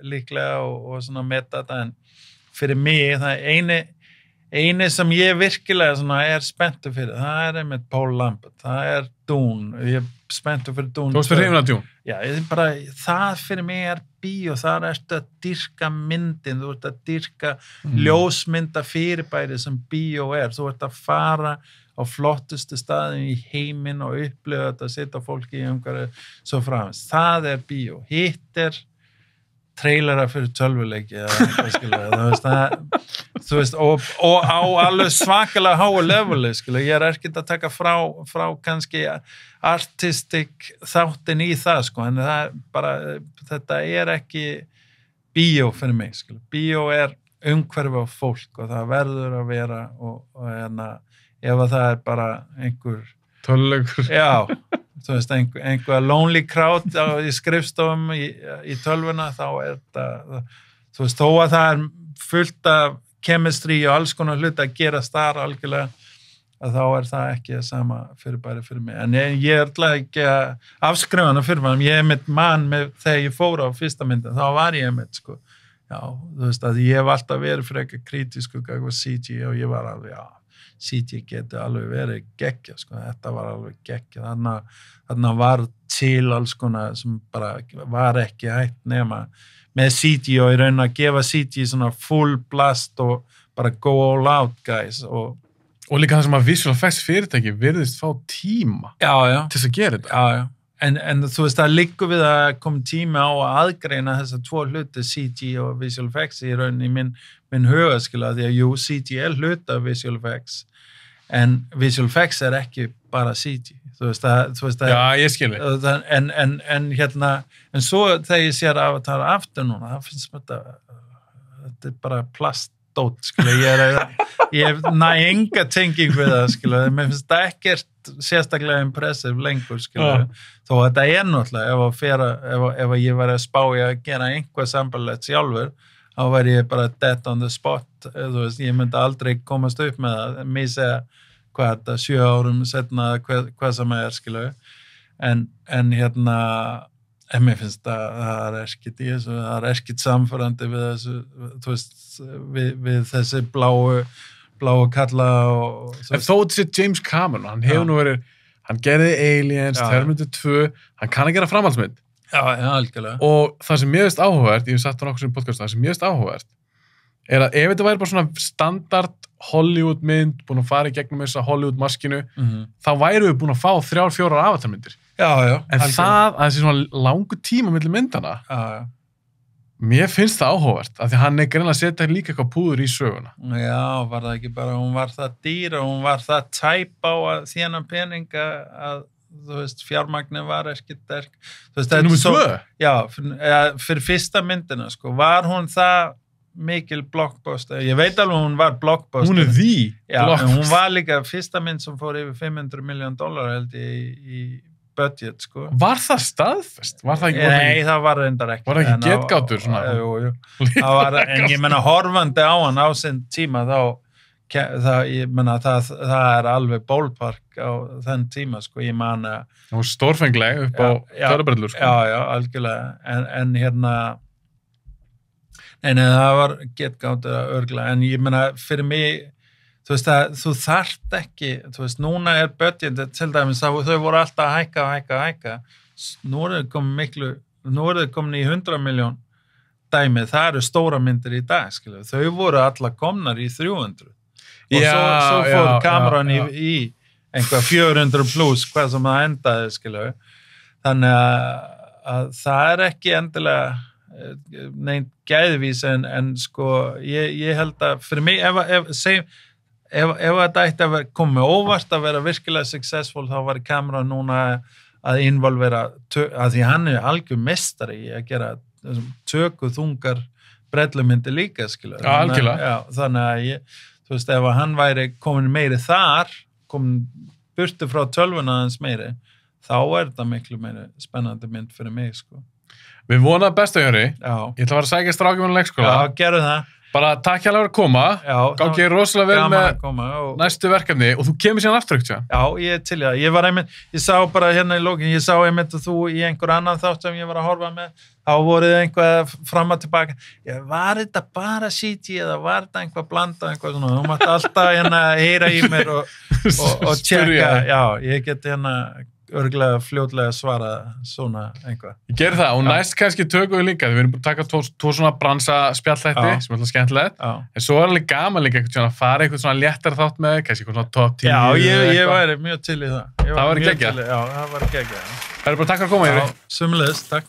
líklega og svona meta þetta, en fyrir mig það eini sem ég virkilega svona er spenntur fyrir, það er einmitt Paul Lambert, það er Dune, ég er spenntur fyrir Dune. Þú veist fyrir hrifin að Dune? Já, það fyrir mig er bíó, þar ertu að dyrka myndin, þú ert að dyrka ljósmynda fyrirbæri sem bíó er, þú ert að fara á flottustu staðin í heiminn og upplifa þetta, setja fólki í umhverju svo framins. Það er bíó. Hitt er trailera fyrir tölvuleiki eða eitthvað, skilja, þú veist, og á alveg svakalega háu leveli, skilja, ég er ekkert að taka frá kannski artistic þáttin í það, sko, en það er bara, þetta er ekki bíó fyrir mig, skilja, bíó er umhverfi á fólk og það verður að vera og ef það er bara einhver tölvuleikur, þú veist, einhver lonely crowd í skrifstofum í tölvuna, þá er þetta, þú veist, þó að það er fullt af chemistry og alls konar hluti að gera þar algjörlega, að þá er það ekki sama fyrirbæri fyrir mig. En ég er ekki að afskrifa hana fyrirbæri, ég er mitt mann þegar ég fór á fyrsta myndin, þá var ég mitt, sko. Já, þú veist, að ég hef alltaf verið fyrir ekki kritísku hvað CG og ég var alveg, CG geti alveg verið geggja, sko, þetta var alveg geggja, þarna var til alls konar sem bara var ekki hægt nema með CG og í raun að gefa CG svona full blast og bara go all out, guys, og líka það sem að Visual Effects fyrirtæki virðist fá tíma til þess að gera þetta. Já. En þú veist, það liggur við að koma tími á að aðgreina þessar tvo hluti, CG og Visual Effects í raun í minn huga, skilja, því að jú, CG hluti af Visual Effects, en Visual Effects ekki bara CG, þú veist að Já, ég skilji. En svo þegar ég sér Avatar aftur núna, það finnst þetta bara plastdót, skilja, ég næ enga tenging við það, skilja, mér finnst það ekkert sérstaklega impressive lengur, skilja, þó að þetta náttúrulega, ef ég væri að spá í að gera einhvað sambarlegt sjálfur, þá væri ég bara dead on the spot, þú veist, ég myndi aldrei komast upp með það, mér segja hvað þetta, 7 árum setna, hvað sem skilja, en en mér finnst það ekkert í þessu, það ekkert samfærandi við þessu, þú veist, við þessi bláu kalla og En þó þessi James Cameron, hann hefur nú verið, hann gerði Aliens, Terminator 2, hann kann að gera framhaldsmynd. Já, algjörlega. Og það sem mér finnst áhugavert, ég hef sagt það nokkuð sem podcast, það sem mér finnst áhugavert, að ef þetta væri bara svona standard Hollywood mynd, búin að fara í gegnum þessa Hollywood maskinu, þá væru við búin að fá 3-4 avatarmyndir. Já. En það, að þessi svona langu tíma milli myndana, mér finnst það áhugavert, af því hann greinilega að setja líka eitthvað púður í söguna. Já, var það ekki bara, hún var það dýr og hún var það tæp á að þjána peninga að, þú veist, fjármagnið var ekki sterk. Númer 2? Já, fyrir fyrsta myndina, sko, var hún það mikil blockbuster, ég veit alveg hún var blockbuster. Hún því blockbuster. En hún var líka fyrsta mynd sem fór yfir $500 million held í budget, sko. Var það staðfest? Var það ekki? Nei, það var reyndar ekki. Var það ekki getgátur svona? Jú. En ég menna horfandi á hann á sinn tíma ég menna það alveg bólpark á þenn tíma, sko, ég man að hún var stórfengleg upp á Törubrellur, sko. Já, algjörlega, en Nei, það var getgátur að örgla, en ég menna fyrir mig, þú veist að þú þarft ekki, þú veist, núna budget, til dæmis, þau voru alltaf að hækka, nú er þau komin í 100 miljón dæmi, það eru stóra myndir í dag, skilju, þau voru alla komnar í 300, og svo fór Cameron í einhvað 400 plus, hvað sem það endaði, skilju, þannig að það ekki endilega neint gæðvís en sko ég held að fyrir mig ef þetta ætti að koma óvart að vera virkilega successful þá var Cameron núna að involvera að því hann algjör mestari í að gera tökuþungar brellumyndi líka skilur þannig að þú veist ef hann væri komin meiri þar komin burtu frá tölvuna hans meiri þá þetta miklu meiri spennandi mynd fyrir mig sko. Við vonaðum besta, Jóri. Já. Ég ætla að fara að sækja strákjum á leikskóla. Já, gerðu það. Bara takk hjá að koma. Já. Gangi ég rosalega vel með næstu verkefni og þú kemur síðan aftur ekkert, Já, ég til það. Ég sá bara hérna í lókin, ég sá einmitt að þú í einhver annan þátt sem ég var að horfa með, þá voruð einhvað fram og tilbaka. Var þetta bara CG eða var þetta einhvað blanda, einhvað svona? Þú mátt alltaf hérna heyra í mér og tjekka. Já, ég get hérna örglega fljótlega svara svona einhvað. Ég gerði það og næst kannski tökum við líka, við erum búin að taka tvo svona bransa spjallþætti sem er alltaf skemmtilegt, en svo er alveg gaman líka að fara eitthvað svona léttar þátt með, kannski eitthvað svona top 10. Já, ég væri mjög til í það. Það var geggjað. Já, það var geggjað. Það er bara takk að koma, Jóri. Sömuleiðis, takk.